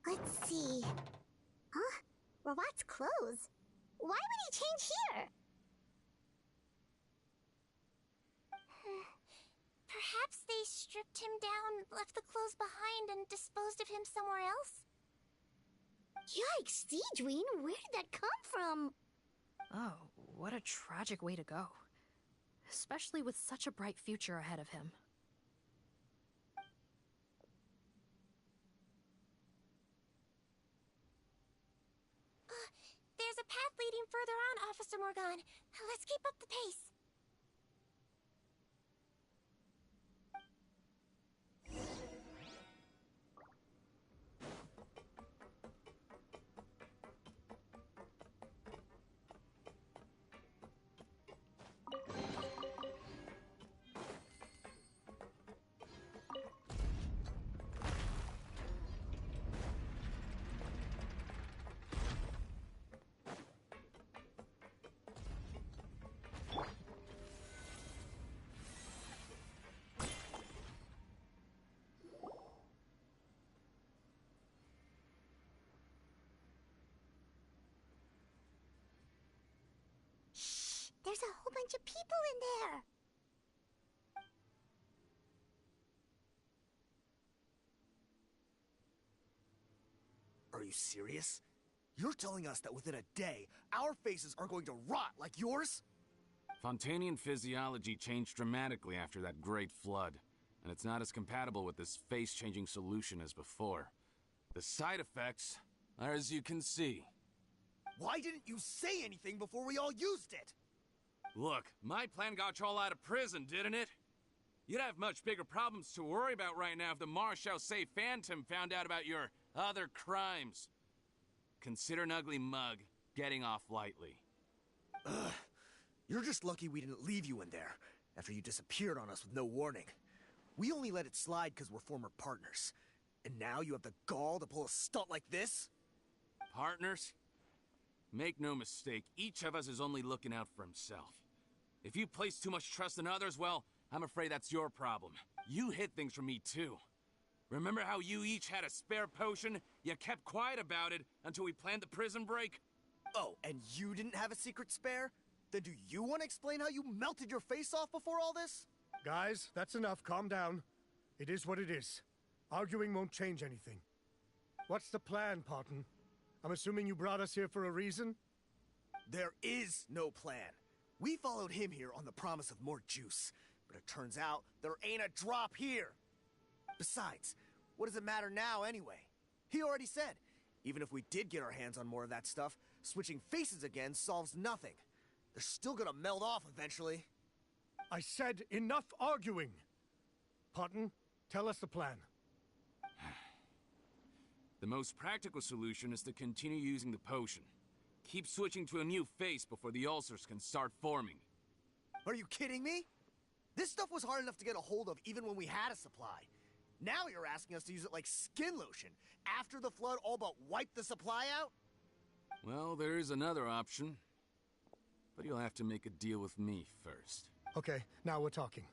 Let's see. Huh? Robot's clothes? Why would he change here? Perhaps they stripped him down, left the clothes behind, and disposed of him somewhere else? Yikes, Sigewinne, where did that come from? Oh, what a tragic way to go. Especially with such a bright future ahead of him. There's a path leading further on, Officer Morgan. Let's keep up the pace. There's a whole bunch of people in there. Are you serious? You're telling us that within a day, our faces are going to rot like yours? Fontanian physiology changed dramatically after that great flood, and it's not as compatible with this face-changing solution as before. The side effects are as you can see. Why didn't you say anything before we all used it? Look, my plan got you all out of prison, didn't it? You'd have much bigger problems to worry about right now if the Marshal Say Phantom found out about your other crimes. Consider an ugly mug getting off lightly. Ugh. You're just lucky we didn't leave you in there after you disappeared on us with no warning. We only let it slide because we're former partners. And now you have the gall to pull a stunt like this? Partners? Make no mistake, each of us is only looking out for himself. If you place too much trust in others, well, I'm afraid that's your problem. You hid things from me too. Remember how you each had a spare potion? You kept quiet about it until we planned the prison break? Oh, and you didn't have a secret spare? Then do you want to explain how you melted your face off before all this? Guys, that's enough. Calm down. It is what it is. Arguing won't change anything. What's the plan, Parton? I'm assuming you brought us here for a reason? There is no plan. We followed him here on the promise of more juice, but it turns out there ain't a drop here. Besides, what does it matter now anyway? He already said, even if we did get our hands on more of that stuff, switching faces again solves nothing. They're still gonna melt off eventually. I said enough arguing! Parton, tell us the plan. The most practical solution is to continue using the potion. Keep switching to a new face before the ulcers can start forming. Are you kidding me? This stuff was hard enough to get a hold of even when we had a supply. Now you're asking us to use it like skin lotion after the flood all but wiped the supply out? Well, there is another option. But you'll have to make a deal with me first. Okay, now we're talking.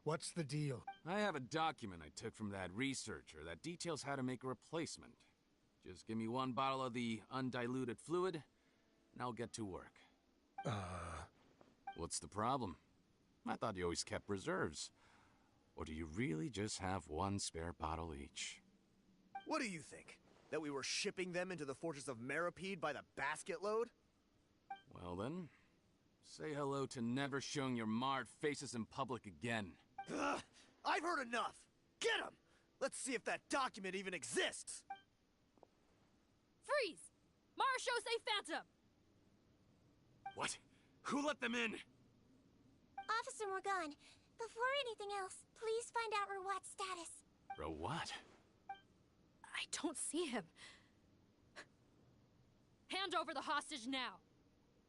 What's the deal? I have a document I took from that researcher that details how to make a replacement. Just give me one bottle of the undiluted fluid, and I'll get to work. What's the problem? I thought you always kept reserves. Or do you really just have one spare bottle each? What do you think? That we were shipping them into the fortress of Meripede by the basket load? Well then, say hello to never showing your marred faces in public again. Ugh, I've heard enough! Get him! Let's see if that document even exists! Freeze! Marshal Say Phantom! What? Who let them in? Officer Morgan, before anything else, please find out Rawat's status. Rawat? I don't see him. Hand over the hostage now,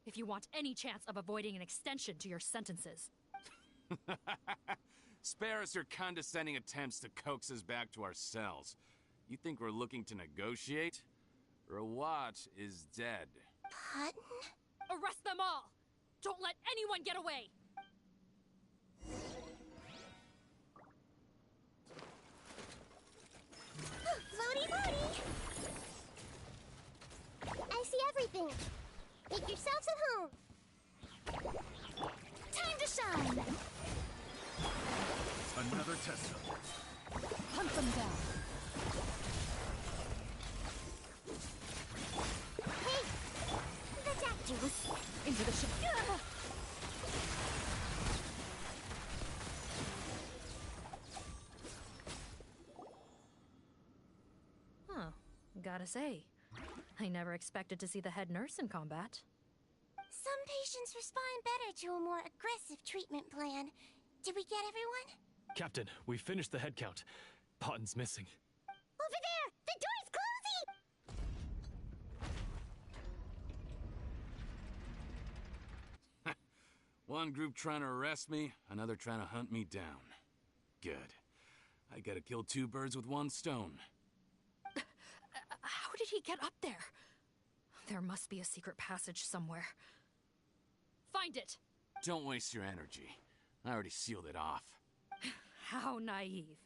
if you want any chance of avoiding an extension to your sentences. Spare us your condescending attempts to coax us back to our cells. You think we're looking to negotiate? Rawat is dead. Putton? Arrest them all! Don't let anyone get away! Floaty floaty! I see everything. Make yourselves at home. Time to shine! Another test subject. Hunt them down. Hey! The Juice! Into the ship. Huh. Gotta say, I never expected to see the head nurse in combat. Some patients respond better to a more aggressive treatment plan. Did we get everyone? Captain, we finished the head count. Potten's missing. Over there! The door's closing! One group trying to arrest me, another trying to hunt me down. Good. I gotta kill two birds with one stone. How did he get up there? There must be a secret passage somewhere. Find it! Don't waste your energy. I already sealed it off. How naive.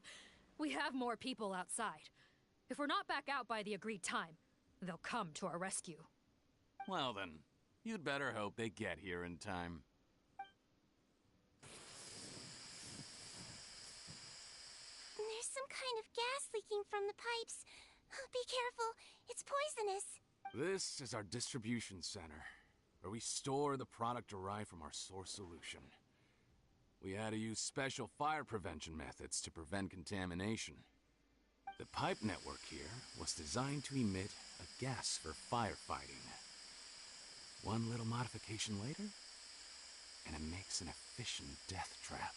We have more people outside. If we're not back out by the agreed time, they'll come to our rescue. Well then, you'd better hope they get here in time. There's some kind of gas leaking from the pipes. Be careful, it's poisonous. This is our distribution center, where we store the product derived from our source solution. We had to use special fire prevention methods to prevent contamination. The pipe network here was designed to emit a gas for firefighting. One little modification later, and it makes an efficient death trap.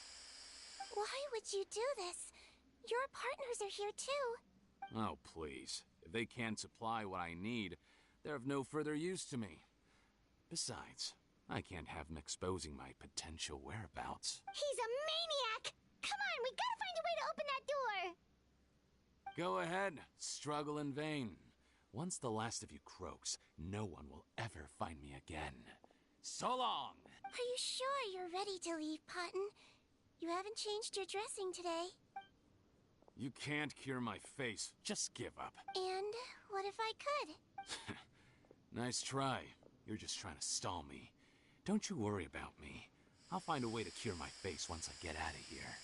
Why would you do this? Your partners are here too. Oh, please. If they can't supply what I need, they're of no further use to me. Besides, I can't have them exposing my potential whereabouts. He's a maniac! Come on, we gotta find a way to open that door! Go ahead, struggle in vain. Once the last of you croaks, no one will ever find me again. So long! Are you sure you're ready to leave, Potton? You haven't changed your dressing today. You can't cure my face. Just give up. And what if I could? Nice try. You're just trying to stall me. Don't you worry about me. I'll find a way to cure my face once I get out of here.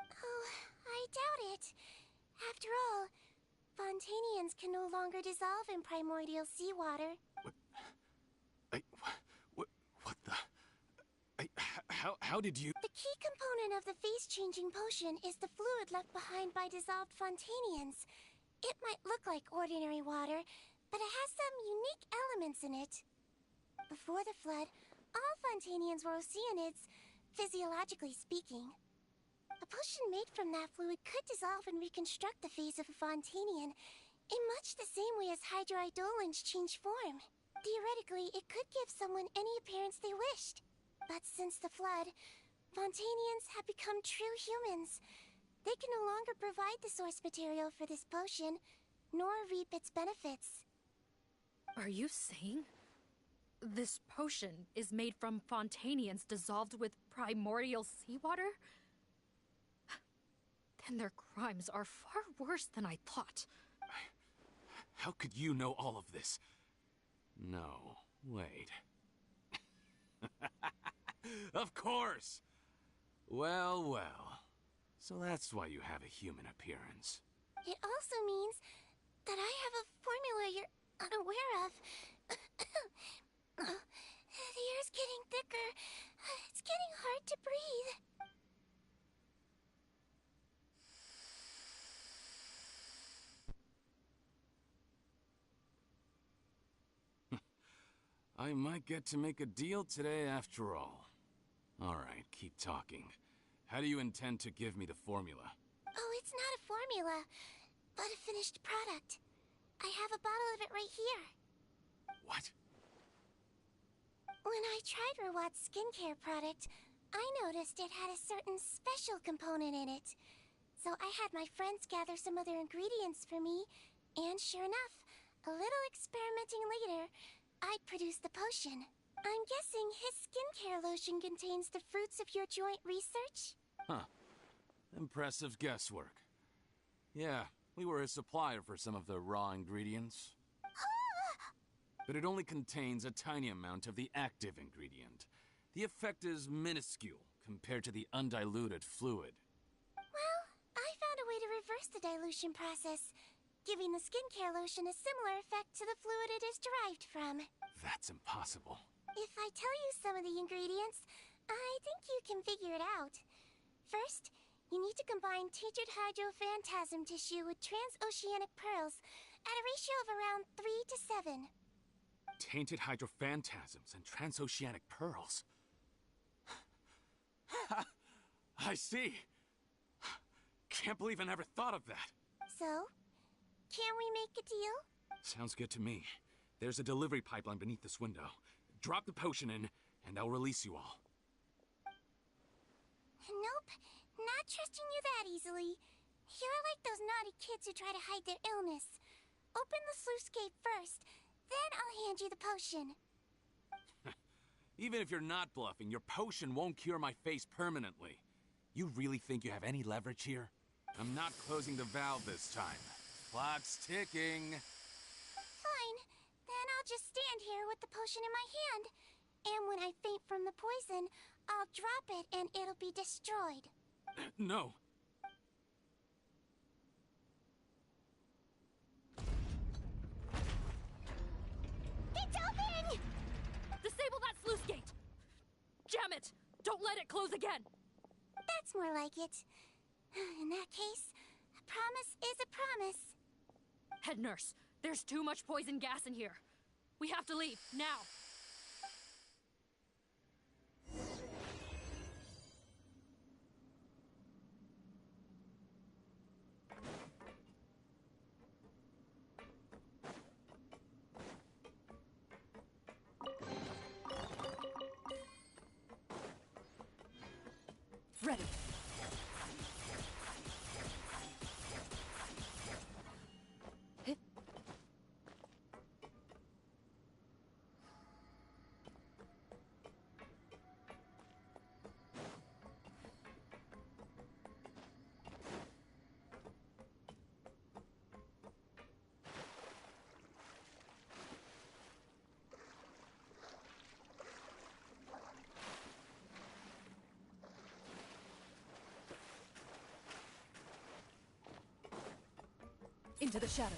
Oh, I doubt it. After all, Fontanians can no longer dissolve in primordial seawater. What the... How did you... The key component of the face-changing potion is the fluid left behind by dissolved Fontanians. It might look like ordinary water, but it has some unique elements in it. Before the flood, all Fontanians were oceanids, physiologically speaking. A potion made from that fluid could dissolve and reconstruct the face of a Fontanian in much the same way as hydroidolins change form. Theoretically, it could give someone any appearance they wished. But since the flood, Fontanians have become true humans. They can no longer provide the source material for this potion, nor reap its benefits. Are you saying this potion is made from Fontanians dissolved with primordial seawater? Then their crimes are far worse than I thought. How could you know all of this? No, wait. Of course! Well, well. So that's why you have a human appearance. It also means that I have a formula you're unaware of. The air's getting thicker. It's getting hard to breathe. I might get to make a deal today after all. Alright, keep talking. How do you intend to give me the formula? Oh, it's not a formula, but a finished product. I have a bottle of it right here. What? When I tried Rawat's skincare product, I noticed it had a certain special component in it. So I had my friends gather some other ingredients for me, and sure enough, a little experimenting later, I'd produced the potion. I'm guessing his skincare lotion contains the fruits of your joint research? Huh. Impressive guesswork. Yeah, we were his supplier for some of the raw ingredients. But it only contains a tiny amount of the active ingredient. The effect is minuscule compared to the undiluted fluid. Well, I found a way to reverse the dilution process, giving the skincare lotion a similar effect to the fluid it is derived from. That's impossible. If I tell you some of the ingredients, I think you can figure it out. First, you need to combine tainted hydrophantasm tissue with transoceanic pearls at a ratio of around 3 to 7. Tainted hydrophantasms and transoceanic pearls. I see. Can't believe I never thought of that. So, can we make a deal? Sounds good to me. There's a delivery pipeline beneath this window. Drop the potion in, and I'll release you all. Nope, not trusting you that easily. You're like those naughty kids who try to hide their illness. Open the sluice gate first, then I'll hand you the potion. Even if you're not bluffing, your potion won't cure my face permanently. You really think you have any leverage here? I'm not closing the valve this time. Clock's ticking. Fine, then I'll just stand here with the potion in my hand. And when I faint from the poison, I'll drop it and it'll be destroyed. No. It's open! Disable that sluice gate! Jam it! Don't let it close again! That's more like it. In that case, a promise is a promise. Head nurse, there's too much poison gas in here. We have to leave, now! Ready. Hit. Into the shadows.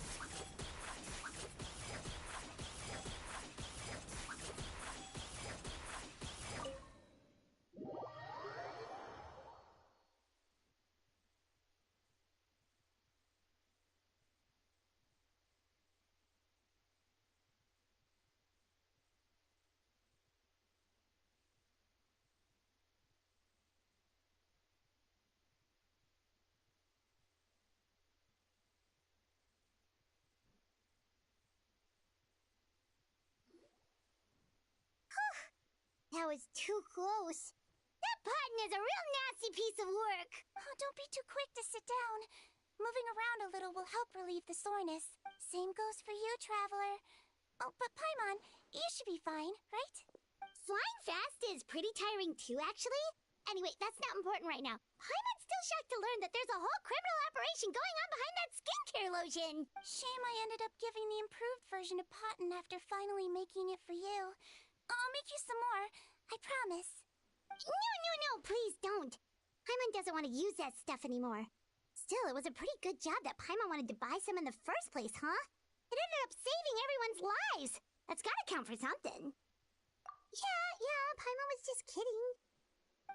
That was too close. That pattern is a real nasty piece of work. Oh, don't be too quick to sit down. Moving around a little will help relieve the soreness. Same goes for you, Traveler. Oh, but Paimon, you should be fine, right? Flying fast is pretty tiring too, actually. Anyway, that's not important right now. Paimon's still shocked to learn that there's a whole criminal operation going on behind that skincare lotion. Shame I ended up giving the improved version to Potten after finally making it for you. I'll make you some more, I promise. No, please don't. Paimon doesn't want to use that stuff anymore. Still, it was a pretty good job that Paimon wanted to buy some in the first place, huh? It ended up saving everyone's lives. That's gotta count for something. Yeah, Paimon was just kidding.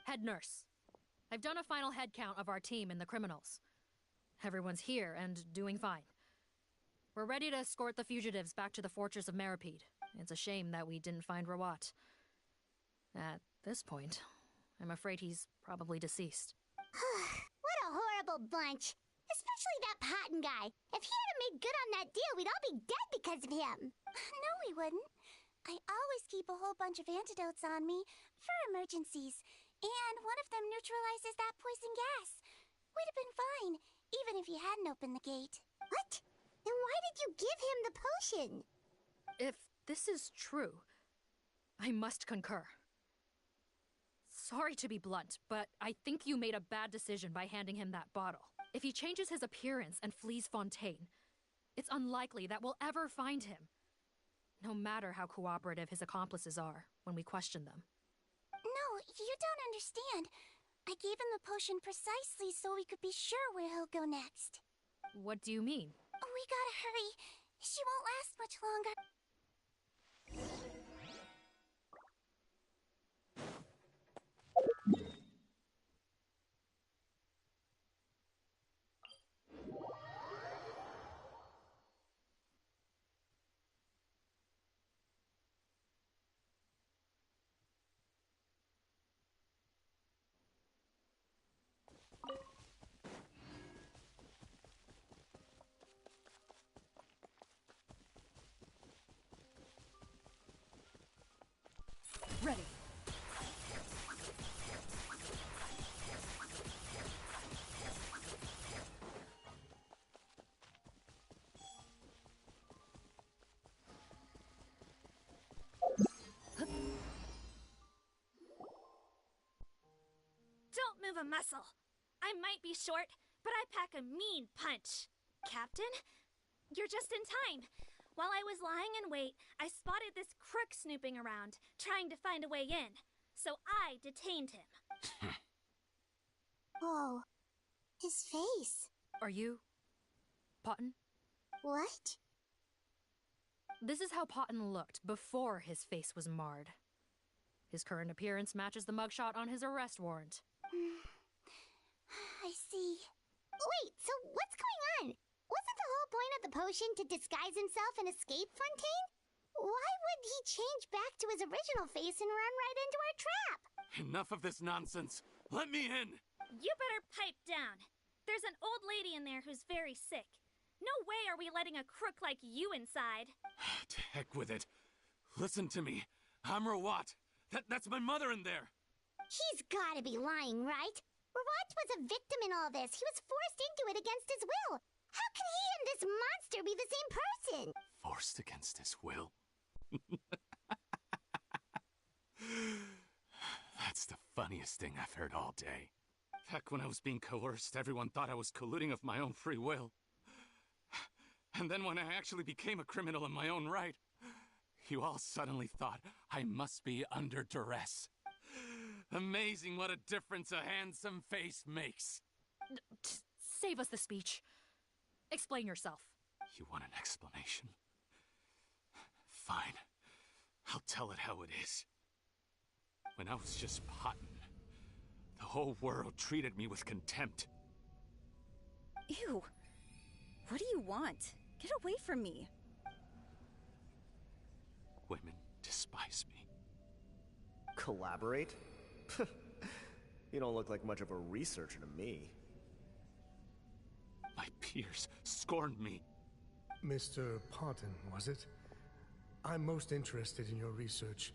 Head nurse, I've done a final head count of our team and the criminals. Everyone's here and doing fine. We're ready to escort the fugitives back to the fortress of Meripede. It's a shame that we didn't find Rawat. At this point, I'm afraid he's probably deceased. What a horrible bunch. Especially that Patten guy. If he hadn't made good on that deal, we'd all be dead because of him. No, we wouldn't. I always keep a whole bunch of antidotes on me for emergencies, and one of them neutralizes that poison gas. We'd have been fine, even if you hadn't opened the gate. What? Then why did you give him the potion? If this is true, I must concur. Sorry to be blunt, but I think you made a bad decision by handing him that bottle. If he changes his appearance and flees Fontaine, it's unlikely that we'll ever find him. No matter how cooperative his accomplices are when we question them. No, you don't understand. I gave him the potion precisely so we could be sure where he'll go next. What do you mean? We gotta hurry. She won't last much longer. Ready. Don't move a muscle. I might be short, but I pack a mean punch. Captain, you're just in time. While I was lying in wait, I spotted this crook snooping around, trying to find a way in. So I detained him. Oh, his face. Are you... Potton? What? This is how Potton looked before his face was marred. His current appearance matches the mugshot on his arrest warrant. I see. Wait, so what's going on? Wasn't the whole point of the potion to disguise himself and escape Fontaine? Why would he change back to his original face and run right into our trap? Enough of this nonsense. Let me in. You better pipe down. There's an old lady in there who's very sick. No way are we letting a crook like you inside. To heck with it. Listen to me. I'm Rawat. That's my mother in there. He's gotta be lying, right? Rawat was a victim in all this. He was forced into it against his will. How can he and this monster be the same person? Forced against his will? That's the funniest thing I've heard all day. Heck, when I was being coerced, everyone thought I was colluding of my own free will. And then when I actually became a criminal in my own right, you all suddenly thought I must be under duress. Amazing what a difference a handsome face makes. Save us the speech. Explain yourself. You want an explanation? Fine. I'll tell it how it is. When I was just Potton, the whole world treated me with contempt. Ew. What do you want? Get away from me. Women despise me. Collaborate? You don't look like much of a researcher to me. My peers scorned me. Mr. Potton, was it? I'm most interested in your research.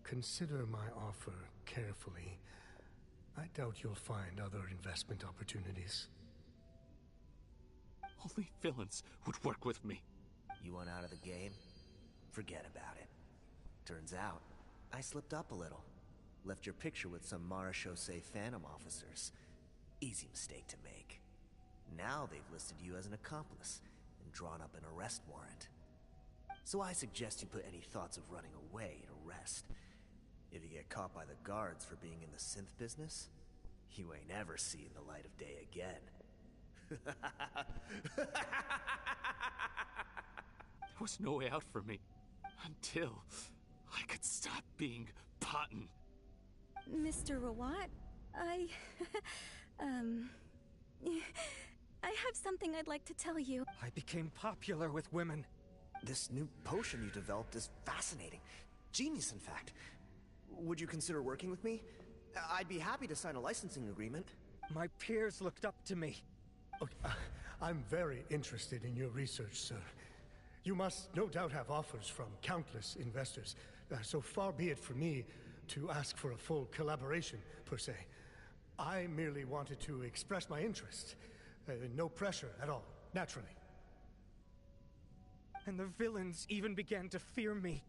Consider my offer carefully. I doubt you'll find other investment opportunities. Only villains would work with me. You want out of the game? Forget about it. Turns out, I slipped up a little. Left your picture with some Marechaussee Phantom officers. Easy mistake to make. Now they've listed you as an accomplice and drawn up an arrest warrant. So I suggest you put any thoughts of running away to rest. If you get caught by the guards for being in the synth business, you ain't ever seeing the light of day again. There was no way out for me until I could stop being Potton. Mr. Rawat, I have something I'd like to tell you. I became popular with women. This new potion you developed is fascinating. Genius, in fact. Would you consider working with me? I'd be happy to sign a licensing agreement. My peers looked up to me. Okay, I'm very interested in your research, sir. You must no doubt have offers from countless investors, so far be it for me to ask for a full collaboration, per se. I merely wanted to express my interest. No pressure at all, naturally. And the villains even began to fear me.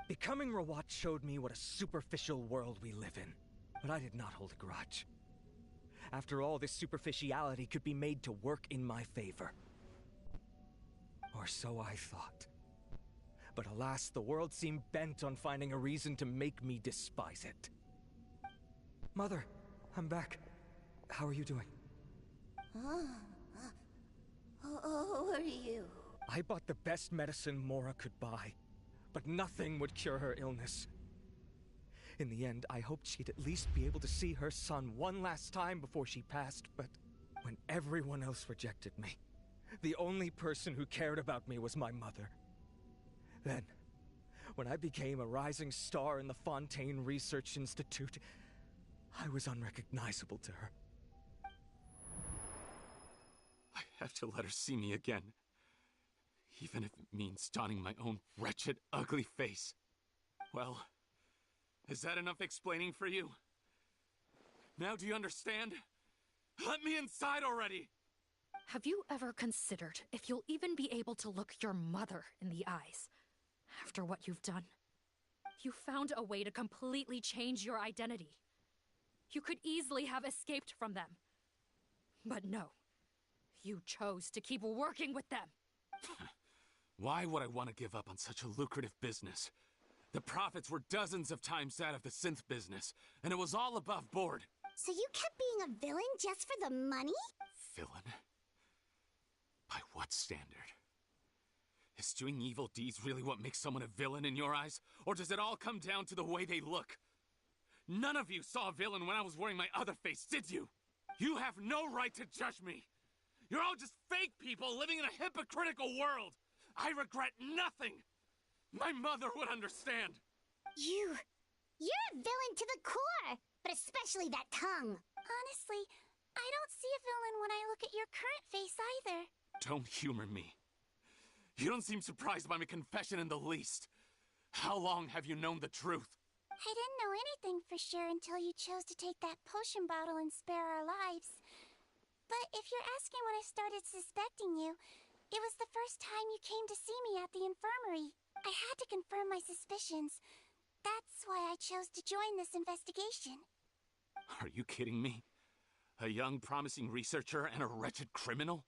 Becoming Rawat showed me what a superficial world we live in, but I did not hold a grudge. After all, this superficiality could be made to work in my favor. Or so I thought. But alas, the world seemed bent on finding a reason to make me despise it. Mother, I'm back. How are you doing? Who are you? I bought the best medicine Mora could buy, but nothing would cure her illness. In the end, I hoped she'd at least be able to see her son one last time before she passed, but when everyone else rejected me, the only person who cared about me was my mother. Then, when I became a rising star in the Fontaine Research Institute, I was unrecognizable to her. I have to let her see me again. Even if it means donning my own wretched, ugly face. Well, is that enough explaining for you? Now do you understand? Let me inside already! Have you ever considered if you'll even be able to look your mother in the eyes after what you've done? You found a way to completely change your identity. You could easily have escaped from them. But no, you chose to keep working with them. Why would I want to give up on such a lucrative business? The profits were dozens of times that of the synth business, and it was all above board. So you kept being a villain just for the money? Villain? By what standard? Is doing evil deeds really what makes someone a villain in your eyes? Or does it all come down to the way they look? None of you saw a villain when I was wearing my other face, did you? You have no right to judge me! You're all just fake people living in a hypocritical world! I regret nothing! My mother would understand! You're a villain to the core! But especially that tongue! Honestly, I don't see a villain when I look at your current face either. Don't humor me. You don't seem surprised by my confession in the least. How long have you known the truth? I didn't know anything for sure until you chose to take that potion bottle and spare our lives. But if you're asking when I started suspecting you, it was the first time you came to see me at the infirmary. I had to confirm my suspicions. That's why I chose to join this investigation. Are you kidding me? A young, promising researcher and a wretched criminal?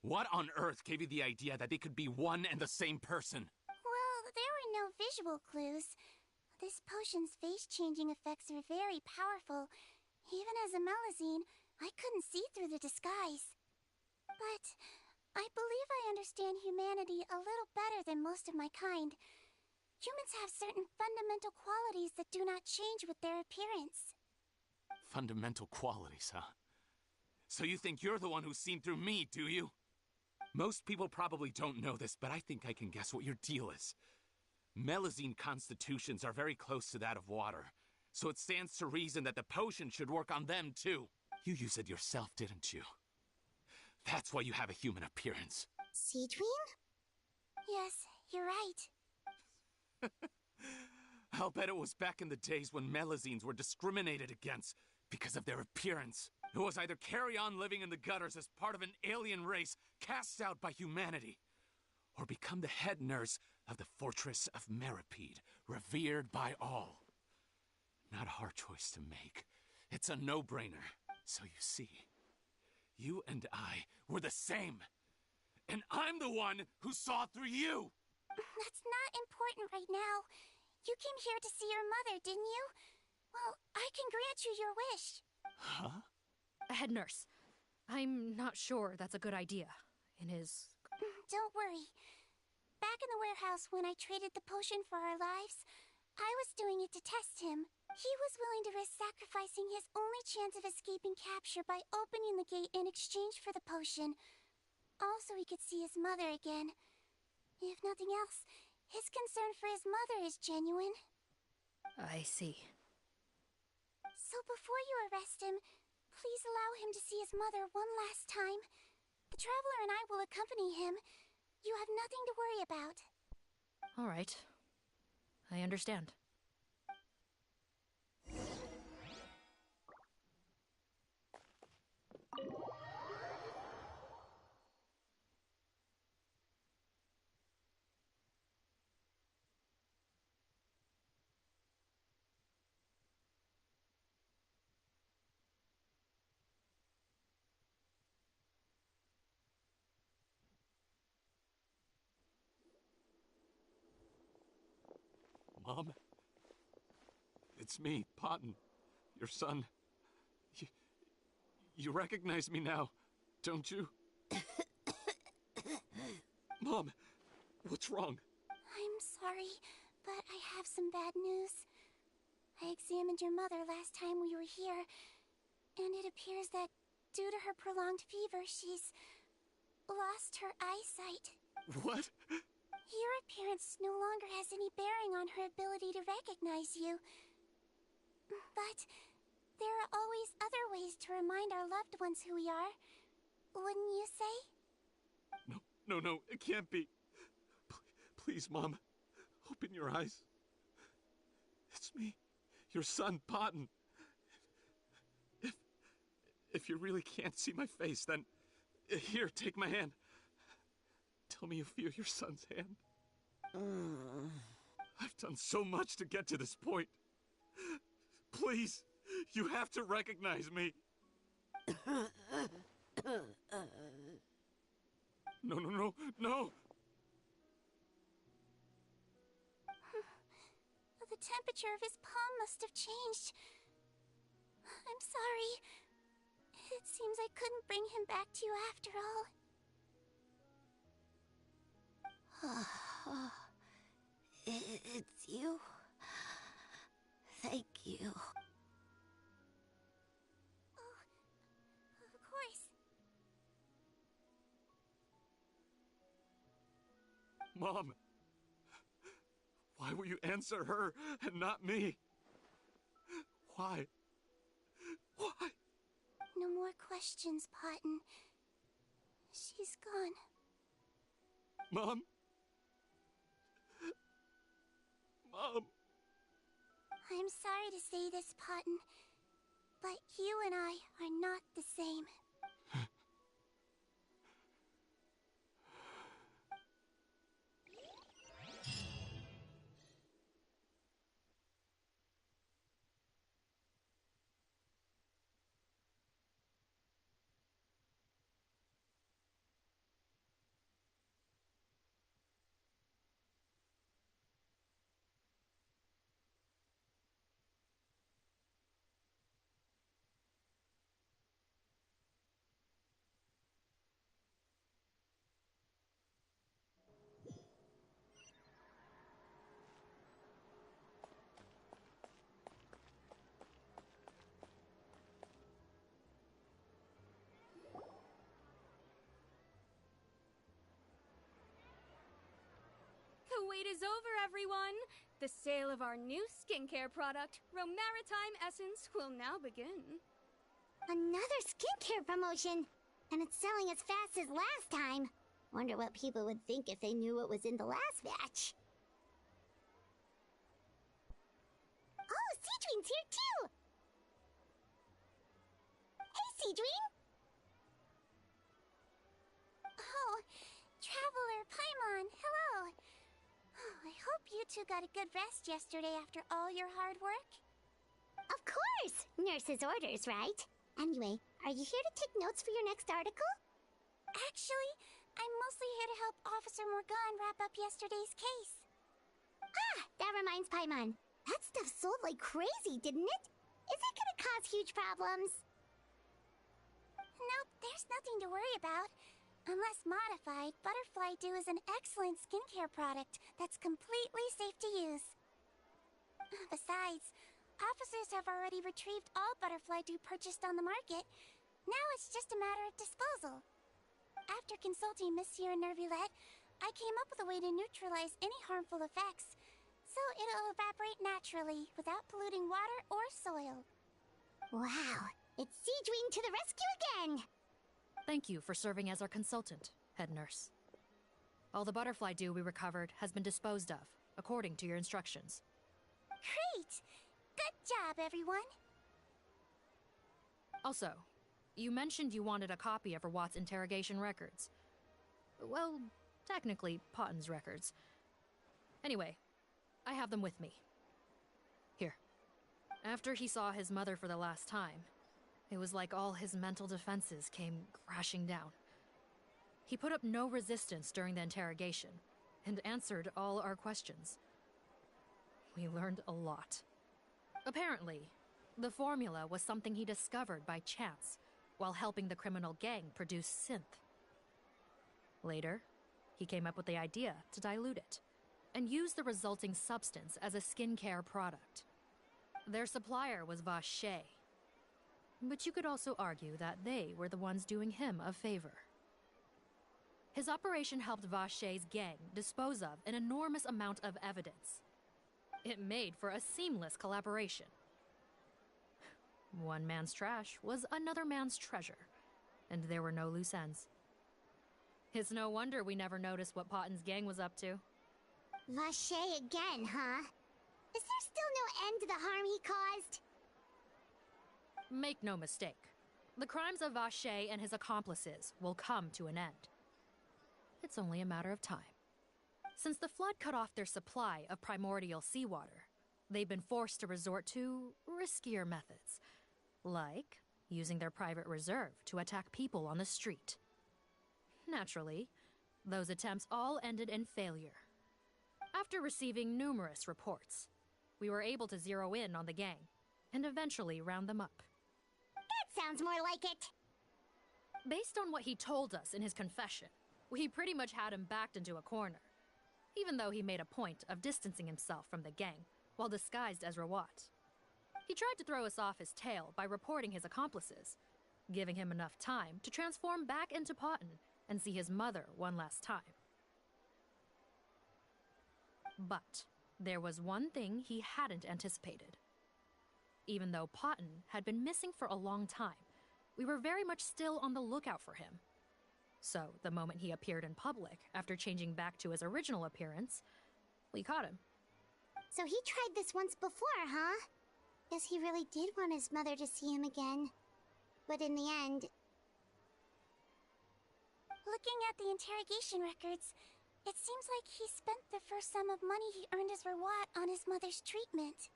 What on earth gave you the idea that they could be one and the same person? Well, there were no visual clues. This potion's face-changing effects are very powerful. Even as a Melazine, I couldn't see through the disguise. But I believe I understand humanity a little better than most of my kind. Humans have certain fundamental qualities that do not change with their appearance. Fundamental qualities, huh? So you think you're the one who's seen through me, do you? Most people probably don't know this, but I think I can guess what your deal is. Melazine constitutions are very close to that of water, so it stands to reason that the potion should work on them too. You used it yourself, didn't you? That's why you have a human appearance. Sigewinne? Yes, you're right. I'll bet it was back in the days when Melazines were discriminated against because of their appearance. It was either carry on living in the gutters as part of an alien race cast out by humanity, or become the head nurse of the fortress of Meripede, revered by all. Not a hard choice to make. It's a no-brainer. So you see, you and I were the same. And I'm the one who saw through you! That's not important right now. You came here to see your mother, didn't you? Well, I can grant you your wish. Huh? Head nurse, I'm not sure that's a good idea. In his... Don't worry. Back in the warehouse when I traded the potion for our lives, I was doing it to test him. He was willing to risk sacrificing his only chance of escaping capture by opening the gate in exchange for the potion. Also, he could see his mother again. If nothing else, his concern for his mother is genuine. I see. So before you arrest him, please allow him to see his mother one last time. The Traveler and I will accompany him. You have nothing to worry about. All right. I understand. Mom? It's me, Potton, your son. You recognize me now, don't you? Mom, what's wrong? I'm sorry, but I have some bad news. I examined your mother last time we were here, and it appears that due to her prolonged fever, she's lost her eyesight. What? Your appearance no longer has any bearing on her ability to recognize you. But there are always other ways to remind our loved ones who we are. Wouldn't you say? No, it can't be. Please, Mom, open your eyes. It's me, your son, Potton. If you really can't see my face, then here, take my hand. Tell me you feel your son's hand. I've done so much to get to this point. Please, you have to recognize me. No. The temperature of his palm must have changed. I'm sorry. It seems I couldn't bring him back to you after all. It's you. Thank you. Oh, of course. Mom, why will you answer her and not me? Why? No more questions, Potton. She's gone. Mom? I'm sorry to say this, Potton, but you and I are not the same. The wait is over, everyone! The sale of our new skincare product, Romaritime Essence, will now begin. Another skincare promotion! And it's selling as fast as last time. Wonder what people would think if they knew what was in the last batch. Oh, Sigewinne's here too! Hey, Sigewinne! Oh, Traveler Paimon, hello! I hope you two got a good rest yesterday after all your hard work. Of course! Nurse's orders, right? Anyway, are you here to take notes for your next article? Actually, I'm mostly here to help Officer Morgan wrap up yesterday's case. Ah, that reminds Paimon. That stuff sold like crazy, didn't it? Is it gonna cause huge problems? Nope, there's nothing to worry about. Unless modified, Butterfly Dew is an excellent skincare product that's completely safe to use. Besides, officers have already retrieved all Butterfly Dew purchased on the market. Now it's just a matter of disposal. After consulting Monsieur Nervulette, I came up with a way to neutralize any harmful effects, so it'll evaporate naturally without polluting water or soil. Wow, it's Sigewinne to the rescue again! Thank you for serving as our consultant, head nurse. All the butterfly dew we recovered has been disposed of, according to your instructions. Great! Good job, everyone! Also, you mentioned you wanted a copy of Rawat's interrogation records. Well, technically, Potten's records. Anyway, I have them with me. Here. After he saw his mother for the last time, it was like all his mental defenses came crashing down. He put up no resistance during the interrogation, and answered all our questions. We learned a lot. Apparently, the formula was something he discovered by chance, while helping the criminal gang produce synth. Later, he came up with the idea to dilute it, and use the resulting substance as a skincare product. Their supplier was Vache, but you could also argue that they were the ones doing him a favor. His operation helped Vache's gang dispose of an enormous amount of evidence. It made for a seamless collaboration. One man's trash was another man's treasure, and there were no loose ends. It's no wonder we never noticed what Potten's gang was up to. Vache again, huh? Is there still no end to the harm he caused? Make no mistake. The crimes of Vache and his accomplices will come to an end. It's only a matter of time. Since the flood cut off their supply of primordial seawater, they've been forced to resort to riskier methods, like using their private reserve to attack people on the street. Naturally, those attempts all ended in failure. After receiving numerous reports, we were able to zero in on the gang and eventually round them up. That sounds more like it. Based on what he told us in his confession, we pretty much had him backed into a corner, even though he made a point of distancing himself from the gang while disguised as Rawat. He tried to throw us off his tail by reporting his accomplices, giving him enough time to transform back into Potten and see his mother one last time. But there was one thing he hadn't anticipated. Even though Potten had been missing for a long time, we were very much still on the lookout for him. So the moment he appeared in public, after changing back to his original appearance, we caught him. So he tried this once before, huh? Guess he really did want his mother to see him again. But in the end... Looking at the interrogation records, it seems like he spent the first sum of money he earned as Rawat on his mother's treatment.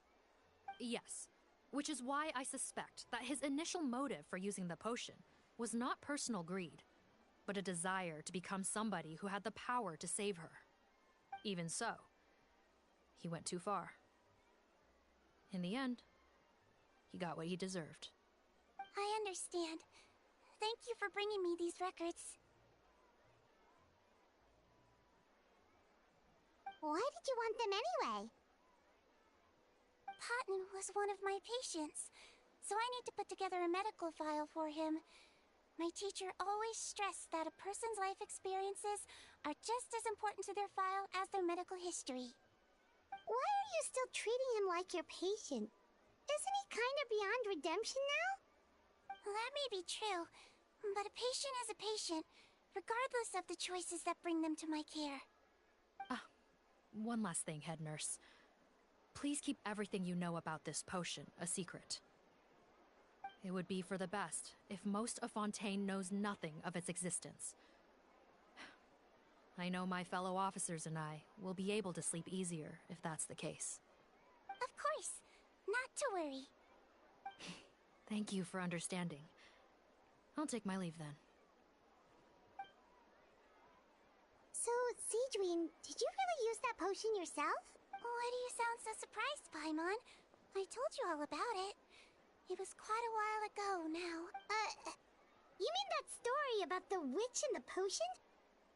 Yes, which is why I suspect that his initial motive for using the potion was not personal greed, but a desire to become somebody who had the power to save her. Even so, he went too far. In the end, he got what he deserved. I understand. Thank you for bringing me these records. Why did you want them anyway? Potten was one of my patients, so I need to put together a medical file for him. My teacher always stressed that a person's life experiences are just as important to their file as their medical history. Why are you still treating him like your patient? Isn't he kind of beyond redemption now? That may be true, but a patient is a patient, regardless of the choices that bring them to my care. One last thing, head nurse. Please keep everything you know about this potion a secret. It would be for the best if most of Fontaine knows nothing of its existence. I know my fellow officers and I will be able to sleep easier if that's the case. Of course. Not to worry. Thank you for understanding. I'll take my leave then. So, Sigewinne, did you really use that potion yourself? Why do you sound so surprised, Paimon? I told you all about it. It was quite a while ago now. You mean that story about the witch and the potion?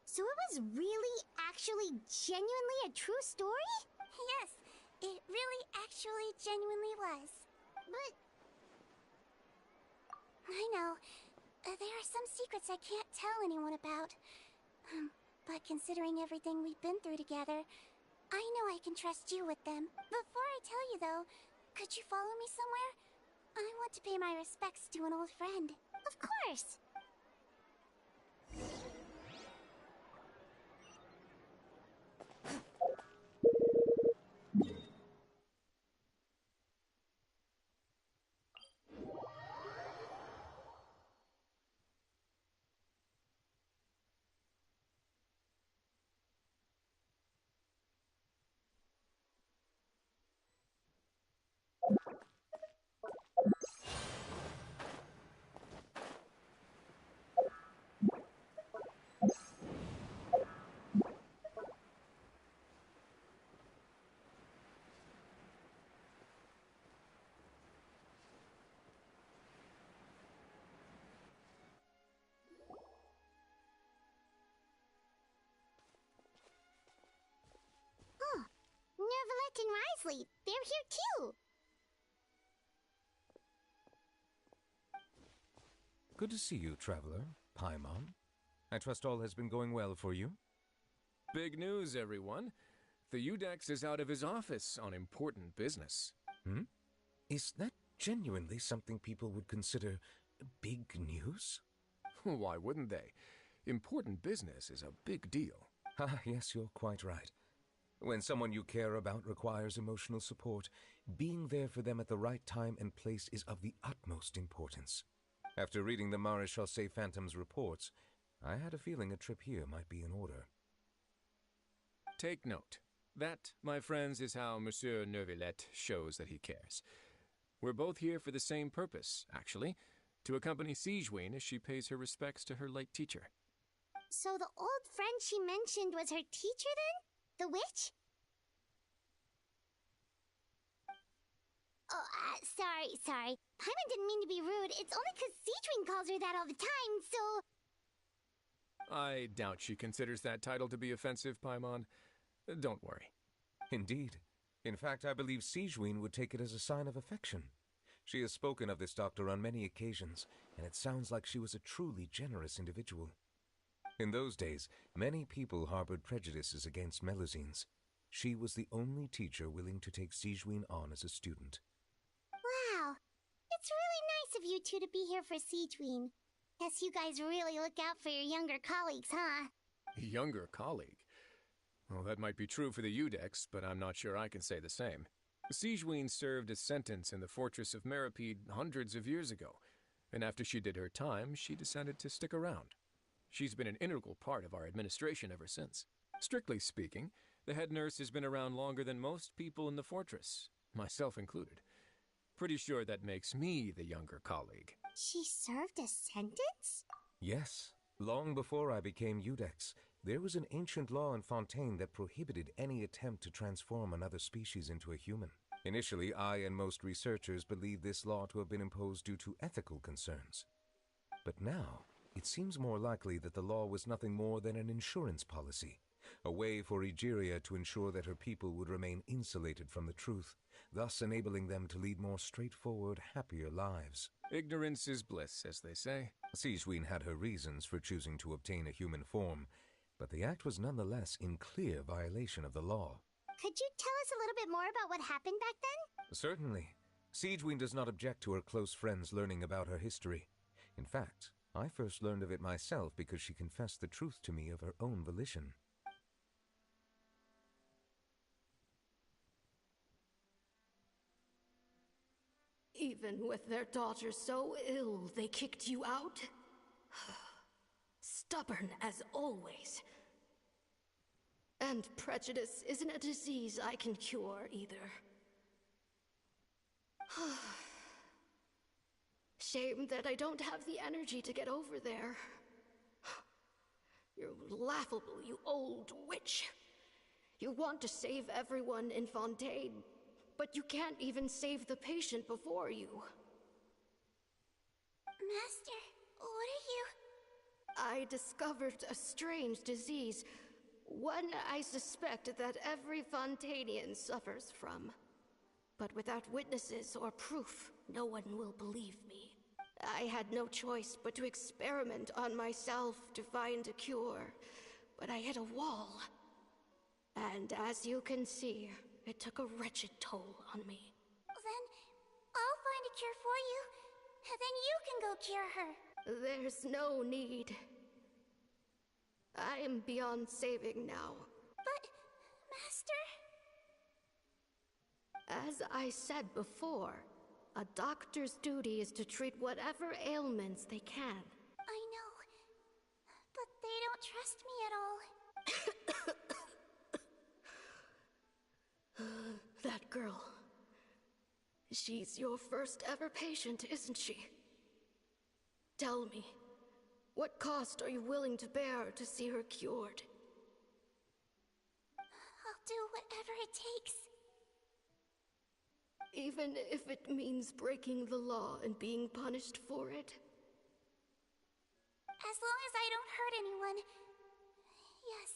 So it was really, actually, genuinely a true story? Yes, it really, actually, genuinely was. But... I know. There are some secrets I can't tell anyone about. But considering everything we've been through together, I know I can trust you with them. Before I tell you, though, could you follow me somewhere? I want to pay my respects to an old friend. Of course! Colette and Risley. They're here too. Good to see you, traveler. Paimon. I trust all has been going well for you? Big news, everyone. The Udex is out of his office on important business. Is that genuinely something people would consider big news? Why wouldn't they? Important business is a big deal. Ah, yes, you're quite right. When someone you care about requires emotional support, being there for them at the right time and place is of the utmost importance. After reading the Maréchal Phantom's reports, I had a feeling a trip here might be in order. Take note. That, my friends, is how Monsieur Neuvillette shows that he cares. We're both here for the same purpose, actually, to accompany Sigewinne as she pays her respects to her late teacher. So the old friend she mentioned was her teacher then? The witch? Oh, sorry. Paimon didn't mean to be rude. It's only 'cause Sigewinne calls her that all the time, so... I doubt she considers that title to be offensive, Paimon. Don't worry. Indeed. In fact, I believe Sigewinne would take it as a sign of affection. She has spoken of this doctor on many occasions, and it sounds like she was a truly generous individual. In those days, many people harbored prejudices against Melusines. She was the only teacher willing to take Sigewinne on as a student. Wow. It's really nice of you two to be here for Sigewinne. Guess you guys really look out for your younger colleagues, huh? Younger colleague? Well, that might be true for the Udex, but I'm not sure I can say the same. Sigewinne served a sentence in the fortress of Meripede hundreds of years ago, and after she did her time, she decided to stick around. She's been an integral part of our administration ever since. Strictly speaking, the head nurse has been around longer than most people in the fortress, myself included. Pretty sure that makes me the younger colleague. She served a sentence? Yes. Long before I became Udex, there was an ancient law in Fontaine that prohibited any attempt to transform another species into a human. Initially, I and most researchers believed this law to have been imposed due to ethical concerns. But now, it seems more likely that the law was nothing more than an insurance policy, a way for Egeria to ensure that her people would remain insulated from the truth, thus enabling them to lead more straightforward, happier lives. Ignorance is bliss, as they say. Sigewinne had her reasons for choosing to obtain a human form, but the act was nonetheless in clear violation of the law. Could you tell us a little bit more about what happened back then? Certainly. Sigewinne does not object to her close friends learning about her history. In fact, I first learned of it myself because she confessed the truth to me of her own volition. Even with their daughter so ill, they kicked you out? Stubborn as always. And prejudice isn't a disease I can cure either. Shame that I don't have the energy to get over there. You're laughable, you old witch. You want to save everyone in Fontaine, but you can't even save the patient before you. Master, what are you... I discovered a strange disease, one I suspect that every Fontainian suffers from. But without witnesses or proof, no one will believe me. I had no choice but to experiment on myself to find a cure, but I hit a wall. And as you can see, it took a wretched toll on me. Then I'll find a cure for you, and then you can go cure her. There's no need. I am beyond saving now. But, Master... As I said before, a doctor's duty is to treat whatever ailments they can. I know, but they don't trust me at all. That girl. She's your first ever patient, isn't she? Tell me, what cost are you willing to bear to see her cured? I'll do whatever it takes. Even if it means breaking the law and being punished for it? As long as I don't hurt anyone, yes.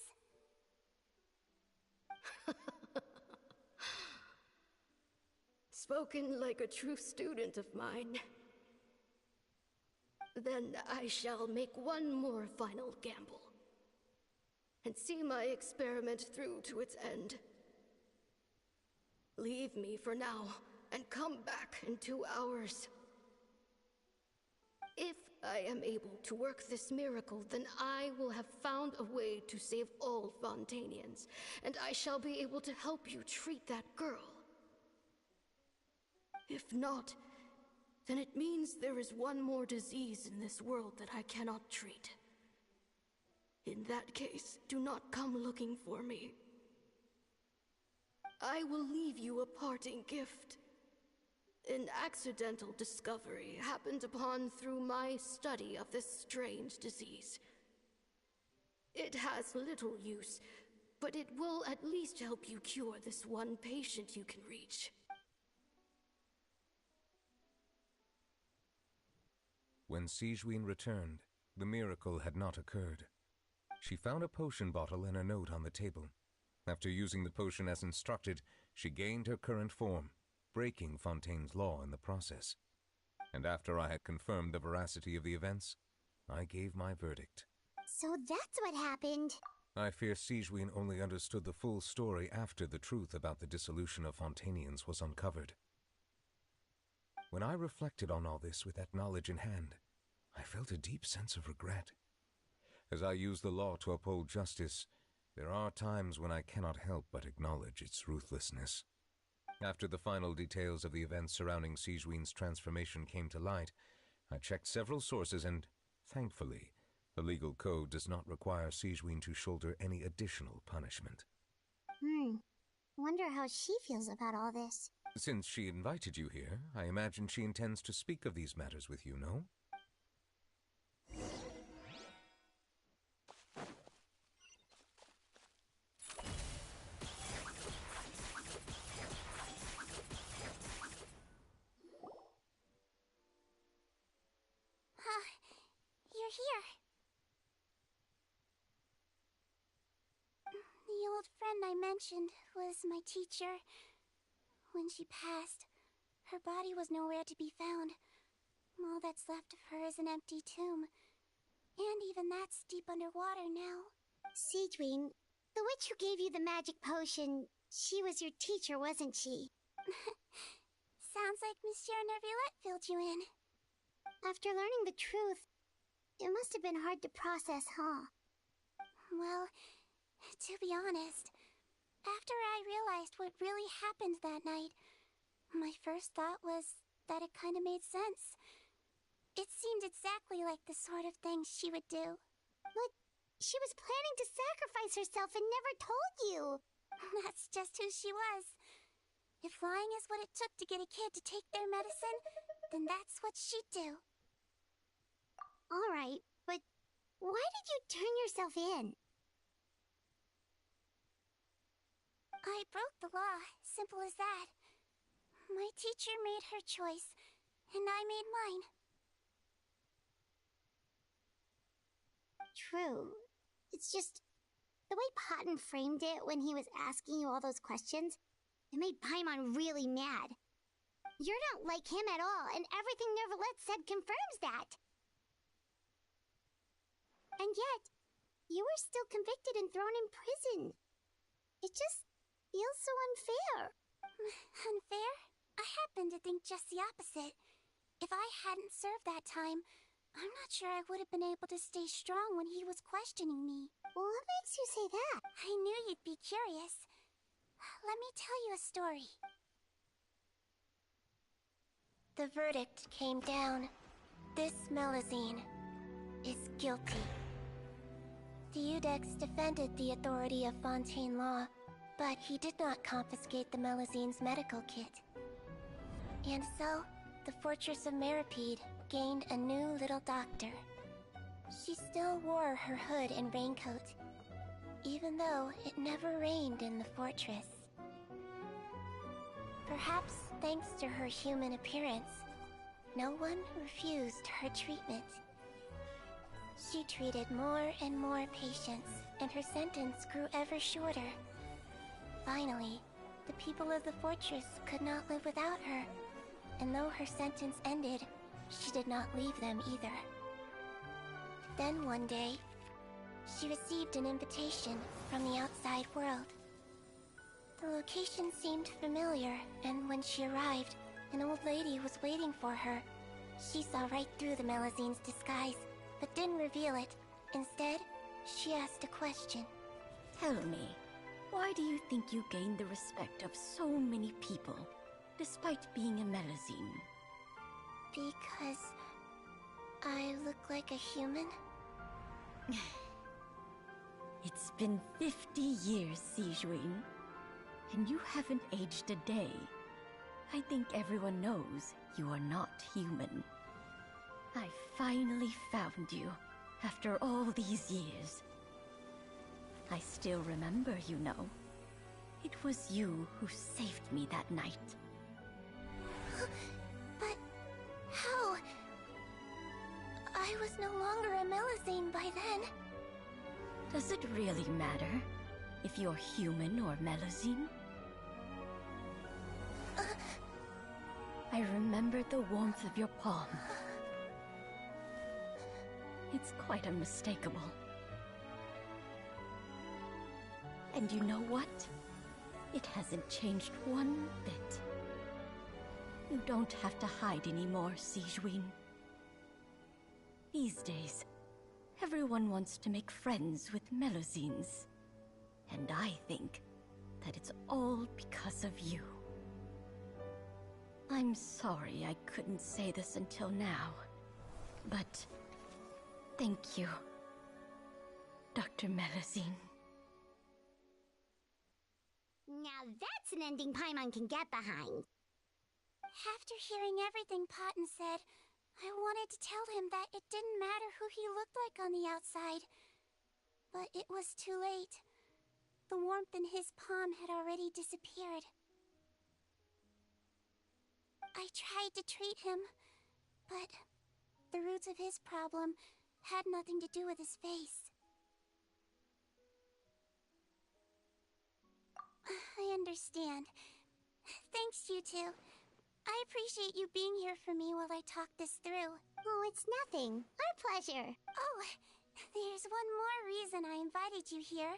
spoken like a true student of mine. Then I shall make one more final gamble, and see my experiment through to its end. Leave me for now, and come back in 2 hours. If I am able to work this miracle, then I will have found a way to save all Fontainians, and I shall be able to help you treat that girl. If not, then it means there is one more disease in this world that I cannot treat. In that case, do not come looking for me. I will leave you a parting gift. An accidental discovery happened upon through my study of this strange disease. It has little use, but it will at least help you cure this one patient you can reach. When Sigewinne returned, the miracle had not occurred. She found a potion bottle and a note on the table. After using the potion as instructed, she gained her current form, breaking Fontaine's law in the process. And after I had confirmed the veracity of the events, I gave my verdict. So that's what happened. I fear Sigewinne only understood the full story after the truth about the dissolution of Fontainians was uncovered. When I reflected on all this with that knowledge in hand, I felt a deep sense of regret. As I use the law to uphold justice, there are times when I cannot help but acknowledge its ruthlessness. After the final details of the events surrounding Sigewinne's transformation came to light, I checked several sources and, thankfully, the legal code does not require Sigewinne to shoulder any additional punishment. Wonder how she feels about all this. Since she invited you here, I imagine she intends to speak of these matters with you, no? You're here. The old friend I mentioned was my teacher. When she passed, her body was nowhere to be found. All that's left of her is an empty tomb. And even that's deep underwater now. Sigewinne, the witch who gave you the magic potion, she was your teacher, wasn't she? Sounds like Monsieur Neuvillette filled you in. After learning the truth, it must have been hard to process, huh? Well, to be honest, after I realized what really happened that night, my first thought was that it kind of made sense. It seemed exactly like the sort of thing she would do. But she was planning to sacrifice herself and never told you. That's just who she was. If lying is what it took to get a kid to take their medicine, then that's what she'd do. Alright, but why did you turn yourself in? I broke the law, simple as that. My teacher made her choice, and I made mine. True. It's just the way Potton framed it when he was asking you all those questions, it made Paimon really mad. You're not like him at all, and everything Neuvillette said confirms that. And yet, you were still convicted and thrown in prison. It just feels so unfair. Unfair? I happen to think just the opposite. If I hadn't served that time, I'm not sure I would have been able to stay strong when he was questioning me. What makes you say that? I knew you'd be curious. Let me tell you a story. The verdict came down. This Melusine is guilty. The Iudex defended the authority of Fontaine law, but he did not confiscate the Melusine's medical kit. And so, the Fortress of Meripede gained a new little doctor. She still wore her hood and raincoat, even though it never rained in the fortress. Perhaps thanks to her human appearance, no one refused her treatment. She treated more and more patients, and her sentence grew ever shorter. Finally, the people of the fortress could not live without her. And though her sentence ended, she did not leave them either. Then one day, she received an invitation from the outside world. The location seemed familiar, and when she arrived, an old lady was waiting for her. She saw right through the Melazine's disguise, but didn't reveal it. Instead, she asked a question. Tell me, why do you think you gained the respect of so many people, despite being a Melazine? Because I look like a human? It's been 50 years, Sigewinne, and you haven't aged a day. I think everyone knows you are not human. I finally found you, after all these years. I still remember, you know. It was you who saved me that night. But how? I was no longer a Melazine by then. Does it really matter if you're human or Melazine? I remember the warmth of your palm. It's quite unmistakable. And you know what? It hasn't changed one bit. You don't have to hide anymore, Sigewinne. These days, everyone wants to make friends with Melazines. And I think that it's all because of you. I'm sorry I couldn't say this until now, but thank you, Dr. Melazine. Now that's an ending Paimon can get behind. After hearing everything Paten said, I wanted to tell him that it didn't matter who he looked like on the outside. But it was too late. The warmth in his palm had already disappeared. I tried to treat him, but the roots of his problem had nothing to do with his face. I understand. Thanks, you two. I appreciate you being here for me while I talk this through. Oh, it's nothing. Our pleasure. Oh, there's one more reason I invited you here.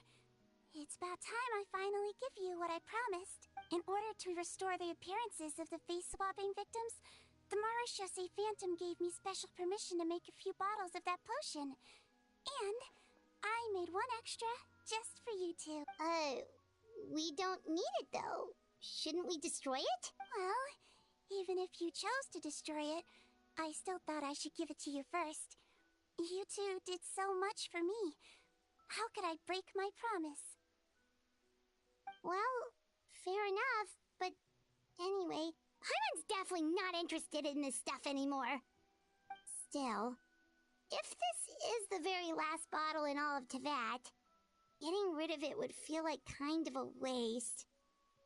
It's about time I finally give you what I promised. In order to restore the appearances of the face-swapping victims, the Marechaussee Phantom gave me special permission to make a few bottles of that potion. And I made one extra just for you two. We don't need it though. Shouldn't we destroy it? Well, even if you chose to destroy it, I still thought I should give it to you first. You two did so much for me. How could I break my promise? Well, fair enough, but anyway, Paimon's definitely not interested in this stuff anymore. Still, if this is the very last bottle in all of Teyvat, getting rid of it would feel like kind of a waste.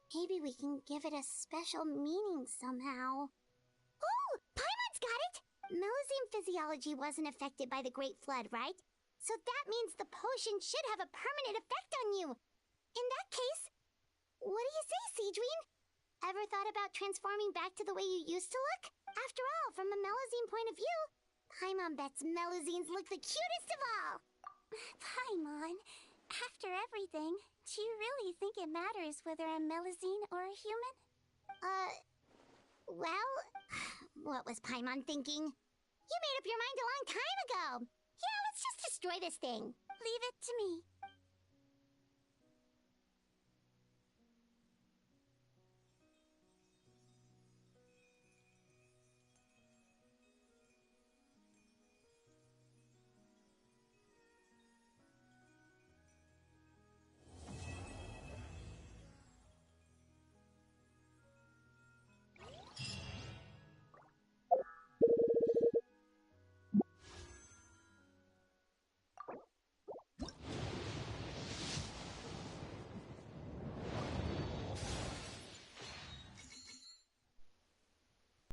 Maybe we can give it a special meaning somehow. Oh, Paimon's got it! Melazine physiology wasn't affected by the Great Flood, right? So that means the potion should have a permanent effect on you. In that case, what do you say, Sigewinne? Ever thought about transforming back to the way you used to look? After all, from a Melazine point of view, Paimon bets Melazines look the cutest of all. Paimon, after everything, do you really think it matters whether I'm Melazine or a human? Well, what was Paimon thinking? You made up your mind a long time ago. Yeah, let's just destroy this thing. Leave it to me.